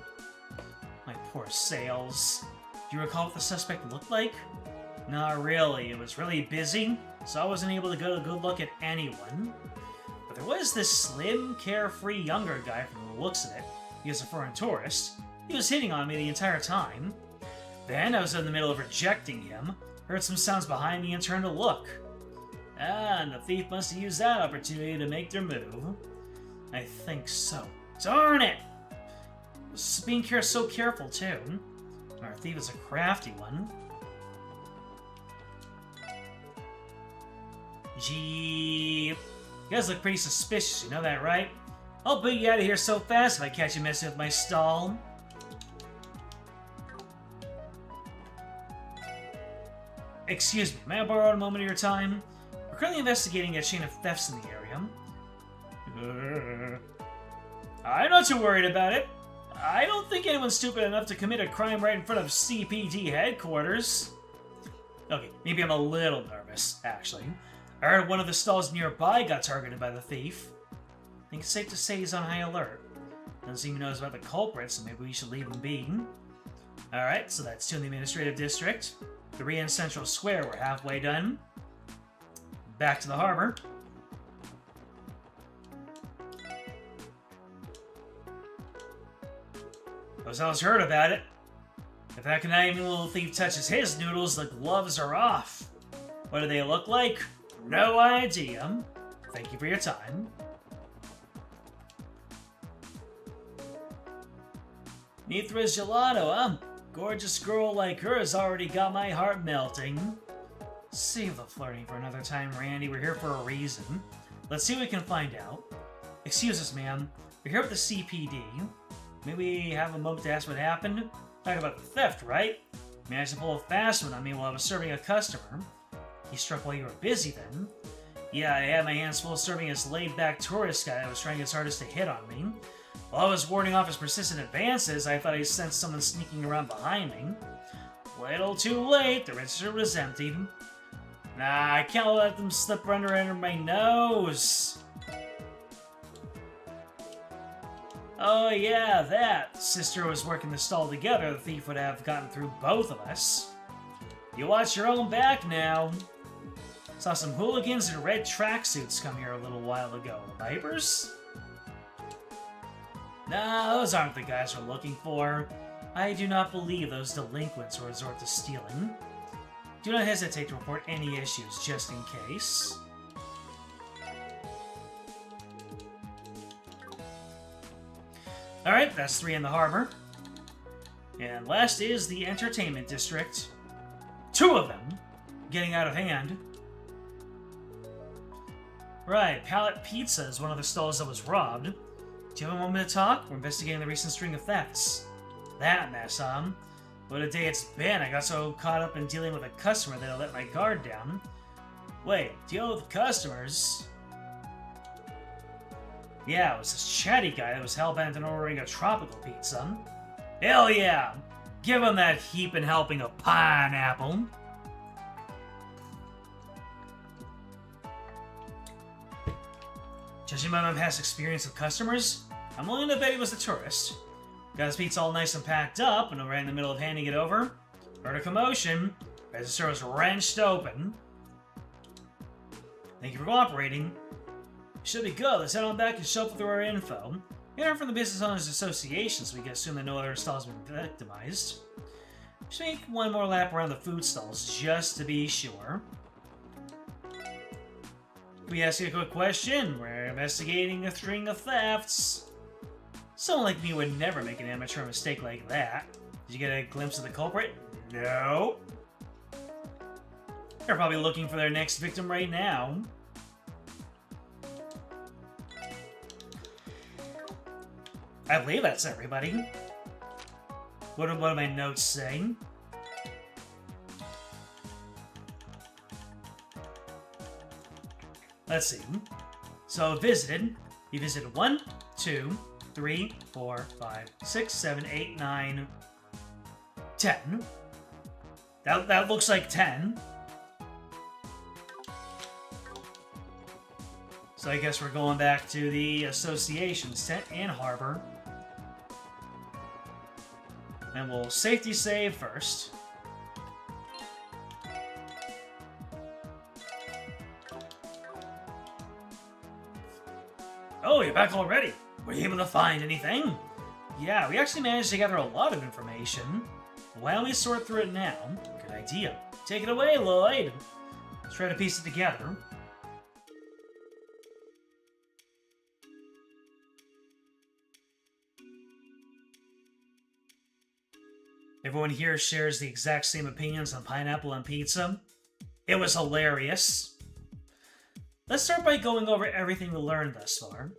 My poor Sales. Do you recall what the suspect looked like? Not really. It was really busy, so I wasn't able to get a good look at anyone. But there was this slim, carefree younger guy from the looks of it. He was a foreign tourist. He was hitting on me the entire time. Then I was in the middle of rejecting him, heard some sounds behind me and turned to look. And the thief must have used that opportunity to make their move. I think so. Darn it! Being so careful, too. Our thief is a crafty one. Gee... You guys look pretty suspicious, you know that, right? I'll boot you out of here so fast if I catch you messing with my stall. Excuse me, may I borrow a moment of your time? We're currently investigating a chain of thefts in the area. I'm not too worried about it. I don't think anyone's stupid enough to commit a crime right in front of CPD headquarters. Okay, maybe I'm a little nervous, actually. I heard one of the stalls nearby got targeted by the thief. I think it's safe to say he's on high alert. Doesn't seem he knows about the culprit, so maybe we should leave him be. Alright, so that's 2 in the Administrative District. 3 in Central Square, we're halfway done. Back to the harbor. Those else heard about it. If that conniving little thief touches his noodles, the gloves are off. What do they look like? No idea. Thank you for your time. Mithra's gelato, huh? Gorgeous girl like her has already got my heart melting. Save the flirting for another time, Randy. We're here for a reason. Let's see what we can find out. Excuse us, ma'am. We're here with the CPD. Maybe we have a moment to ask what happened? Talk about the theft, right? Managed to pull a fast one on me while I was serving a customer. He struck while you were busy then. Yeah, I had my hands full serving this laid-back tourist guy that was trying his hardest to hit on me. While I was warding off his persistent advances, I thought I sensed someone sneaking around behind me. Little too late, the register was empty. Nah, I can't let them slip under my nose. Oh yeah, that. Sister was working the stall together, the thief would have gotten through both of us. You watch your own back now. Saw some hooligans in red tracksuits come here a little while ago. Vipers? Nah, those aren't the guys we're looking for. I do not believe those delinquents will resort to stealing. Do not hesitate to report any issues, just in case. Alright, that's 3 in the harbor. And last is the Entertainment District. 2 of them getting out of hand. Right, Pallet Pizza is one of the stalls that was robbed. Do you have a moment to talk? We're investigating the recent string of thefts. That mess, What a day it's been. I got so caught up in dealing with a customer that I let my guard down. Wait, deal with customers? Yeah, it was this chatty guy that was hell-bent on ordering a tropical pizza. Hell yeah! Give him that heaping helping of pineapple. Judging by my past experience with customers, I'm willing to bet he was a tourist. Got his pizza all nice and packed up, and right in the middle of handing it over, heard a commotion. Register was wrenched open. Thank you for cooperating. Should be good. Let's head on back and shuffle through our info. We learned from the Business Owners Association, so we can assume that no other stalls have been victimized. Just make one more lap around the food stalls, just to be sure. Can we ask you a quick question? We're investigating a string of thefts. Someone like me would never make an amateur mistake like that. Did you get a glimpse of the culprit? No. They're probably looking for their next victim right now. I believe that's everybody. What do my notes say? Let's see. So visited. You visited 1, 2, 3, 4, 5, 6, 7, 8, 9, 10. That looks like 10. So I guess we're going back to the association's tent in harbor. And we'll safety save first. Oh, you're back already. Were you able to find anything? Yeah, we actually managed to gather a lot of information. Why don't we sort through it now? Good idea. Take it away, Lloyd. Let's try to piece it together. Everyone here shares the exact same opinions on pineapple on pizza. It was hilarious. Let's start by going over everything we learned thus far.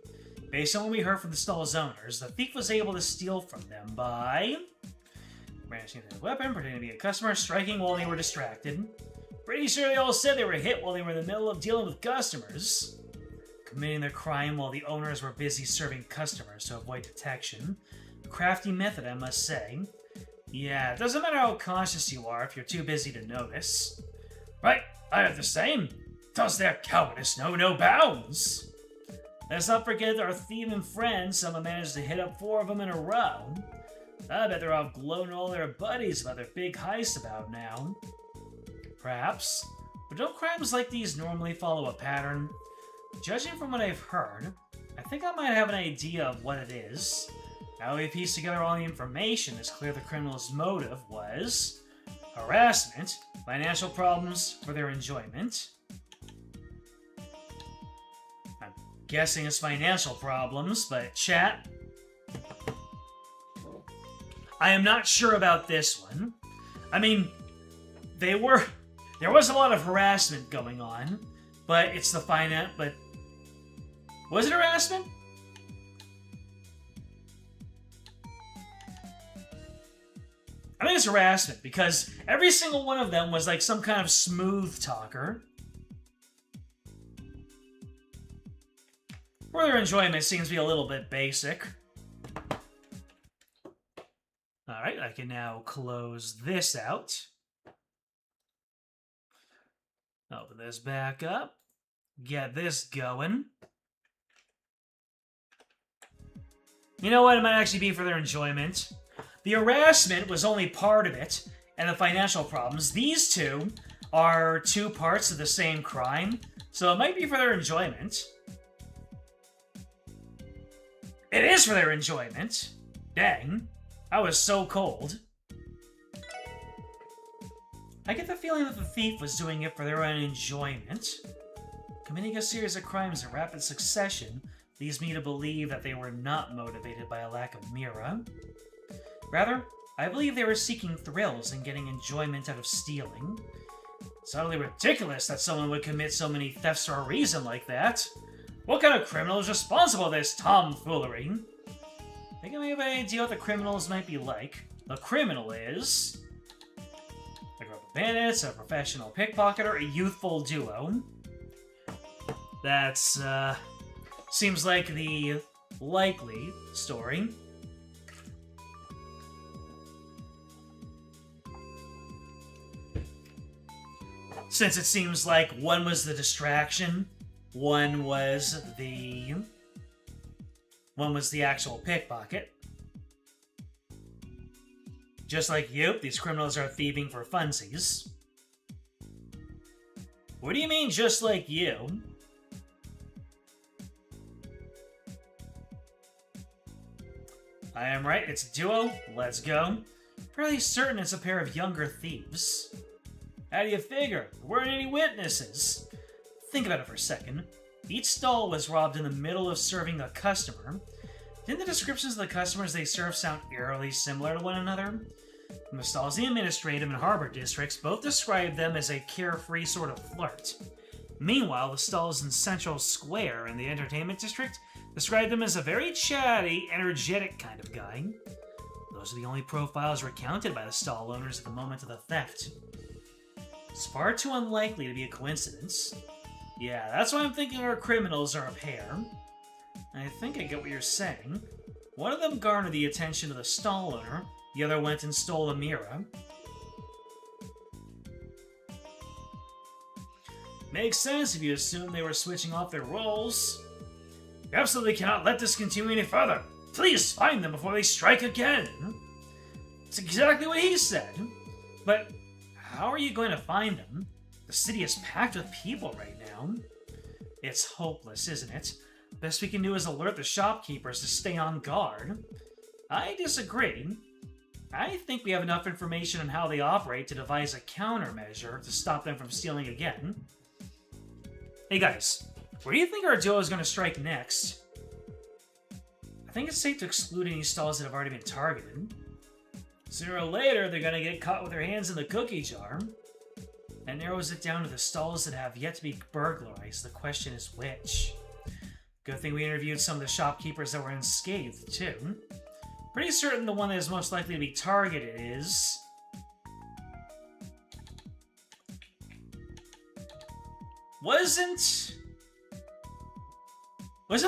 Based on what we heard from the stall's owners, the thief was able to steal from them by brandishing their weapon, pretending to be a customer, striking while they were distracted. Pretty sure they all said they were hit while they were in the middle of dealing with customers. Committing their crime while the owners were busy serving customers to avoid detection. A crafty method, I must say. Yeah, it doesn't matter how conscious you are if you're too busy to notice. Right, I have the same. Does their cowardice know no bounds? Let's not forget our thieving friends. Someone managed to hit up 4 of them in a row. I bet they're off gloating all their buddies about their big heist about now. Perhaps. But don't crimes like these normally follow a pattern? Judging from what I've heard, I think I might have an idea of what it is. Now we piece together all the information, it's clear the criminal's motive was harassment, financial problems for their enjoyment. I'm guessing it's financial problems, but chat, I am not sure about this one. I mean, there was a lot of harassment going on, but it's the but was it harassment? I think it's harassment, because every single one of them was like some kind of smooth talker. For their enjoyment seems to be a little bit basic. Alright, I can now close this out. Open this back up. Get this going. You know what? It might actually be for their enjoyment. The harassment was only part of it, and the financial problems. These two are 2 parts of the same crime, so it might be for their enjoyment. It is for their enjoyment. Dang. I was so cold. I get the feeling that the thief was doing it for their own enjoyment. Committing a series of crimes in rapid succession leads me to believe that they were not motivated by a lack of mira. Rather, I believe they were seeking thrills and getting enjoyment out of stealing. It's utterly ridiculous that someone would commit so many thefts for a reason like that. What kind of criminal is responsible for this tomfoolery? I think I may have an idea what the criminals might be like. The criminal is a group of bandits, a professional pickpocketer, a youthful duo. That's, seems like the likely story. Since it seems like one was the distraction, one was the actual pickpocket. Just like you, these criminals are thieving for funsies. What do you mean, just like you? I am right, it's a duo. Let's go. Fairly certain it's a pair of younger thieves. How do you figure? There weren't any witnesses. Think about it for a second. Each stall was robbed in the middle of serving a customer. Didn't the descriptions of the customers they served sound eerily similar to one another? In the stalls, the administrative and harbor districts both described them as a carefree sort of flirt. Meanwhile, the stalls in Central Square and the entertainment district described them as a very chatty, energetic kind of guy. Those are the only profiles recounted by the stall owners at the moment of the theft. It's far too unlikely to be a coincidence. Yeah, that's why I'm thinking our criminals are a pair. I think I get what you're saying. One of them garnered the attention of the stall owner, the other went and stole the mirror. Makes sense if you assume they were switching off their roles. You absolutely cannot let this continue any further. Please find them before they strike again. It's exactly what he said. But how are you going to find them? The city is packed with people right now. It's hopeless, isn't it? Best we can do is alert the shopkeepers to stay on guard. I disagree. I think we have enough information on how they operate to devise a countermeasure to stop them from stealing again. Hey guys, where do you think our duo is going to strike next? I think it's safe to exclude any stalls that have already been targeted. Sooner or later, they're going to get caught with their hands in the cookie jar. That narrows it down to the stalls that have yet to be burglarized. The question is which. Good thing we interviewed some of the shopkeepers that were unscathed, too. Pretty certain the one that is most likely to be targeted is... Wasn't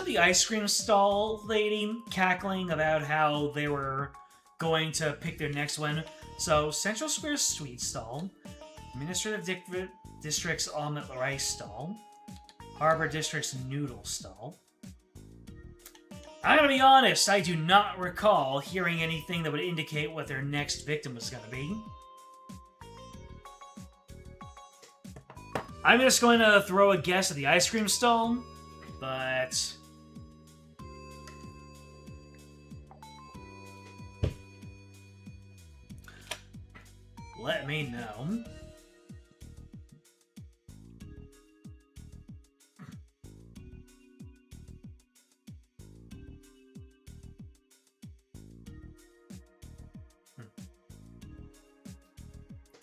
the ice cream stall lady cackling about how they were going to pick their next one? So, Central Square's sweet stall, Administrative District's omelet rice stall, Harbor District's noodle stall. I'm gonna be honest, I do not recall hearing anything that would indicate what their next victim was gonna be. I'm just going to throw a guess at the ice cream stall, but... let me know.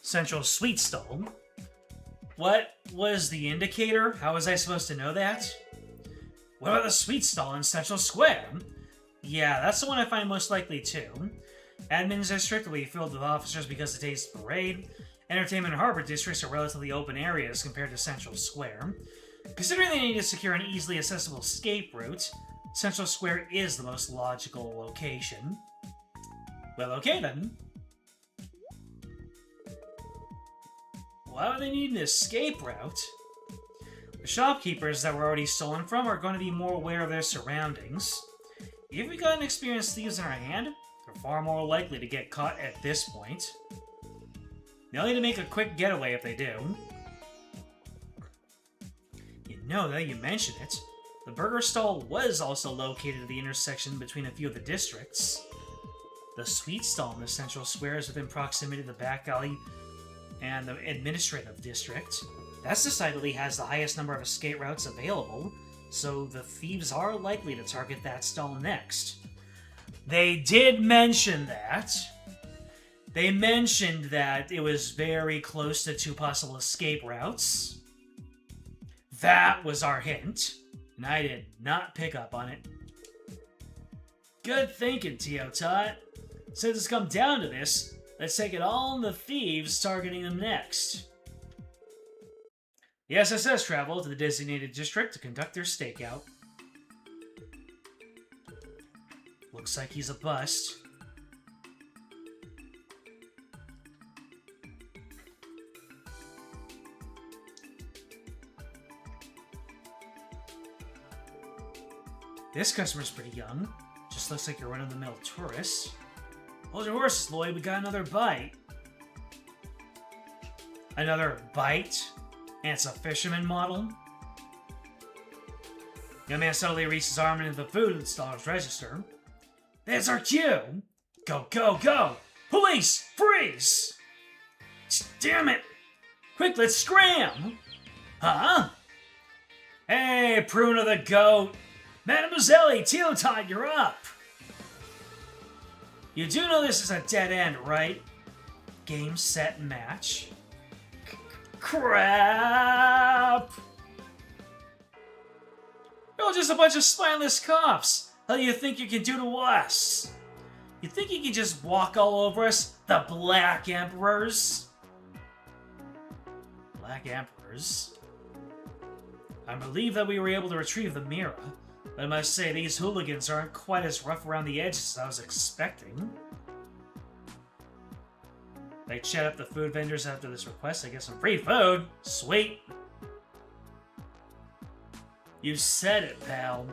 Central Sweet Stall. What was the indicator? How was I supposed to know that? What about the sweet stall in Central Square? Yeah, that's the one I find most likely too. Admin District will be filled with officers because of today's parade. Entertainment and Harbor Districts are relatively open areas compared to Central Square. Considering they need to secure an easily accessible escape route, Central Square is the most logical location. Well, okay then. Why would they need an escape route? The shopkeepers that were already stolen from are going to be more aware of their surroundings. If we got an experienced thieves in our hand, they're far more likely to get caught at this point. They'll need to make a quick getaway if they do. You know, now you mention it, the burger stall was also located at the intersection between a few of the districts. The sweet stall in the Central Square is within proximity to the back alley and the administrative district. That decidedly has the highest number of escape routes available, so the thieves are likely to target that stall next. They did mention that. They mentioned that it was very close to 2 possible escape routes. That was our hint, and I did not pick up on it. Good thinking, Teotot. Since it's come down to this, let's take it all on the thieves targeting them next. The SSS traveled to the designated district to conduct their stakeout. Looks like he's a bust. This customer's pretty young. Just looks like you're run-of-the-mill tourist. Hold your horses, Lloyd. We got another bite. Another bite? And it's a fisherman model? Young man suddenly reached his arm into the food staller's register. There's our cue! Go, go, go! Police! Freeze! Damn it! Quick, let's scram! Huh? Hey, Prune of the Goat! Mademoiselle, Teotot, you're up! You do know this is a dead end, right? Game, set, match. Crap! You're all just a bunch of spineless cops. How do you think you can do to us? You think you can just walk all over us, the Black Emperors? Black Emperors? I'm relieved that we were able to retrieve the mirror. But I must say, these hooligans aren't quite as rough around the edges as I was expecting. They chat up the food vendors after this request. I get some free food. Sweet. You said it, pal.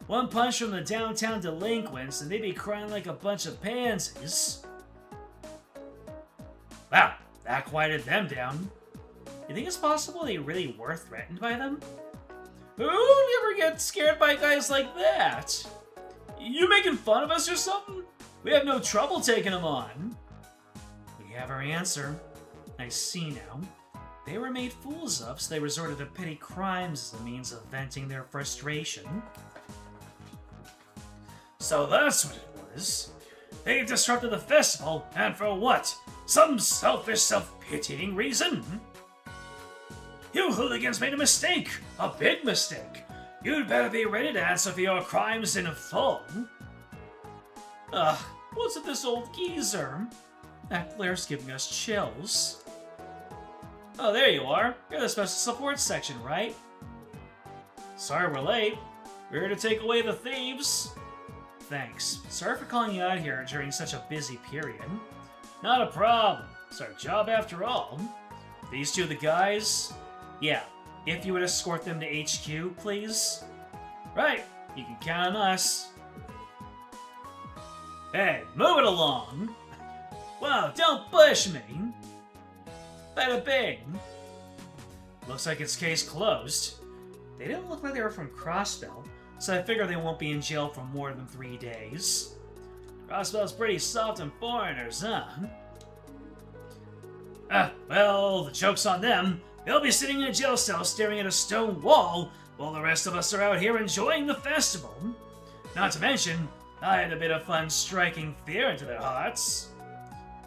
One punch from the downtown delinquents and they'd be crying like a bunch of pansies. Wow, that quieted them down. You think it's possible they really were threatened by them? Who never gets scared by guys like that? You making fun of us or something? We have no trouble taking them on. We have our answer. I see now. They were made fools of, so they resorted to petty crimes as a means of venting their frustration. So that's what it was. They disrupted the festival, and for what? Some selfish, self-pitying reason? You hooligans made a mistake! A big mistake! You'd better be ready to answer for your crimes in full. What's with this old geezer? That glare's giving us chills. Oh, there you are. You're the special support section, right? Sorry we're late. We're here to take away the thieves. Thanks. Sorry for calling you out here during such a busy period. Not a problem. It's our job after all. These two the guys? Yeah. If you would escort them to HQ, please. Right. You can count on us. Hey, move it along. Wow, don't push me. Bada bing. Looks like it's case closed. They didn't look like they were from Crossbell, so I figure they won't be in jail for more than 3 days. Crossbell's pretty soft on foreigners, huh? Well, the joke's on them. They'll be sitting in a jail cell staring at a stone wall, while the rest of us are out here enjoying the festival. Not to mention, I had a bit of fun striking fear into their hearts.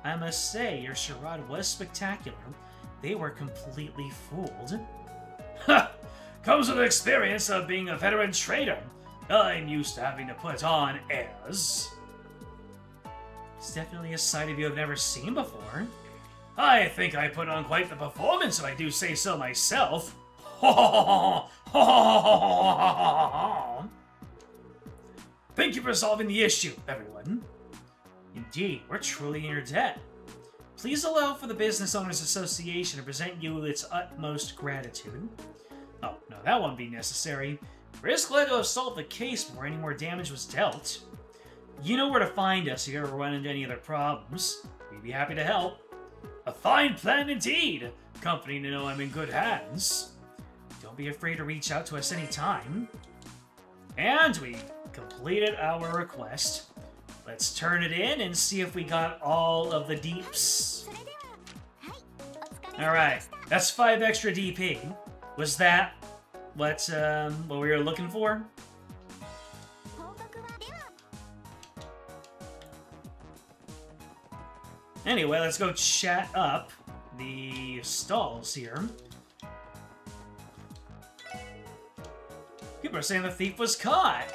I must say, your charade was spectacular. They were completely fooled. Ha! Comes with the experience of being a veteran traitor. I'm used to having to put on airs. It's definitely a side of you I've never seen before. I think I put on quite the performance if I do say so myself. Thank you for solving the issue, everyone. Indeed, we're truly in your debt. Please allow for the Business Owners Association to present you its utmost gratitude. Oh, no, that won't be necessary. We're just glad to have solved the case before any more damage was dealt. You know where to find us if you ever run into any other problems. We'd be happy to help. A fine plan indeed! Company to know I'm in good hands. Don't be afraid to reach out to us anytime. And we completed our request. Let's turn it in and see if we got all of the deeps. Alright, that's 5 extra DP. Was that what we were looking for? Anyway, let's go chat up the stalls here. People are saying the thief was caught.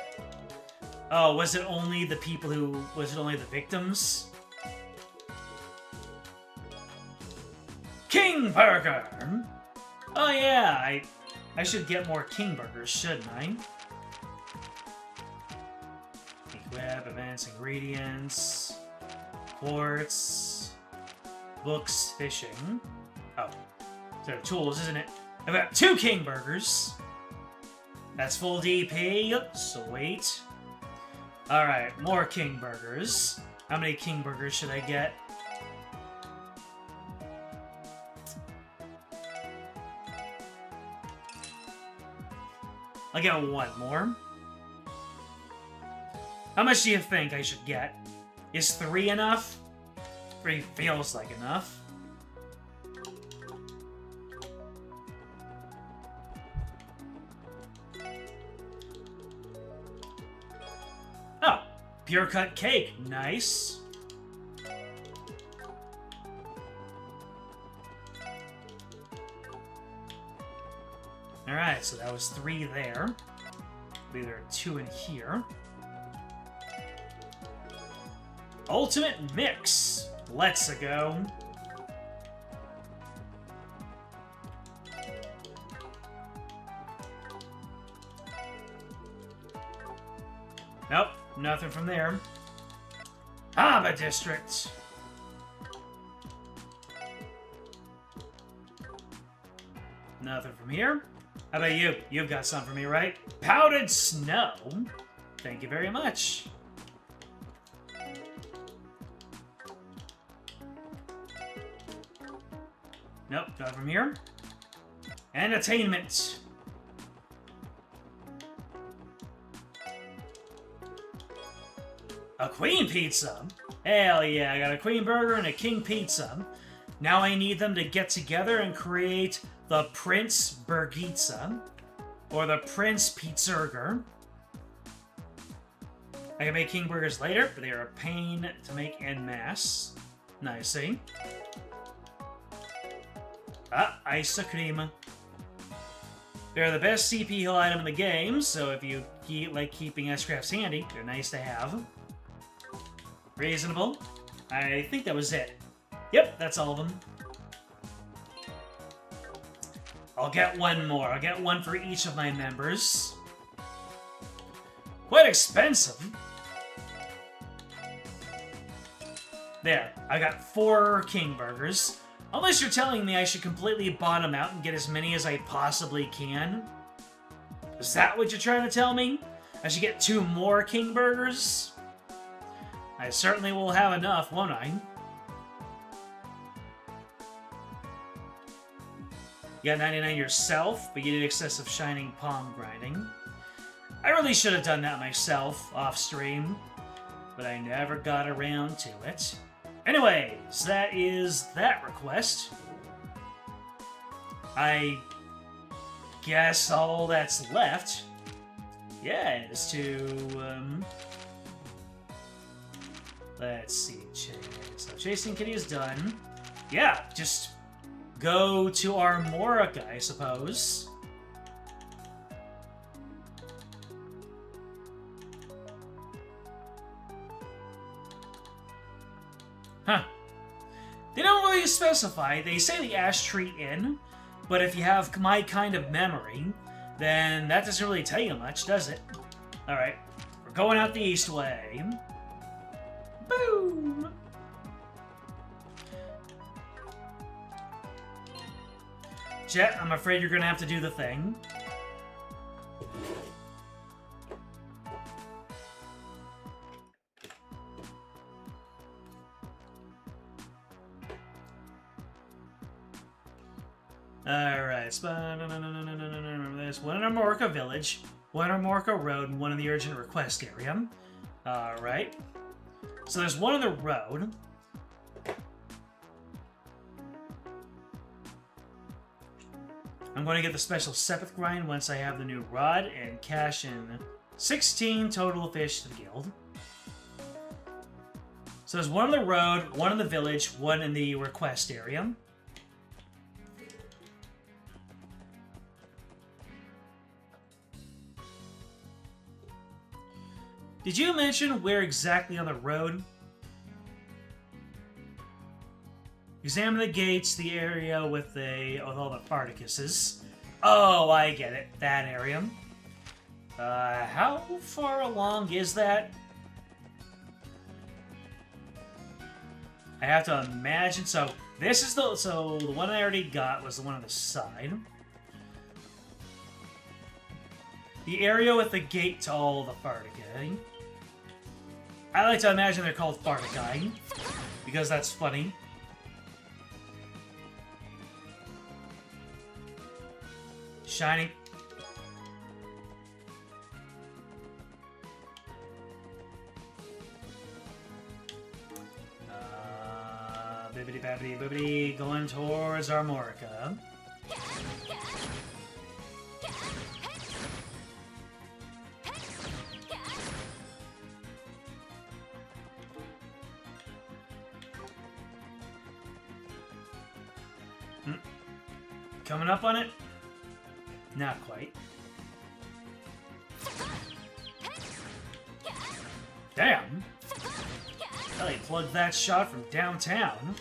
Oh, was it only the people who... Was it only the victims? King Burger! Oh yeah, I should get more King Burgers, shouldn't I? Equip, advanced ingredients, quartz, books, fishing. Oh, they're tools, isn't it? I've got 2 King Burgers. That's full DP. Sweet. Alright, more King Burgers. How many King Burgers should I get? I'll get 1 more. How much do you think I should get? Is 3 enough? 3 feels like enough. Oh, pure cut cake. Nice. Alright, so that was 3 there. I believe there are 2 in here. Ultimate Mix. Let's go. nothing from there. Haba District. Nothing from here. How about you? You've got some for me, right? Powdered snow. Thank you very much. Nope, not from here. And attainment. A queen pizza? Hell yeah, I got a queen burger and a king pizza. Now I need them to get together and create the Prince Burgizza, or the Prince Pizzerger. I can make king burgers later, but they are a pain to make en masse. Nice, see? Ah, ice cream. They're the best CP Hill item in the game, so if you like keeping S-Crafts handy, they're nice to have. Reasonable. I think that was it. Yep, that's all of them. I'll get one more. I'll get one for each of my members. Quite expensive. There, I got 4 king burgers. Unless you're telling me I should completely bottom out and get as many as I possibly can. Is that what you're trying to tell me? I should get 2 more king burgers? I certainly will have enough, won't I? You got 99 yourself, but you did excessive shining palm grinding. I really should have done that myself, off-stream, but I never got around to it. Anyways, that is that request. I guess all that's left, yeah, is to, let's see, so Chasing Kitty is done. Yeah, just go to Armorica, I suppose. Huh. They don't really specify. They say the Ash Tree Inn, but if you have my kind of memory, then that doesn't really tell you much, does it? Alright, we're going out the east way. Boom! Jet, I'm afraid you're gonna have to do the thing. Alright, there's one in Armorica Village, one in Armorica Road, and one in the urgent request area. Alright. So there's one on the road. I'm going to get the special Sepith grind once I have the new rod and cash in 16 total fish to the guild. So there's one on the road, one in the village, one in the request area. Did you mention where exactly on the road? Examine the gates, the area with all the Spartacuses. Oh, I get it. That area. How far along is that? I have to imagine. So this is the one I already got was the one on the side. The area with the gate to all the Spartaci. I like to imagine they're called Spartaci because that's funny. Shiny. Bibbidi babbidi bibbidi, going towards Armorica. Coming up on it? Not quite. Damn! Well, he plugged that shot from downtown.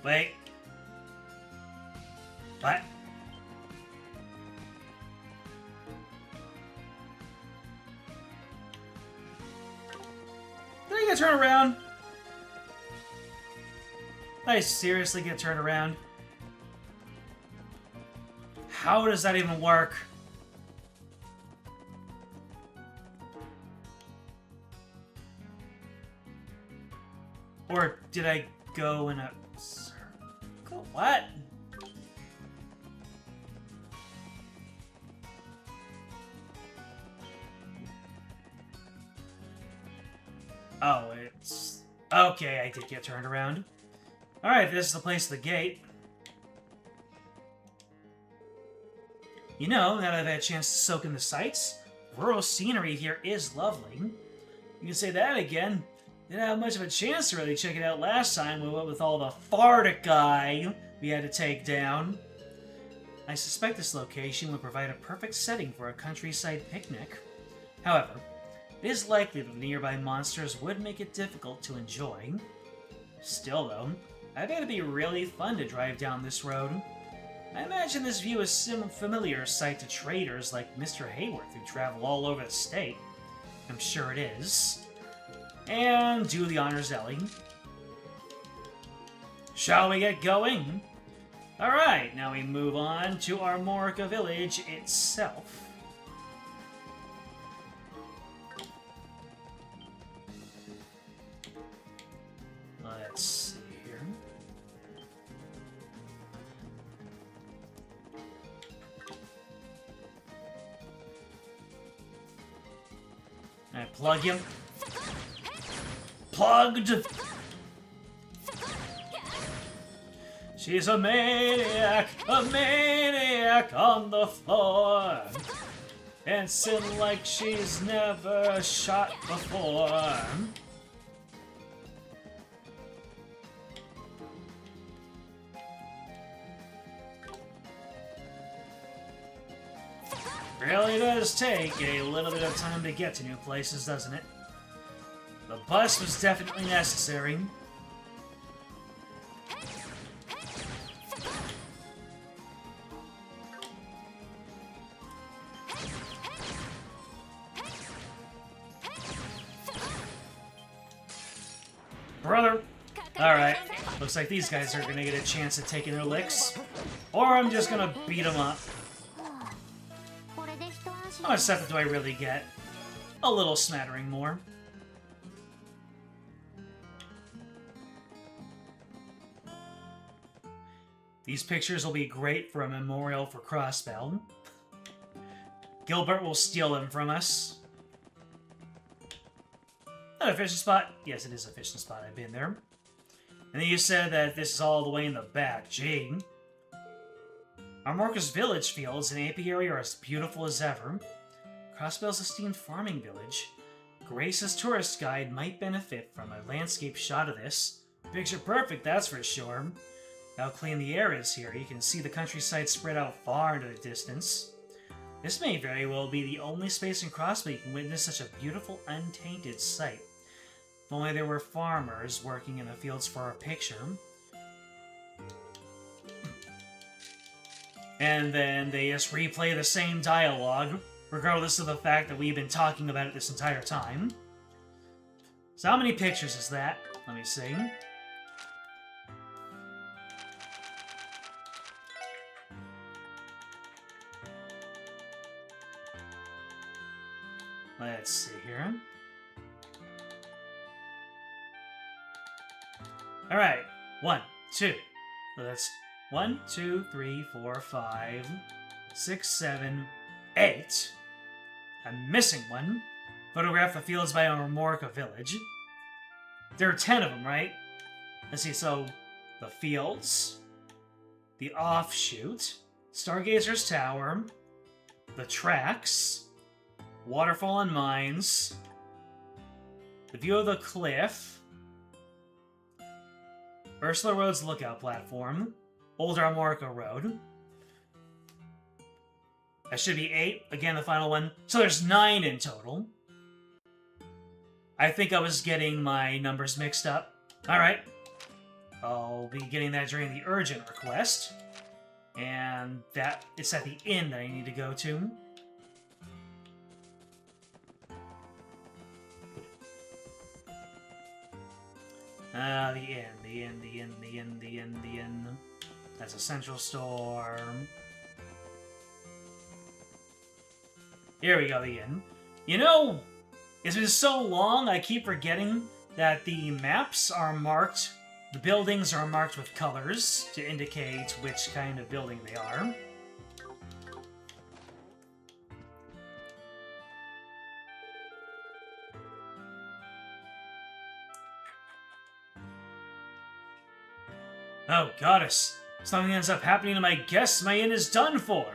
Wait. What? Did I get turned around? Did I seriously get turned around? How does that even work? Or did I go in a circle? What? Oh, it's... Okay, I did get turned around. Alright, this is the place of the gate. You know, now that I've had a chance to soak in the sights, rural scenery here is lovely. You can say that again. Didn't have much of a chance to really check it out last time we went with all the Fardikai we had to take down. I suspect this location would provide a perfect setting for a countryside picnic. However, it is likely that the nearby monsters would make it difficult to enjoy. Still though, I bet it'd be really fun to drive down this road. I imagine this view is a familiar sight to traders like Mr. Hayworth who travel all over the state. I'm sure it is. And do the honors, Ellie. Shall we get going? Alright, now we move on to Armorica Village itself. Let's see here. I plug him. Plugged! She's a maniac on the floor. Dancing like she's never shot before. Really does take a little bit of time to get to new places, doesn't it? The bus was definitely necessary. Brother! Alright, looks like these guys are gonna get a chance at taking their licks. Or I'm just gonna beat them up. How much stuff do I really get? A little smattering more. These pictures will be great for a memorial for Crossbell. Gilbert will steal them from us. Not a fishing spot? Yes, it is a fishing spot. I've been there. And then you said that this is all the way in the back. Gee. Armorca's village fields and apiary are as beautiful as ever. Crossbell's esteemed farming village. Grace's tourist guide might benefit from a landscape shot of this. Picture perfect, that's for sure. How clean the air is here. You can see the countryside spread out far into the distance. This may very well be the only space in Crossbell you can witness such a beautiful, untainted sight. If only there were farmers working in the fields for a picture. And then they just replay the same dialogue, regardless of the fact that we've been talking about it this entire time. So how many pictures is that? Let me see. Let's see here. Alright. 1, 2. So that's 1, 2, 3, 4, 5, 6, 7, 8. I'm missing one. Photograph the fields by Armorica Village. There are 10 of them, right? Let's see, so the fields, the offshoot, Stargazer's Tower, the tracks, Waterfall and Mines, the view of the cliff, Ursula Road's lookout platform, Old Armorica Road. That should be 8. Again, the final one. So there's 9 in total. I think I was getting my numbers mixed up. Alright. I'll be getting that during the urgent request. And that it's at the inn that I need to go to. The inn. That's a central store. Here we go, the inn. You know, it's been so long, I keep forgetting that the maps are marked, the buildings are marked with colors to indicate which kind of building they are. Oh, goddess. If something ends up happening to my guests, my inn is done for.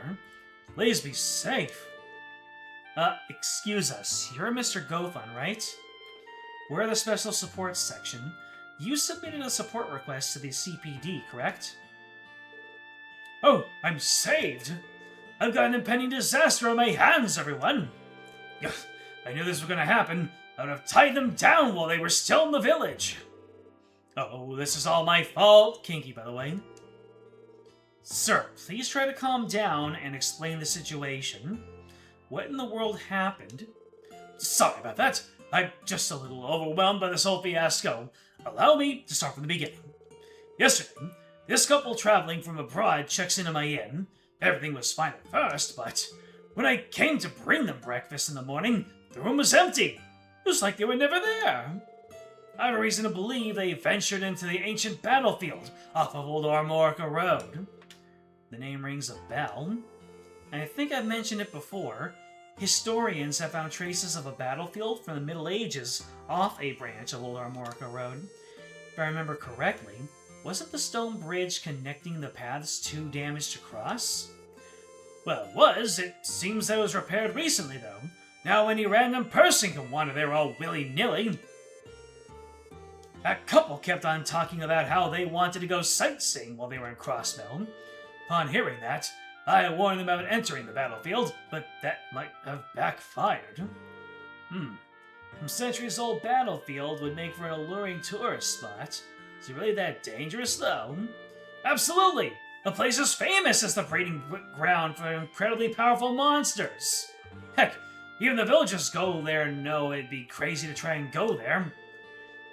Please be safe. Excuse us. You're Mr. Gothon, right? We're the Special Support Section. You submitted a support request to the CPD, correct? Oh, I'm saved! I've got an impending disaster on my hands, everyone! Ugh, I knew this was gonna happen. I would have tied them down while they were still in the village. Oh, this is all my fault. Kinky, by the way. Sir, please try to calm down and explain the situation. What in the world happened? Sorry about that. I'm just a little overwhelmed by this whole fiasco. Allow me to start from the beginning. Yesterday, this couple traveling from abroad checks into my inn. Everything was fine at first, but when I came to bring them breakfast in the morning, the room was empty. It was like they were never there. I have a reason to believe they ventured into the ancient battlefield off of Old Armorica Road. The name rings a bell. And I think I've mentioned it before. Historians have found traces of a battlefield from the Middle Ages off a branch of Old Armorica Road. If I remember correctly, wasn't the stone bridge connecting the paths too damaged to cross? Well, it was. It seems that it was repaired recently, though. Now any random person can wander there all willy-nilly. That couple kept on talking about how they wanted to go sightseeing while they were in Crossbell. Upon hearing that, I warned them about entering the battlefield, but that might have backfired. A centuries-old battlefield would make for an alluring tourist spot. Is it really that dangerous, though? Absolutely! The place is famous as the breeding ground for incredibly powerful monsters. Heck, even the villagers go there and know it'd be crazy to try and go there.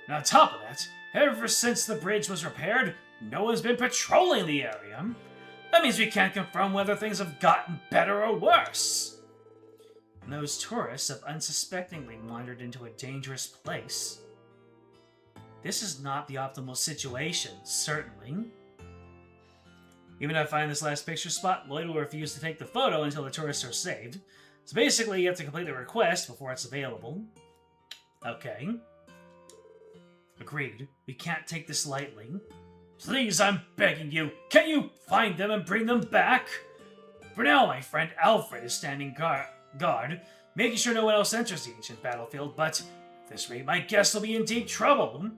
And on top of that, ever since the bridge was repaired, no one's been patrolling the area. That means we can't confirm whether things have gotten better or worse. And those tourists have unsuspectingly wandered into a dangerous place. This is not the optimal situation, certainly. Even if I find this last picture spot, Lloyd will refuse to take the photo until the tourists are saved. So basically, you have to complete the request before it's available. Okay. Agreed. We can't take this lightly. Please, I'm begging you, can you find them and bring them back? For now, my friend Alfred is standing guard, making sure no one else enters the ancient battlefield, but at this rate, my guests will be in deep trouble.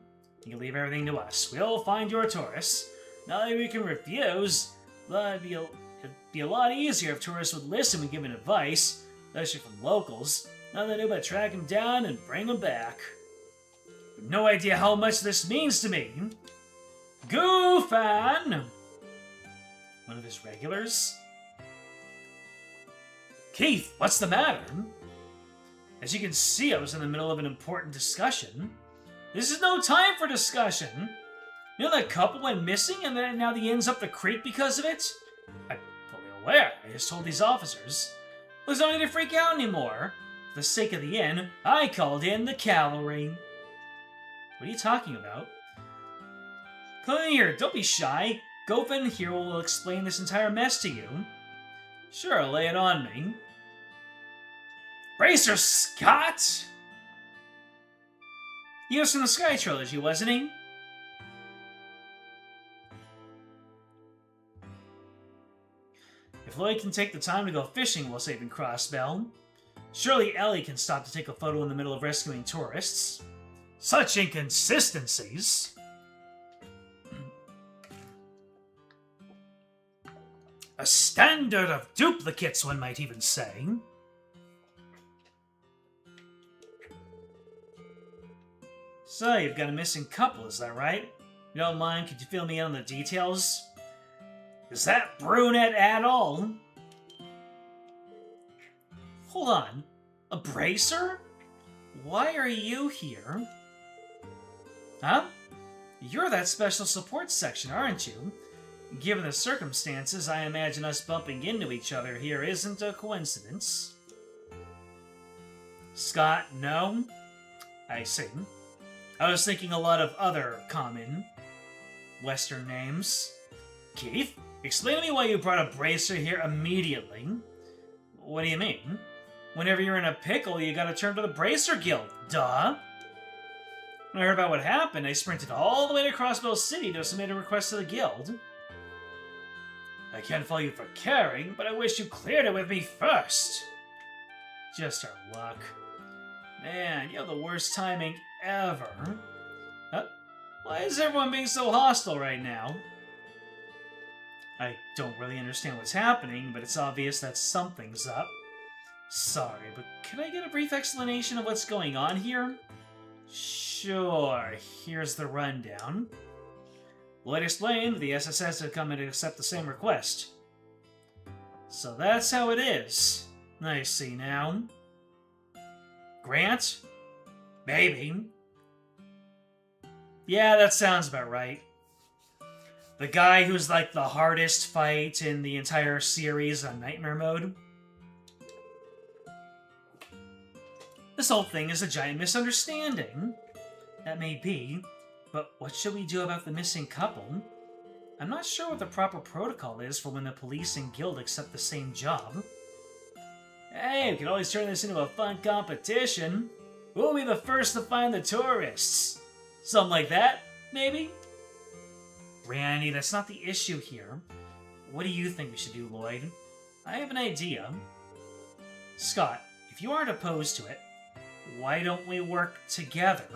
You can leave everything to us. We'll find your tourists. Not that we can refuse, but it'd be a lot easier if tourists would listen when given advice, especially from locals. Nothing to do but track them down and bring them back. No idea how much this means to me. Goofan! One of his regulars? Keith, what's the matter? As you can see, I was in the middle of an important discussion. This is no time for discussion. You know that couple went missing and then now the inn's up the creek because of it? I'm fully aware. I just told these officers. There's no need to freak out anymore. For the sake of the inn, I called in the cavalry. What are you talking about? Come in here, don't be shy. Gofen here will explain this entire mess to you. Sure, lay it on me. Bracer Scott! He was from the Sky Trilogy, wasn't he? If Lloyd can take the time to go fishing while saving Crossbell, surely Ellie can stop to take a photo in the middle of rescuing tourists. Such inconsistencies! A standard of duplicates, one might even say. So, you've got a missing couple, is that right? You don't mind? Could you fill me in on the details? Is that brunette at all? Hold on. A bracer? Why are you here? Huh? You're that special support section, aren't you? Given the circumstances, I imagine us bumping into each other here isn't a coincidence. Scott, no? I see. I was thinking a lot of other common Western names. Keith, explain to me why you brought a bracer here immediately. What do you mean? Whenever you're in a pickle, you gotta turn to the Bracer Guild. Duh! When I heard about what happened, I sprinted all the way to Crossbow City to submit a request to the guild. I can't fault you for caring, but I wish you cleared it with me first. Just our luck. Man, you have the worst timing ever. Why is everyone being so hostile right now? I don't really understand what's happening, but it's obvious that something's up. Sorry, but can I get a brief explanation of what's going on here? Sure, here's the rundown. Lloyd explained the SSS had come in to accept the same request. So that's how it is. I see now. Grant? Maybe. Yeah, that sounds about right. The guy who's like the hardest fight in the entire series on Nightmare Mode. This whole thing is a giant misunderstanding. That may be, but what should we do about the missing couple? I'm not sure what the proper protocol is for when the police and guild accept the same job. Hey, we can always turn this into a fun competition. Who will be the first to find the tourists? Something like that, maybe? Randy, that's not the issue here. What do you think we should do, Lloyd? I have an idea. Scott, if you aren't opposed to it, why don't we work together?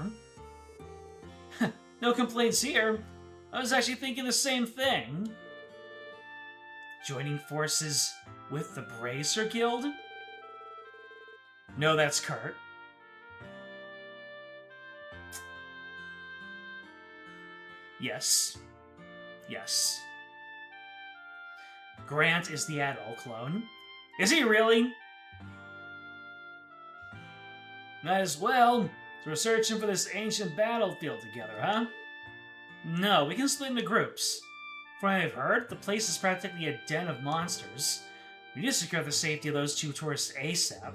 No complaints here. I was actually thinking the same thing. Joining forces with the Bracer Guild? No, that's Kurt. Yes. Yes. Grant is the adult clone. Is he really? Might as well. So we're searching for this ancient battlefield together, huh? No, we can split into groups. From what I've heard, the place is practically a den of monsters. We need to secure the safety of those two tourists ASAP.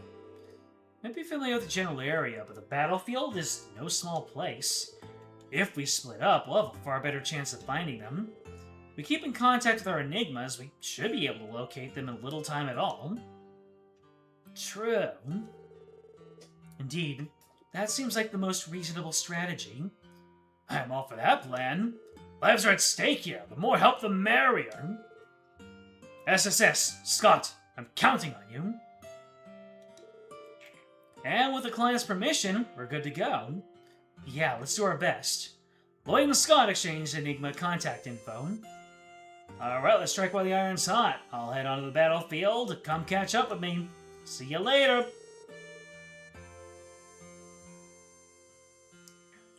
Might be familiar with the general area, but the battlefield is no small place. If we split up, we'll have a far better chance of finding them. If we keep in contact with our enigmas, we should be able to locate them in little time at all. True. Indeed, that seems like the most reasonable strategy. I'm all for that plan. Lives are at stake here. The more help, the merrier. SSS, Scott, I'm counting on you. And with the client's permission, we're good to go. Yeah, let's do our best. Lloyd and Scott exchanged Enigma contact info. Alright, let's strike while the iron's hot. I'll head onto the battlefield. Come catch up with me. See you later.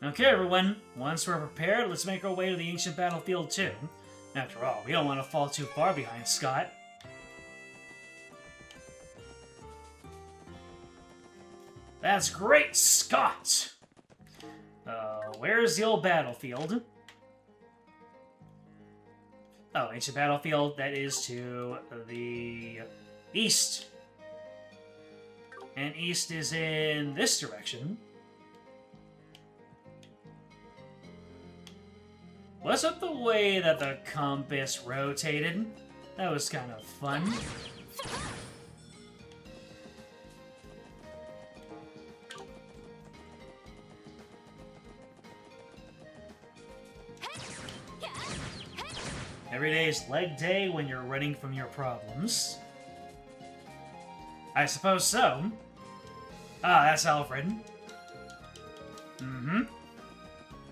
Okay, everyone. Once we're prepared, let's make our way to the ancient battlefield, too. After all, we don't want to fall too far behind Scott. That's great, Scott! Where's the old battlefield? Oh, ancient battlefield, that is to the east. And east is in this direction. Was it the way that the compass rotated? That was kind of fun. Every day is leg day when you're running from your problems. I suppose so. Ah, that's Alfred. Mm-hmm.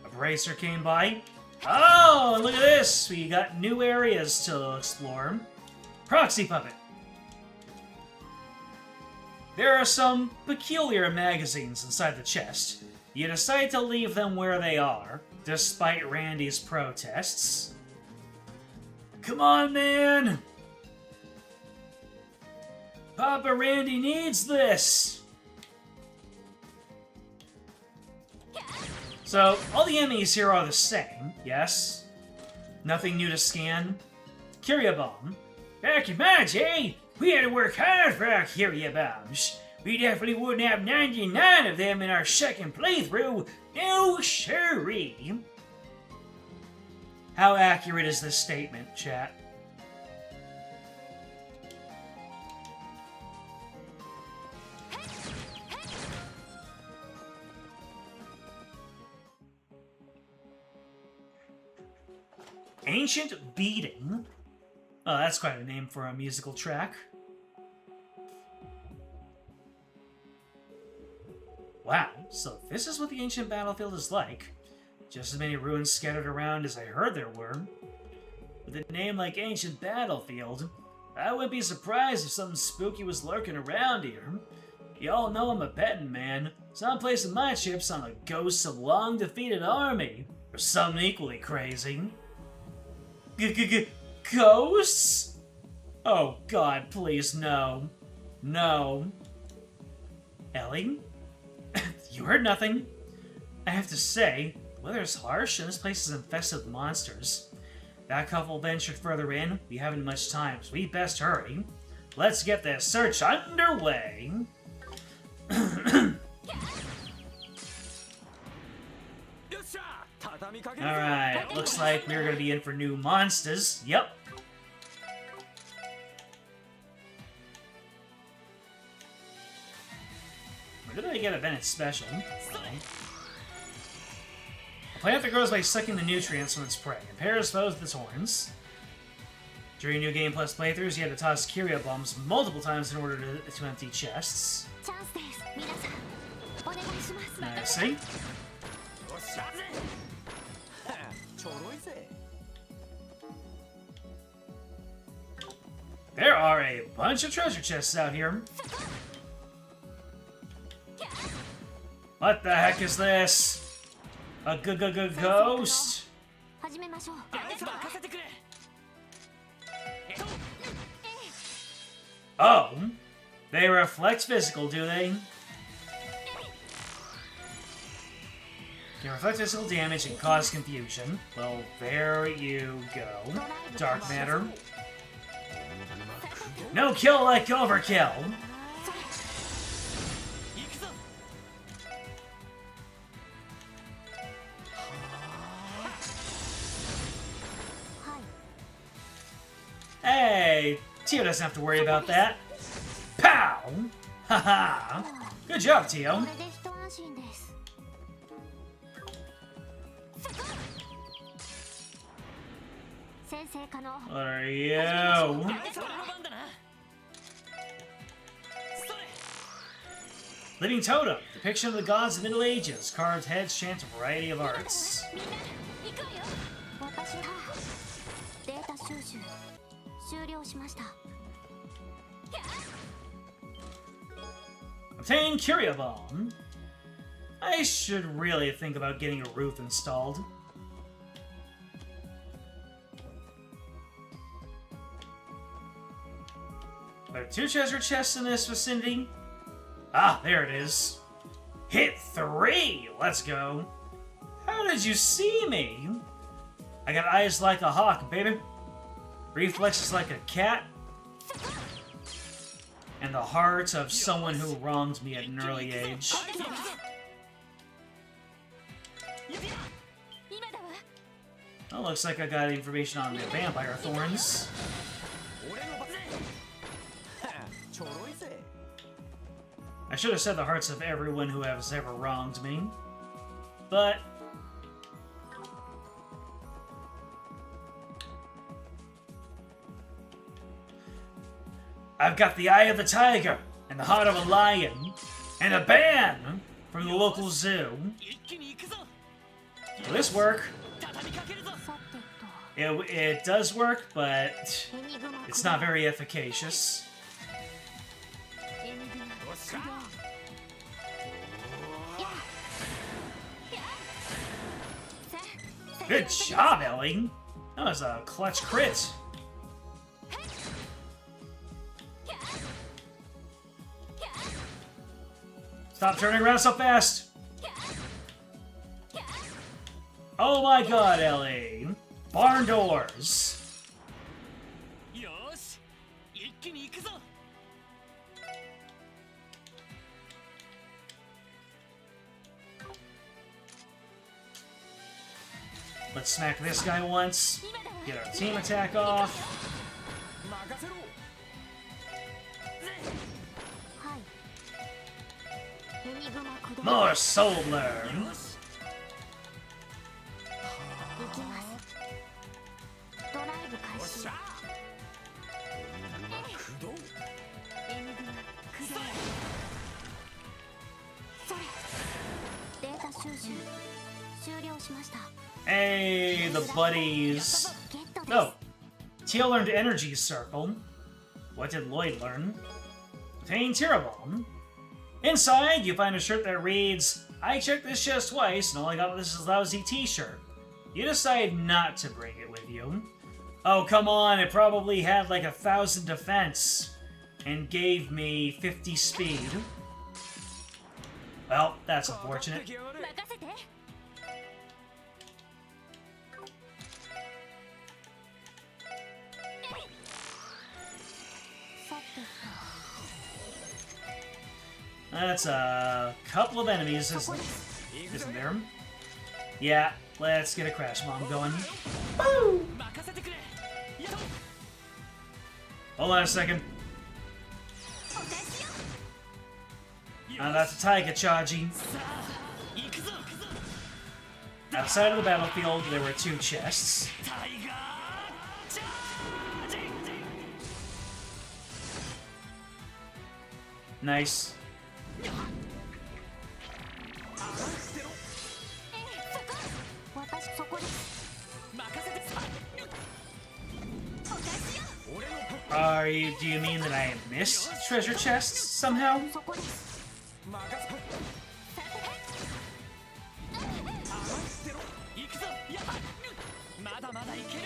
A bracer came by. Oh, look at this! We got new areas to explore. Proxy Puppet. There are some peculiar magazines inside the chest. You decide to leave them where they are, despite Randy's protests. Come on, man! Papa Randy needs this! So, all the enemies here are the same, yes? Nothing new to scan. Curia Bomb. Back in my day, we had to work hard for our Curia Bombs. We definitely wouldn't have 99 of them in our second playthrough. No siree. How accurate is this statement, chat? Ancient Beating? Oh, that's quite a name for a musical track. Wow, so this is what the ancient battlefield is like. Just as many ruins scattered around as I heard there were. With a name like Ancient Battlefield, I wouldn't be surprised if something spooky was lurking around here. Y'all know I'm a betting man, so I'm placing my chips on the ghosts of long-defeated army. Or something equally crazy. Ghosts? Oh god, please, no. No. Ellie? You heard nothing. I have to say, the weather is harsh and this place is infested with monsters. That couple ventured further in. We haven't much time, so we best hurry. Let's get this search underway. Alright, looks like we're gonna be in for new monsters. Yep. Where did I get a Bennett special? A plant that grows by sucking the nutrients from its prey. Impairs foes with its horns. During New Game Plus playthroughs, you had to toss Curia bombs multiple times in order to empty chests. I see. There are a bunch of treasure chests out here. What the heck is this? A ghost? Oh, they reflect physical, do they? Can reflect physical damage and cause confusion. Well, there you go. Dark matter. No kill like overkill. Hey, Tio doesn't have to worry about that. Pow! Haha! Good job, Tio. What are you? Living Totem, depiction of the gods of the Middle Ages. Carved heads chant a variety of arts. Obtain Curia Bomb. I should really think about getting a roof installed. There are 2 treasure chests in this vicinity. Ah, there it is. Hit 3! Let's go. How did you see me? I got eyes like a hawk, baby. Reflexes like a cat. And the heart of someone who wronged me at an early age. Oh, looks like I got information on the vampire thorns. I should have said the hearts of everyone who has ever wronged me. But I've got the eye of the tiger, and the heart of a lion, and a band from the local zoo. Will this work? It does work, but it's not very efficacious. Good job, Ellie. That was a clutch crit. Stop turning around so fast. Oh my god, Ellie. Barn doors. よーし一気に行くぞ Let's smack this guy once. Get our team attack off. 任せろ はいエニグマ駆動 More soul learn. 行きますドライブ開始駆動エニグマ駆動それデータ収集終了しました Hey, the buddies. ゲットです Oh, Teal learned Energy Circle. What did Lloyd learn? Obtain Terabomb. Inside, you find a shirt that reads, I checked this chest twice, and all I got was this lousy t-shirt. You decide not to bring it with you. Oh, come on, it probably had like 1,000 defense, and gave me 50 speed. Well, that's unfortunate. 任せてさて That's a couple of enemies, ここです isn't there? Yeah, let's get a crash bomb going. 任せてくれやっ Hold on a second. お返しよ That's a Taiga Chaji. さあ行くぞ Outside of the battlefield, there were 2 chests. タイガーチャージ Nice. 私そこです任せてさ お返しよ Do you mean that I missed treasure chests somehow? そこです 行くぞやっまだまだいける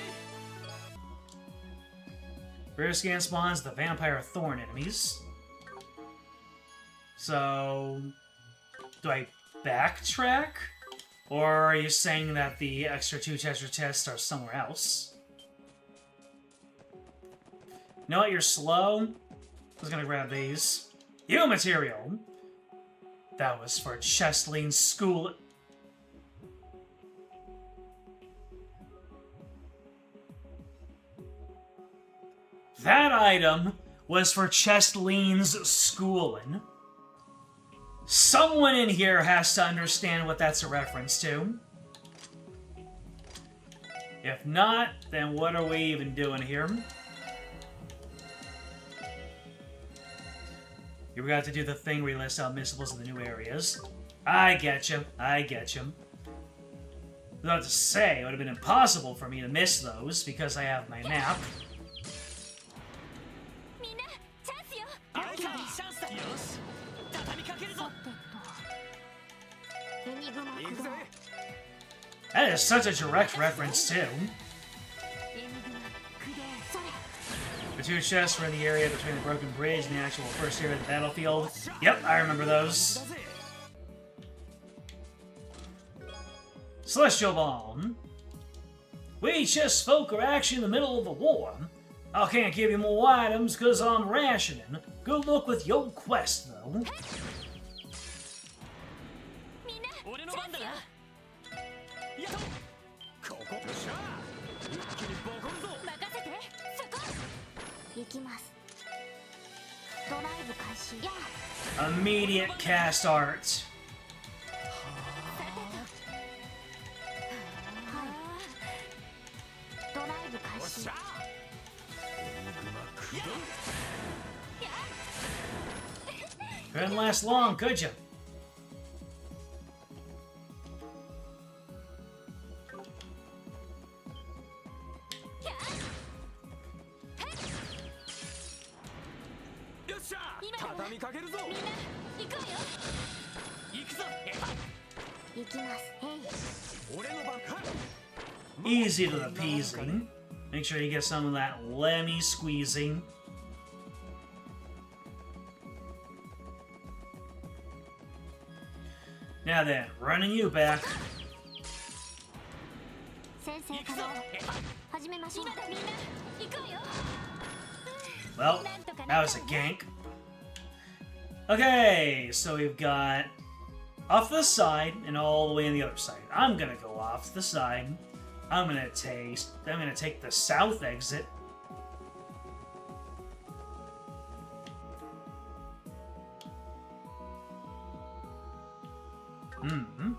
Rare scan spawns the vampire thorn enemies. So, do I backtrack? Or are you saying that the extra 2 treasure chests are somewhere else? You know what, you're slow. I was gonna grab these. You material! That was for Chestlene's school. That item was for Chestlene's schooling. Someone in here has to understand what that's a reference to. If not, then what are we even doing here? Here we got to do the thing where you list out missables in the new areas. I get you. I get you. Without to say, it would have been impossible for me to miss those because I have my map. みんなチャンスよあんたにチャンスだよし畳みかけるぞエニグマ駆動 That is such a direct reference, too. エニグマ駆動それ The 2 chests were in the area between the broken bridge and the actual first area of the battlefield. Yep, I remember those. Celestial Bomb. We chest folk are actually in the middle of a war. I can't give you more items because I'm rationing. Good luck with your quest, though. みんな俺の番だなやっここよっしゃ一気にボコるぞ任せてそこ行きますドライブ開始や Immediate cast art. ドライブ開始 Couldn't last long, could you?畳みかけるぞみんな行くわよ行くぞ行きますへい俺の番か Easy to the peasy. Make sure you get some of that lemmy squeezing. Now then, running you back. 先生から始めましょう。 Well, that was a gank. Okay, so we've got off the side and all the way on the other side. I'm gonna go off the side. I'm gonna take the south exit. Mm-hmm.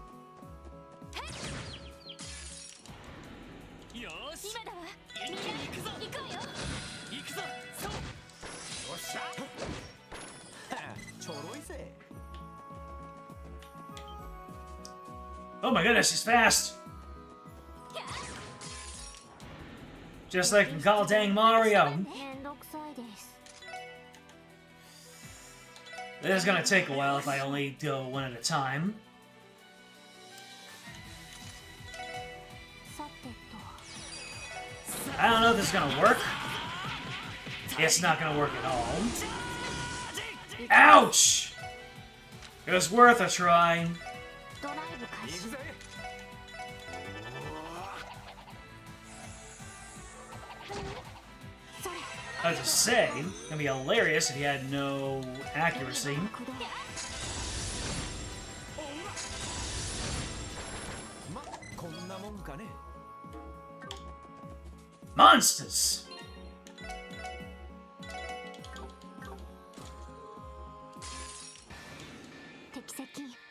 よーし今だわ。一気に行くぞ行くわよ。行くぞそうよっしゃちょろいぜ Oh my goodness, he's fast! Just like in Call Dang Mario. めんどくさいです。 This is gonna take a while if I only go one at a time. さてと。 I don't know if this is gonna work. It's not gonna work at all. Ouch! It was worth a try. ドライブ開始。 I was to say, it'd be hilarious if he had no accuracy. まこんなもんかね Monsters!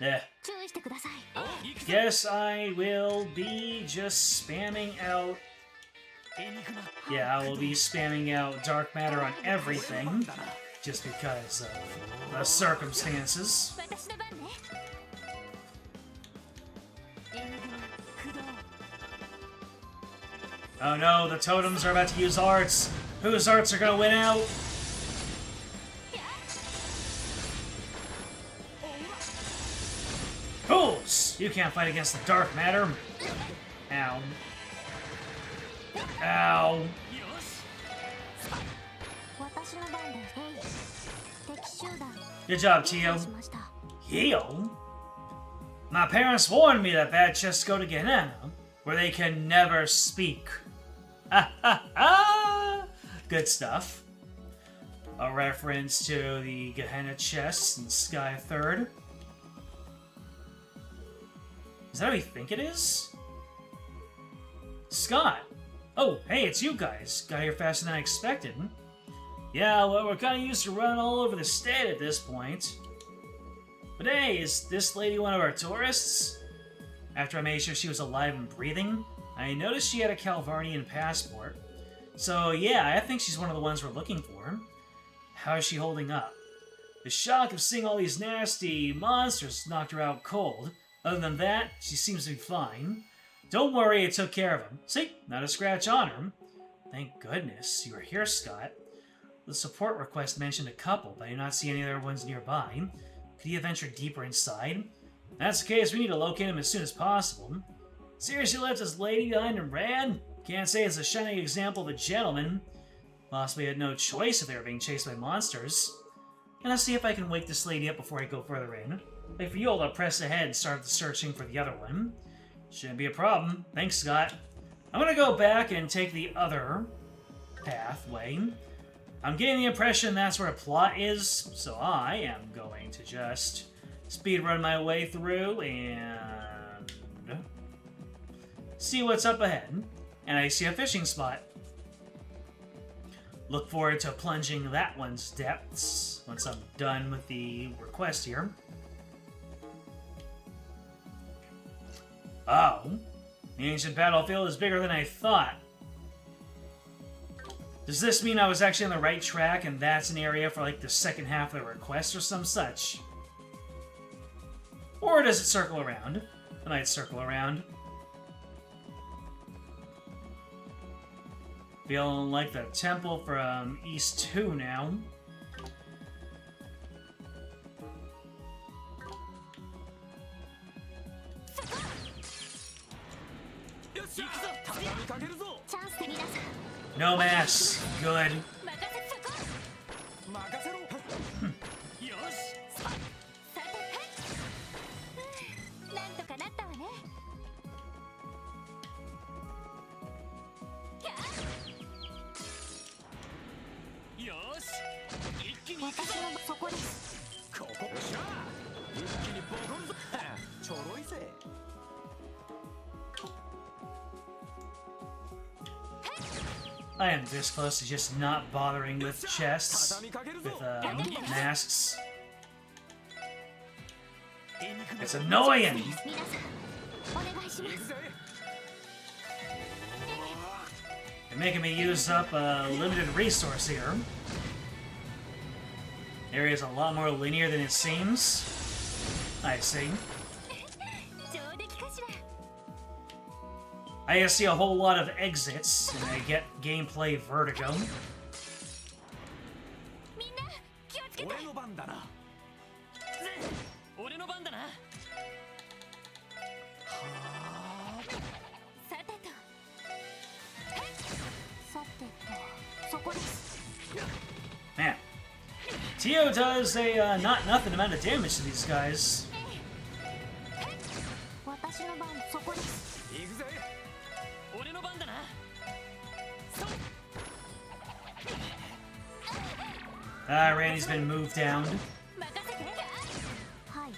Yeah. 注意してください。 Guess I will be just spamming out. Yeah, I will be spamming out dark matter on everything. Just because of the circumstances. 私の番ね。Oh no, the totems are about to use arts. Whose arts are gonna win out? Fools! You can't fight against the dark matter. Ow. Ow. 私の番です。敵集団。 Good job, Tio. しました。 Heal? My parents warned me that bad chests go to Gehenna, where they can never speak. Ha ha ha! Good stuff. A reference to the Gehenna chests in Sky 3rd. Is that what we think it is? Scott! Oh, hey, it's you guys. Got here faster than I expected. Yeah, well, we're kinda used to running all over the state at this point. But hey, is this lady one of our tourists? After I made sure she was alive and breathing, I noticed she had a Calvarnian passport. So yeah, I think she's one of the ones we're looking for. How is she holding up? The shock of seeing all these nasty monsters knocked her out cold. Other than that, she seems to be fine. Don't worry, I took care of him. See, not a scratch on her. Thank goodness you were here, Scott. The support request mentioned a couple, but I do not see any other ones nearby. Could he have ventured deeper inside? If that's the case, we need to locate him as soon as possible. Seriously left his lady behind and ran? Can't say it's a shining example of a gentleman. Possibly had no choice if they were being chased by monsters. And I'll see if I can wake this lady up before I go further in. Wait for you all to press ahead and start the searching for the other one. Shouldn't be a problem. Thanks, Scott. I'm gonna go back and take the other pathway. I'm getting the impression that's where a plot is, so I am going to just speedrun my way through and see what's up ahead. And I see a fishing spot. Look forward to plunging that one's depths once I'm done with the request here. Oh, the ancient battlefield is bigger than I thought. Does this mean I was actually on the right track and that's an area for like the second half of the request or some such? Or does it circle around? It might circle around. Feeling like the temple from East 2 now. チャンスで皆さん No mass. Good. 任せそこ任せろ。よしさてはいなんとかなったわねよし一気に行くぞ私のそこですここ。よっしゃ。一気にボコンぞ。ちょろいぜ。 I am this close to just not bothering with chests, with masks. It's annoying! 皆さんお願いします You're making me use up a limited resource here. Area is a lot more linear than it seems. I see. 上出来かしら I see a whole lot of exits, and I get gameplay vertigo. みんな気をつけて俺の番だな。俺の番だなさてとはいさてとそこです Man. Tio does a not nothing amount of damage to these guys. 私の番そこです行くぜ。俺の番だな Randy's been moved down. 任せてはい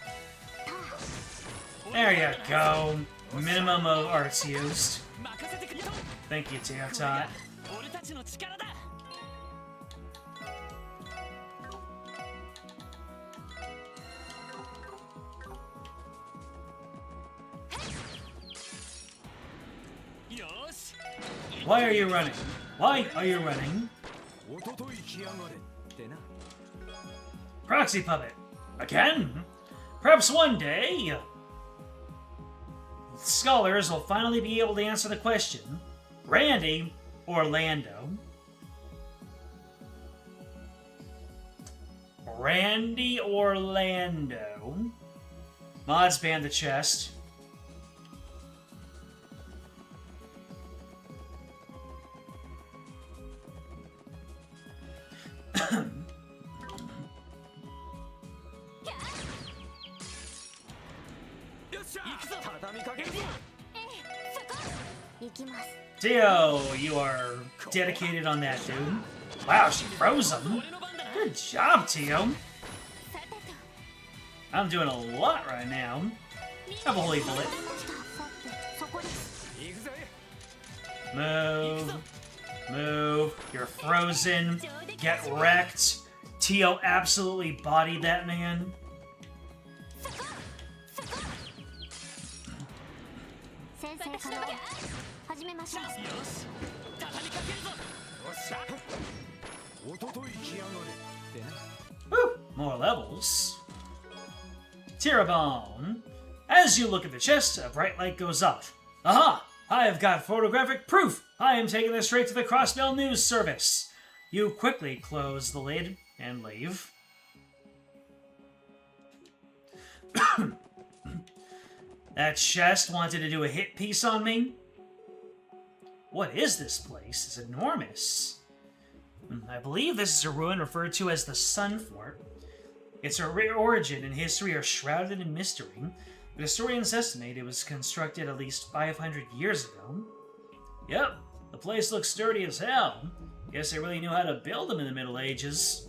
た There you go. Minimum of arts used. 任せてくれと Thank you, Tio Tot. 俺たちの力だ よし Why are you running? Why are you running? おととい来やがれってな。 Proxy puppet. Again? Perhaps one day, scholars will finally be able to answer the question, Randy or Lando? Randy or Lando? Mods ban the chest. Dio, you are dedicated on that, dude. Wow, she froze him. Good job, Tio. I'm doing a lot right now. Have a holy bullet. Move. Move. You're frozen. Get wrecked. Tio absolutely bodied that man. 先生から始めましょう Woo! More levels. Tirabone. As you look at the chest, a bright light goes off. Aha! I have got photographic proof! I am taking this straight to the Crossbell News Service. You quickly close the lid and leave. That chest wanted to do a hit piece on me? What is this place? It's enormous. I believe this is a ruin referred to as the Sun Fort. Its origin and history are shrouded in mystery, but historians estimate it was constructed at least 500 years ago. Yep, the place looks sturdy as hell. Guess they really knew how to build them in the Middle Ages.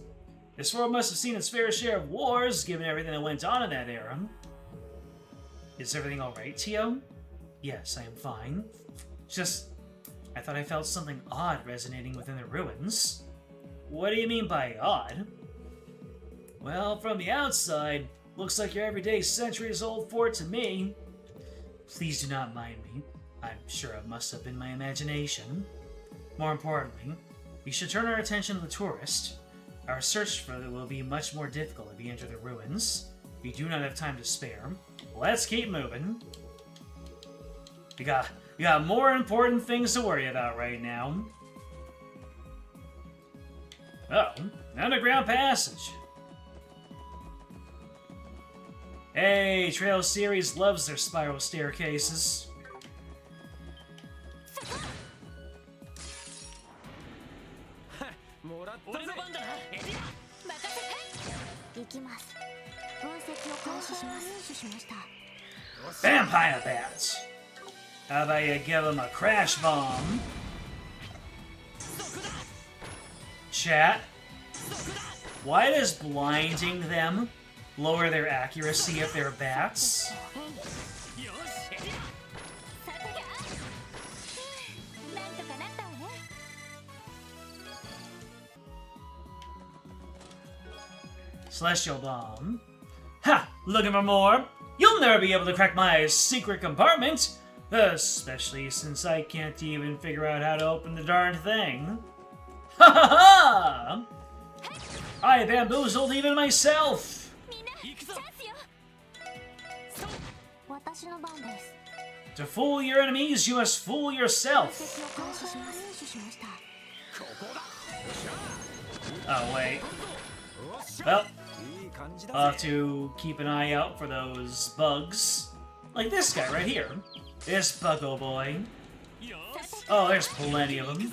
This fort must have seen its fair share of wars, given everything that went on in that era. Is everything alright, Tio? Yes, I am fine. Just, I thought I felt something odd resonating within the ruins. What do you mean by odd? Well, from the outside, looks like your everyday centuries-old fort to me. Please do not mind me. I'm sure it must have been my imagination. More importantly, we should turn our attention to the tourist. Our search for it will be much more difficult if we enter the ruins. We do not have time to spare. Let's keep moving. We got more important things to worry about right now. Oh, an underground passage. Hey, Trail Series loves their spiral staircases. 俺の番だなエディア任せていきます。分析を開始します。入手しました。 Vampire bats. How about you give them a crash bomb? Chat. Why does blinding them lower their accuracy if they're bats? よしエディさてがなんとかなったわね。 Celestial bomb. Ha! Looking for more? You'll never be able to crack my secret compartment! Especially since I can't even figure out how to open the darn thing. Ha ha ha! I bamboozled even myself! みんな行くぞチャンスよ。私の番です。 To fool your enemies, you must fool 分 yourself! 析を開始します。入手しました。 Oh, wait. Well, いい感じ I'll だ have ぜ to keep an eye out for those bugs. Like this guy right here. This buggo boy. よし Oh, there's plenty of them. よ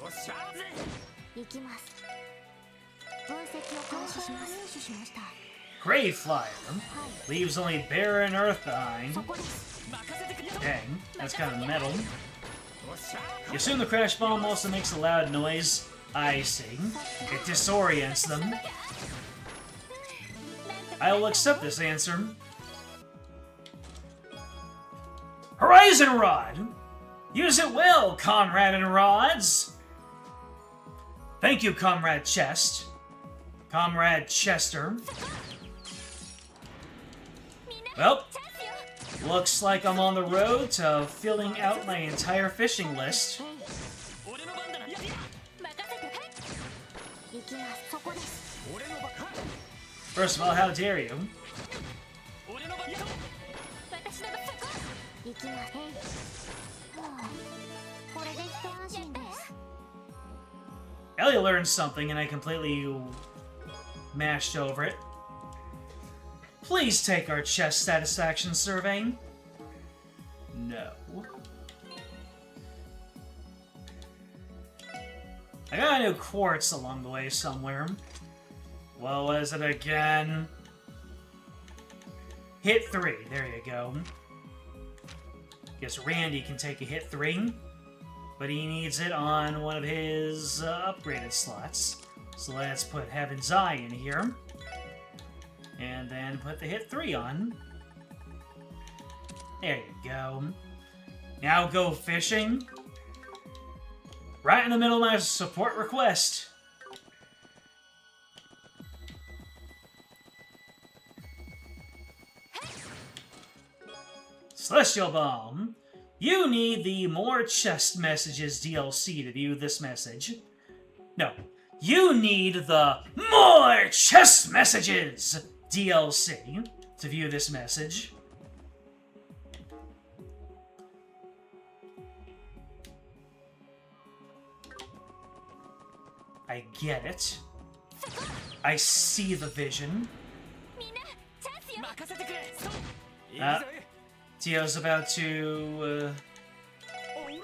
っしゃ 行きます。分析を開始します。入手しました。 Grave Flyer. Leaves only barren earth behind. そこです。 任せてくれ Dang, that's kind of metal. よっしゃ You assume the crash bomb also makes a loud noise? I see. It disorients them. I will accept this answer. Horizon Rod! Use it well, Comrade and Rods! Thank you, Comrade Chest. Comrade Chester. Well, looks like I'm on the road to filling out my entire fishing list. 俺の番だなエディア任せて。行きます。そこです。俺の番 First of all, how dare you? 俺の番だ私の番。そこ。行きます。はあ、これで一安心です。 Ellie learned something and I completely mashed over it. Please take our chest satisfaction survey. No. I got a new quartz along the way somewhere. What was it again? Hit 3. There you go. Guess Randy can take a hit 3. But he needs it on one of his upgraded slots. So let's put Heaven's Eye in here. And then put the hit 3 on. There you go. Now go fishing. Right in the middle of my support request. Celestial Bomb. You need the More Chest Messages DLC to view this message. No. You need the More Chest Messages DLC to view this message. I get it. I see the vision. みんなチャンスよ。任せてくれそういい Uh, ぜ Tio's about to おら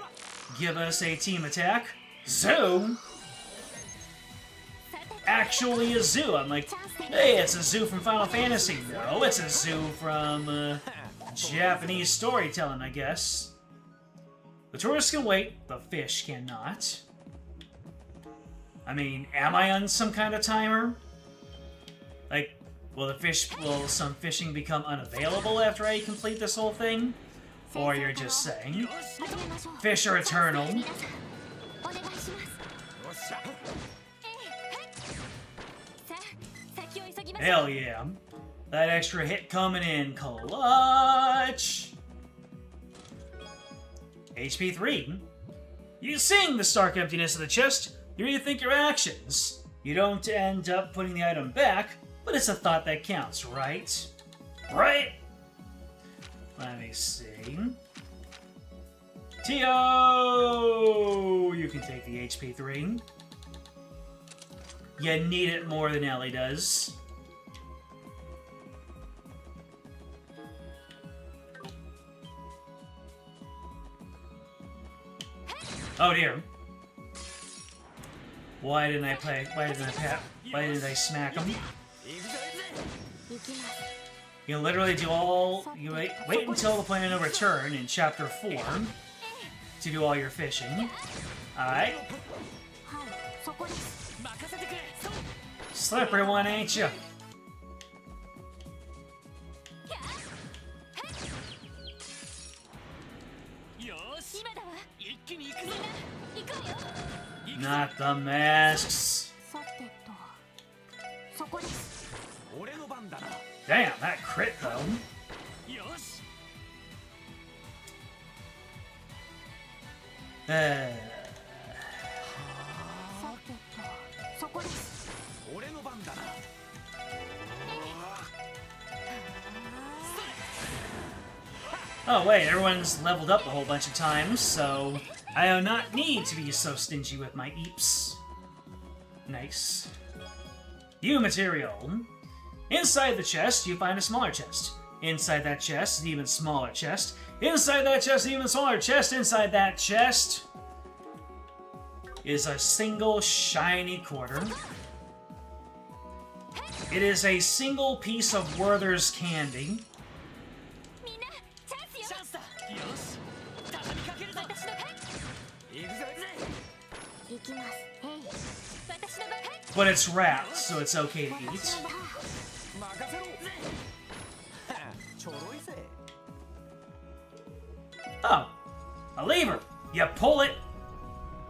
give us a team attack. Zoo? Actually a zoo. I'm like, hey, it's a zoo from Final Fantasy. No, it's a zoo from Japanese storytelling, I guess. The tourists can wait, the fish cannot. I mean, am I on some kind of timer? Like, will some fishing become unavailable after I complete this whole thing? Or you're just saying, よし 始めましょう。 fish are eternal. 皆さんお願いします。よっしゃ さあ、先を急ぎましょう。 Hell yeah. That extra hit coming in clutch. HP 3. You sing the stark emptiness of the chest. You rethink your actions. You don't end up putting the item back, but it's a thought that counts, right? Right? Let me see. Tio! You can take the HP 3. You need it more than Ellie does. Oh dear. Why didn't I smack him? You can literally do all... You wait until the point of no return in Chapter 4 to do all your fishing. Alright. Slippery one, ain't you? Not the masks. Damn, that crit though. Oh wait, everyone's leveled up a whole bunch of times, so I do not need to be so stingy with my eeps. Nice. New material. Inside the chest, you find a smaller chest. Inside that chest, an even smaller chest. Inside that chest, an even smaller chest. Inside that chest is a single shiny quarter. It is a single piece of Werther's candy. But it's wrapped, so it's okay to eat. Oh, a lever. You pull it,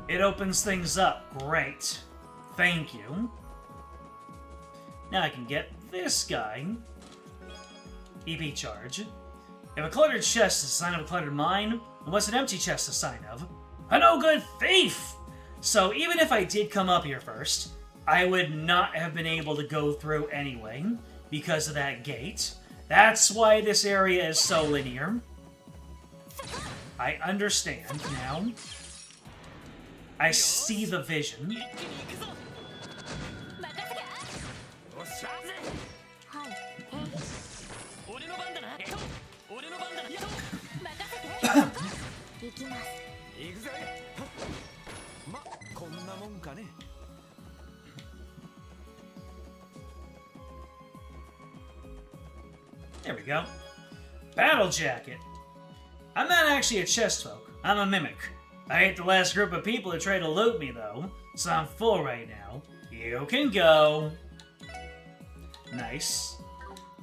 it opens things up. Great. Thank you. Now I can get this guy. EP charge. If a cluttered chest is a sign of a cluttered mind, and what's an empty chest a sign of? A no-good thief! So even if I did come up here first, I would not have been able to go through anyway because of that gate. That's why this area is so linear. I understand now. I see the vision. There we go. Battle jacket. I'm not actually a chest folk. I'm a mimic. I ate the last group of people who tried to loot me, though, so I'm full right now. You can go. Nice.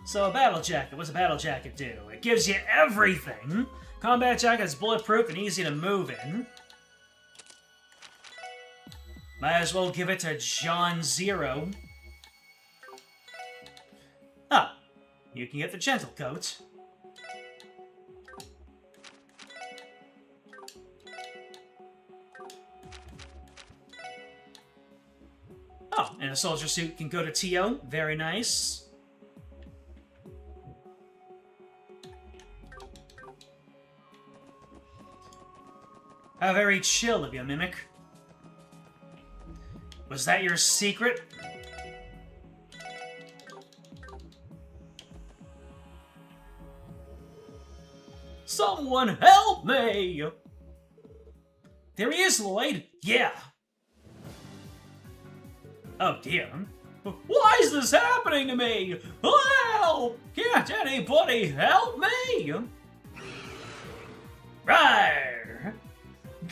So a battle jacket. What's a battle jacket do? It gives you everything. Combat jacket's bulletproof and easy to move in. Might as well give it to John Zero. Oh, you can get the gentle coat. Oh, and a soldier suit can go to Tio. Very nice. How very chill of you, Mimic. Was that your secret? Someone help me! There he is, Lloyd! Yeah! Oh dear. Why is this happening to me? Help! Can't anybody help me? Right!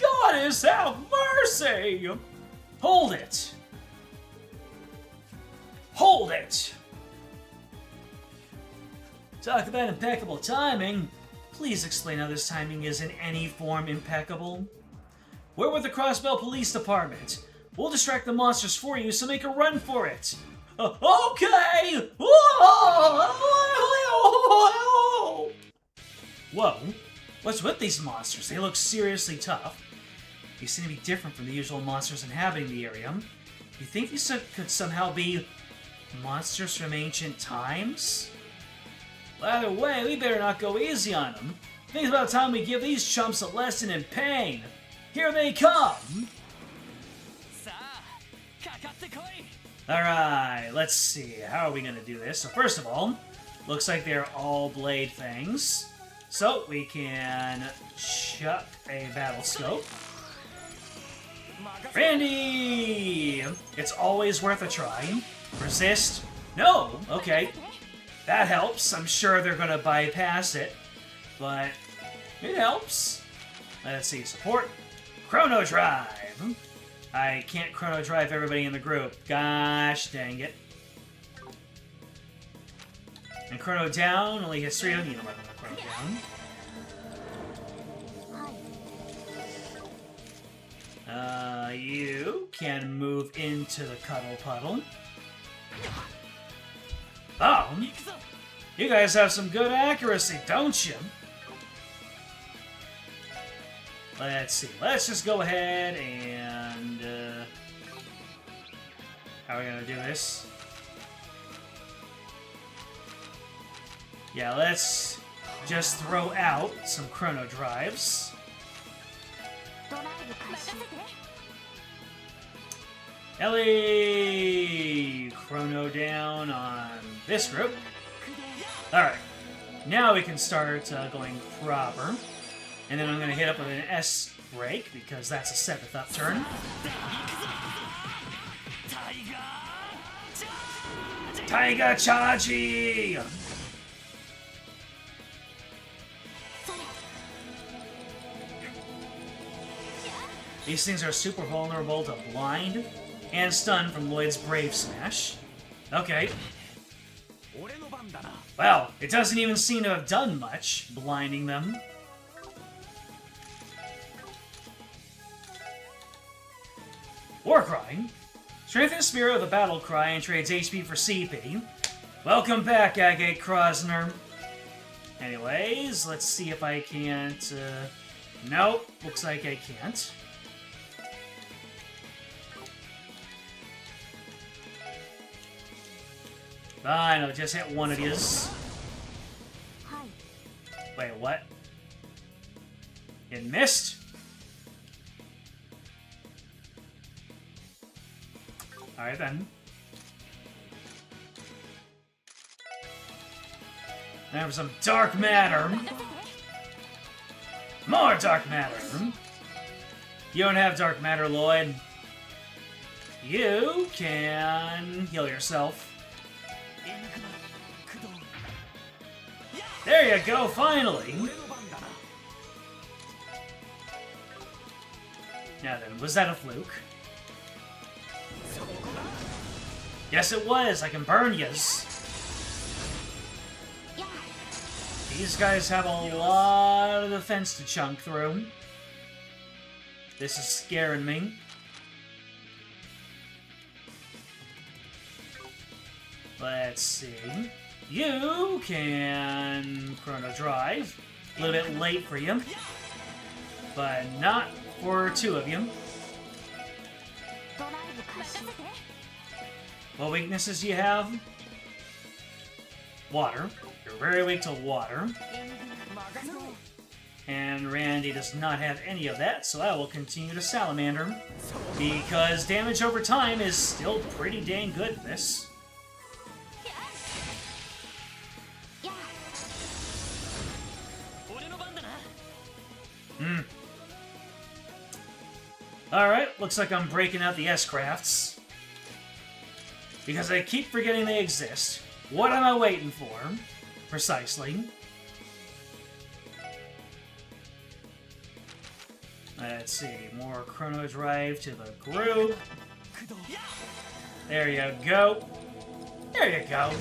Goddess, have mercy! Hold it! Hold it! Talk about impeccable timing. Please explain how this timing is in any form impeccable. We're with the Crossbell Police Department. We'll distract the monsters for you, so make a run for it. Okay! Whoa. What's with these monsters? They look seriously tough. They seem to be different from the usual monsters inhabiting the area. You think these could somehow be monsters from ancient times? Well, either way, we better not go easy on them. I think it's about time we give these chumps a lesson in pain. Here they come! Alright, let's see. How are we going to do this? So first of all, looks like they're all blade things. So we can chuck a battle scope. Randy! It's always worth a try. Resist? No! Okay. That helps. I'm sure they're gonna bypass it. But it helps. Let's see. Support. Chrono Drive! I can't Chrono Drive everybody in the group. Gosh dang it. And Chrono Down only hits 3 of you. Chrono Down. You can move into the Cuddle Puddle. Oh! You guys have some good accuracy, don't you? Let's see. Let's just go ahead and... how are we gonna do this? Yeah, let's just throw out some Chrono Drives. ドライブ開始 Ellie! Chrono down on this group. Alright. Now we can start going proper. And then I'm going to hit up with an S break, because that's a 7th up turn. Taiga Chaji! These things are super vulnerable to blind and stun from Lloyd's Brave Smash. Okay. Well, it doesn't even seem to have done much, blinding them. War Cry. Strengthen the spirit of the battle cry and trades HP for CP. Welcome back, Agate Krosner. Anyways, let's see if I can't... Nope, looks like I can't. I know, just hit one of yous. Wait, what? It missed? Alright then. Now for some dark matter. More dark matter. You don't have dark matter, Lloyd. You can heal yourself. There you go, finally! Now then, was that a fluke? Yes, it was! I can burn yous! These guys have a lot of defense to chunk through. This is scaring me. Let's see. You can Chrono Drive. A little bit late for you. But not for 2 of you. What weaknesses do you have? Water. You're very weak to water. And Randy does not have any of that, so I will continue to Salamander. Because damage over time is still pretty dang good in this. Alright, looks like I'm breaking out the S-Crafts. Because I keep forgetting they exist. What am I waiting for? Precisely. Let's see, more Chrono Drive to the group. There you go. There you go.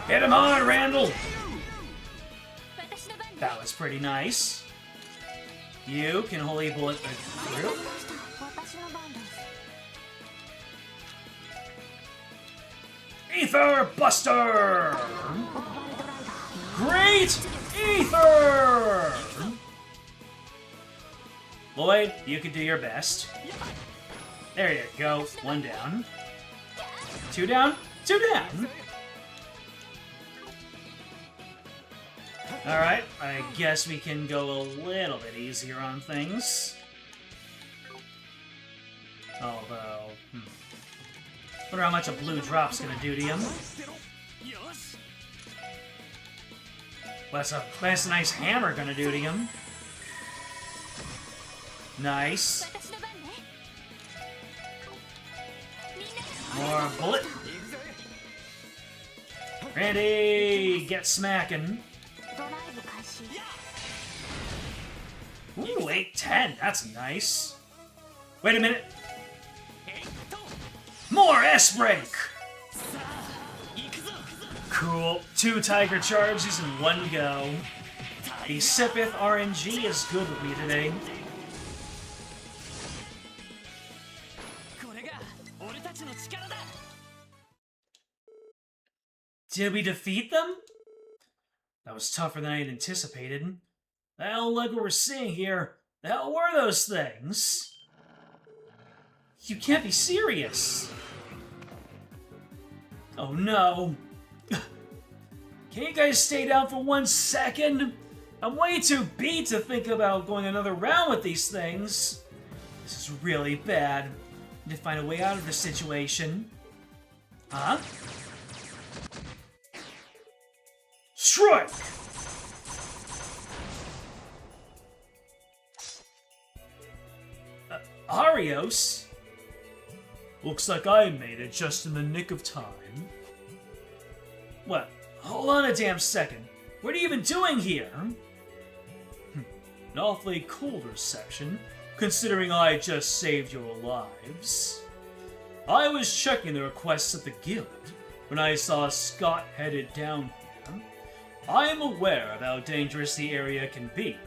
Hit him hard, Randall! That was pretty nice. You can Holy Bullet the group. Ether Buster! Great Ether! Lloyd, you can do your best. There you go. 1 down. 2 down. 2 down. Alright, I guess we can go a little bit easier on things. Although, wonder how much a blue drop's gonna do to him. What's a nice hammer gonna do to him? Nice. 私の番ね。みんな More bullet. Randy, get smacking. ドライブ開始。 Ooh, 810. That's nice. Wait a minute. More S-Break! Cool. 2 Tiger Charges in one go. The Sipith RNG is good with me today. これが俺たちの力だ。 Did we defeat them? That was tougher than I had anticipated. I don't like what we're seeing here. The hell were those things? You can't be serious. Oh no. Can you guys stay down for 1 second? I'm way too beat to think about going another round with these things. This is really bad. I need to find a way out of this situation. Huh? Strike! Arios? Looks like I made it just in the nick of time. What? Hold on a damn second. What are you even doing here? An awfully cool reception, considering I just saved your lives. I was checking the requests at the guild when I saw Scott headed down here. I am aware of how dangerous the area can be,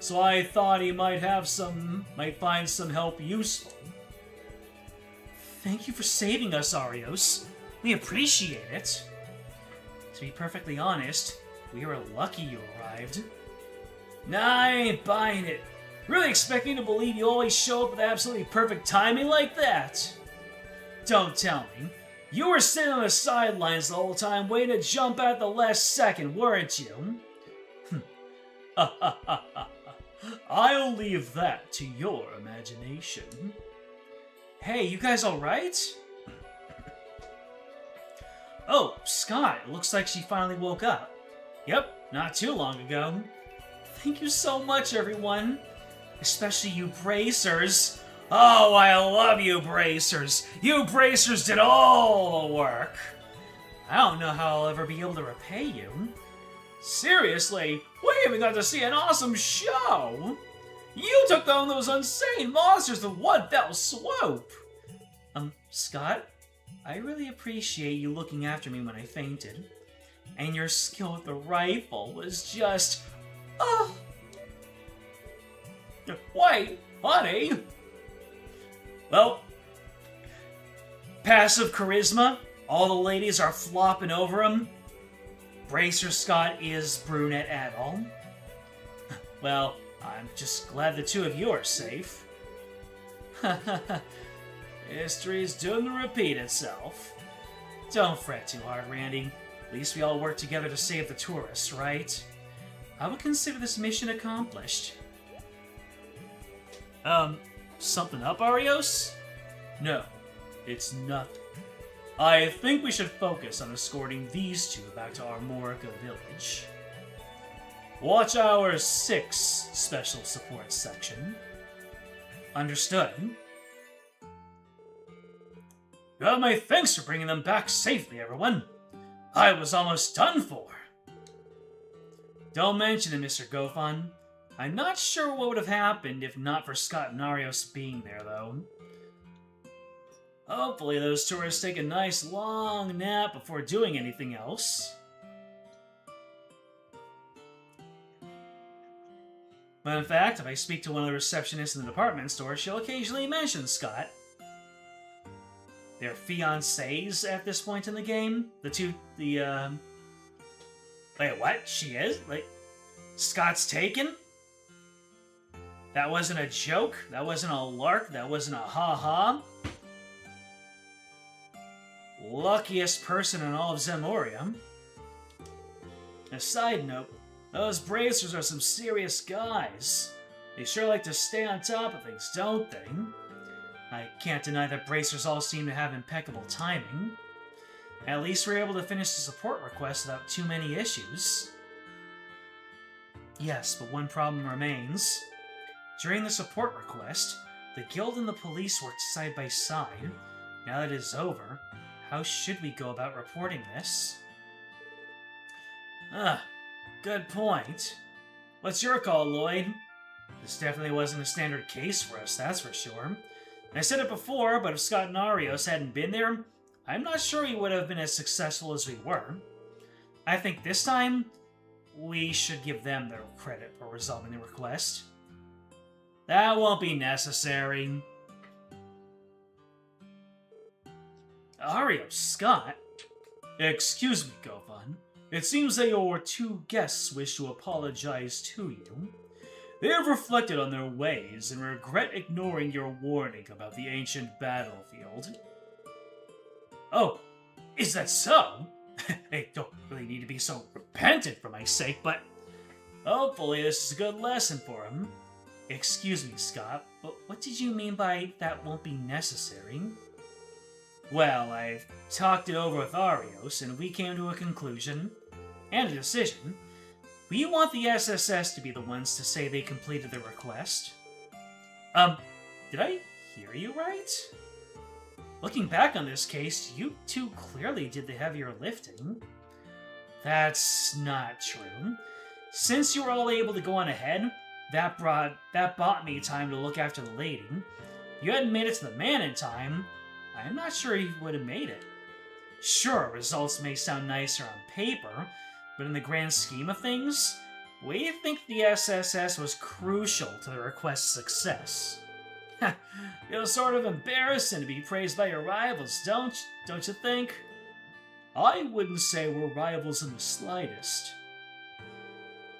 so I thought he might find some help useful. Thank you for saving us, Arios. We appreciate it. To be perfectly honest, we were lucky you arrived. Nah, I ain't buying it. Really expecting to believe you always show up with absolutely perfect timing like that? Don't tell me. You were sitting on the sidelines the whole time waiting to jump at the last second, weren't you? I'll leave that to your imagination. Hey, you guys alright? Oh, Scott, it looks like she finally woke up. Yep, not too long ago. Thank you so much, everyone. Especially you bracers. Oh, I love you bracers. You bracers did all the work. I don't know how I'll ever be able to repay you. Seriously, we even got to see an awesome show. You took down those insane monsters with one fell swoop. Scott, I really appreciate you looking after me when I fainted. And your skill with the rifle was just... Oh. Wait, honey. Well, passive charisma. All the ladies are flopping over him. Bracer Scott is brunette at all. Well, I'm just glad the two of you are safe. History is doomed to repeat itself. Don't fret too hard, Randy. At least we all work together to save the tourists, right? I would consider this mission accomplished. Something up, Arios? No, it's nothing. I think we should focus on escorting these two back to Armorica Village. Watch our 6 special support section. Understood. You have my thanks for bringing them back safely, everyone. I was almost done for. Don't mention it, Mr. Gofan. I'm not sure what would have happened if not for Scott and Arios being there, though. Hopefully those tourists take a nice long nap before doing anything else. But in fact, if I speak to one of the receptionists in the department store, she'll occasionally mention Scott. They're fiancés at this point in the game. Wait, what? She is? Like, Scott's taken? That wasn't a joke? That wasn't a lark? That wasn't a ha-ha? Luckiest person in all of Zemoria. A side note, those bracers are some serious guys. They sure like to stay on top of things, don't they? I can't deny that bracers all seem to have impeccable timing. At least we're able to finish the support request without too many issues. Yes, but one problem remains. During the support request, the guild and the police worked side by side. Now that it is over, how should we go about reporting this? Good point. What's your call, Lloyd? This definitely wasn't a standard case for us, that's for sure. I said it before, but if Scott and Arios hadn't been there, I'm not sure we would have been as successful as we were. I think this time, we should give them their credit for resolving the request. That won't be necessary. Arios, Scott? Excuse me, Govan. It seems that your two guests wish to apologize to you. They have reflected on their ways and regret ignoring your warning about the ancient battlefield. Oh, is that so? I don't really need to be so repentant for my sake, but hopefully this is a good lesson for him. Excuse me, Scott, but what did you mean by that won't be necessary? Well, I've talked it over with Arios, and we came to a conclusion, and a decision. We want the SSS to be the ones to say they completed the request. Did I hear you right? Looking back on this case, you two clearly did the heavier lifting. That's not true. Since you were all able to go on ahead, that bought me time to look after the lady. If you hadn't made it to the man in time, I'm not sure you would have made it. Sure, results may sound nicer on paper, but in the grand scheme of things, we think the SSS was crucial to the request's success. Feels sort of embarrassing to be praised by your rivals, don't you think? I wouldn't say we're rivals in the slightest.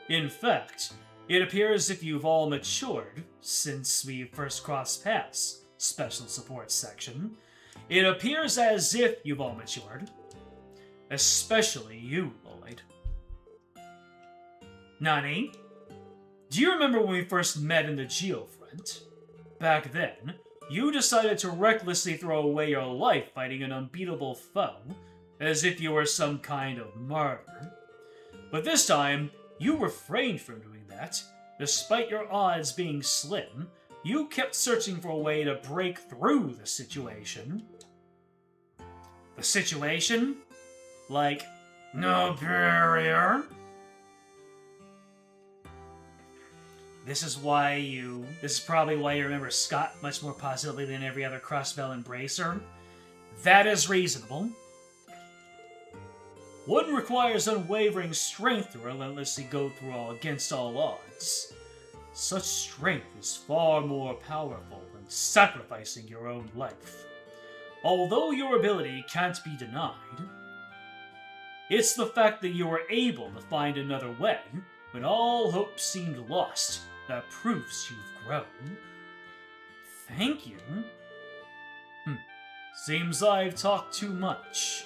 In fact, it appears as if you've all matured since we first crossed paths, Special Support Section. It appears as if you've all matured. Especially you, Lloyd. Nani? Do you remember when we first met in the Geofront? Back then, you decided to recklessly throw away your life fighting an unbeatable foe, as if you were some kind of martyr. But this time, you refrained from doing that. Despite your odds being slim, you kept searching for a way to break through the situation. The situation? Like, no barrier? This is probably why you remember Scott much more positively than every other Crossbell Embracer. That is reasonable. One requires unwavering strength to relentlessly go through against all odds. Such strength is far more powerful than sacrificing your own life. Although your ability can't be denied, it's the fact that you were able to find another way when all hope seemed lost that proves you've grown. Thank you. Seems I've talked too much.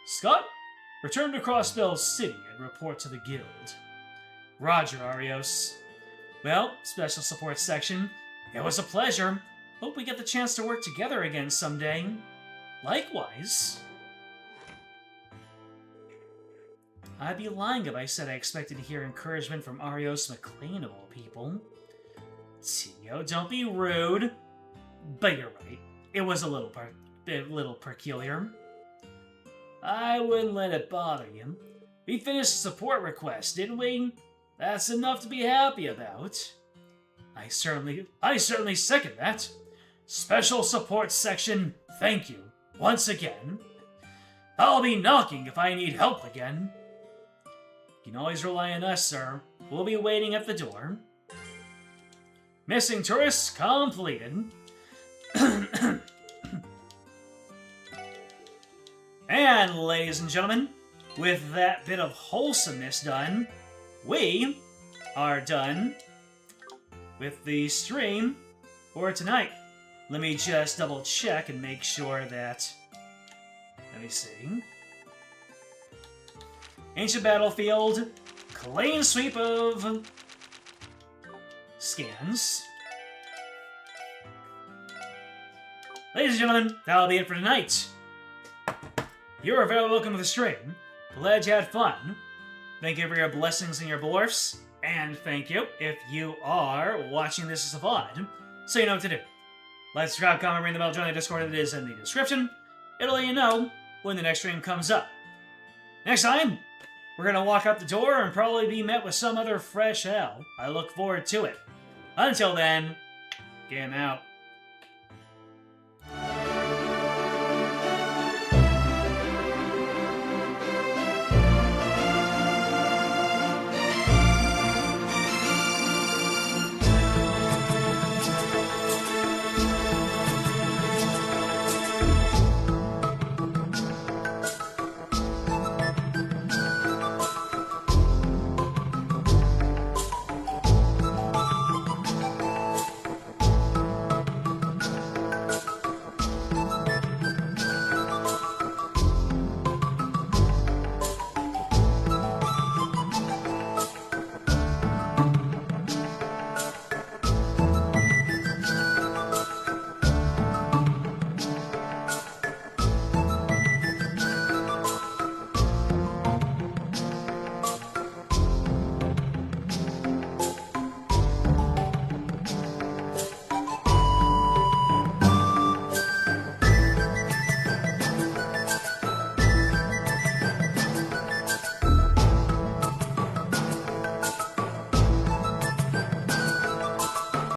Scott, return to Crossbell City and report to the guild. Roger, Arios. Well, Special Support Section, it was a pleasure. Hope we get the chance to work together again someday. Likewise. I'd be lying if I said I expected to hear encouragement from Arios McLean of all people. Tio, don't be rude. But you're right. It was a little peculiar. I wouldn't let it bother you. We finished the support request, didn't we? That's enough to be happy about. I certainly second that. Special Support Section, thank you. Once again. I'll be knocking if I need help again. You can always rely on us, sir. We'll be waiting at the door. Missing tourists completed. And, ladies and gentlemen, with that bit of wholesomeness done, we are done with the stream for tonight. Let me just double check and make sure that... Let me see. Ancient Battlefield, clean sweep of scans. Ladies and gentlemen, that'll be it for tonight. You are very welcome to the stream. Glad you had fun. Thank you for your blessings and your blorfs. And thank you if you are watching this as a VOD, so you know what to do. Like, subscribe, comment, ring the bell, join the Discord, it is in the description. It'll let you know when the next stream comes up. Next time, we're gonna walk out the door and probably be met with some other fresh hell. I look forward to it. Until then, game out.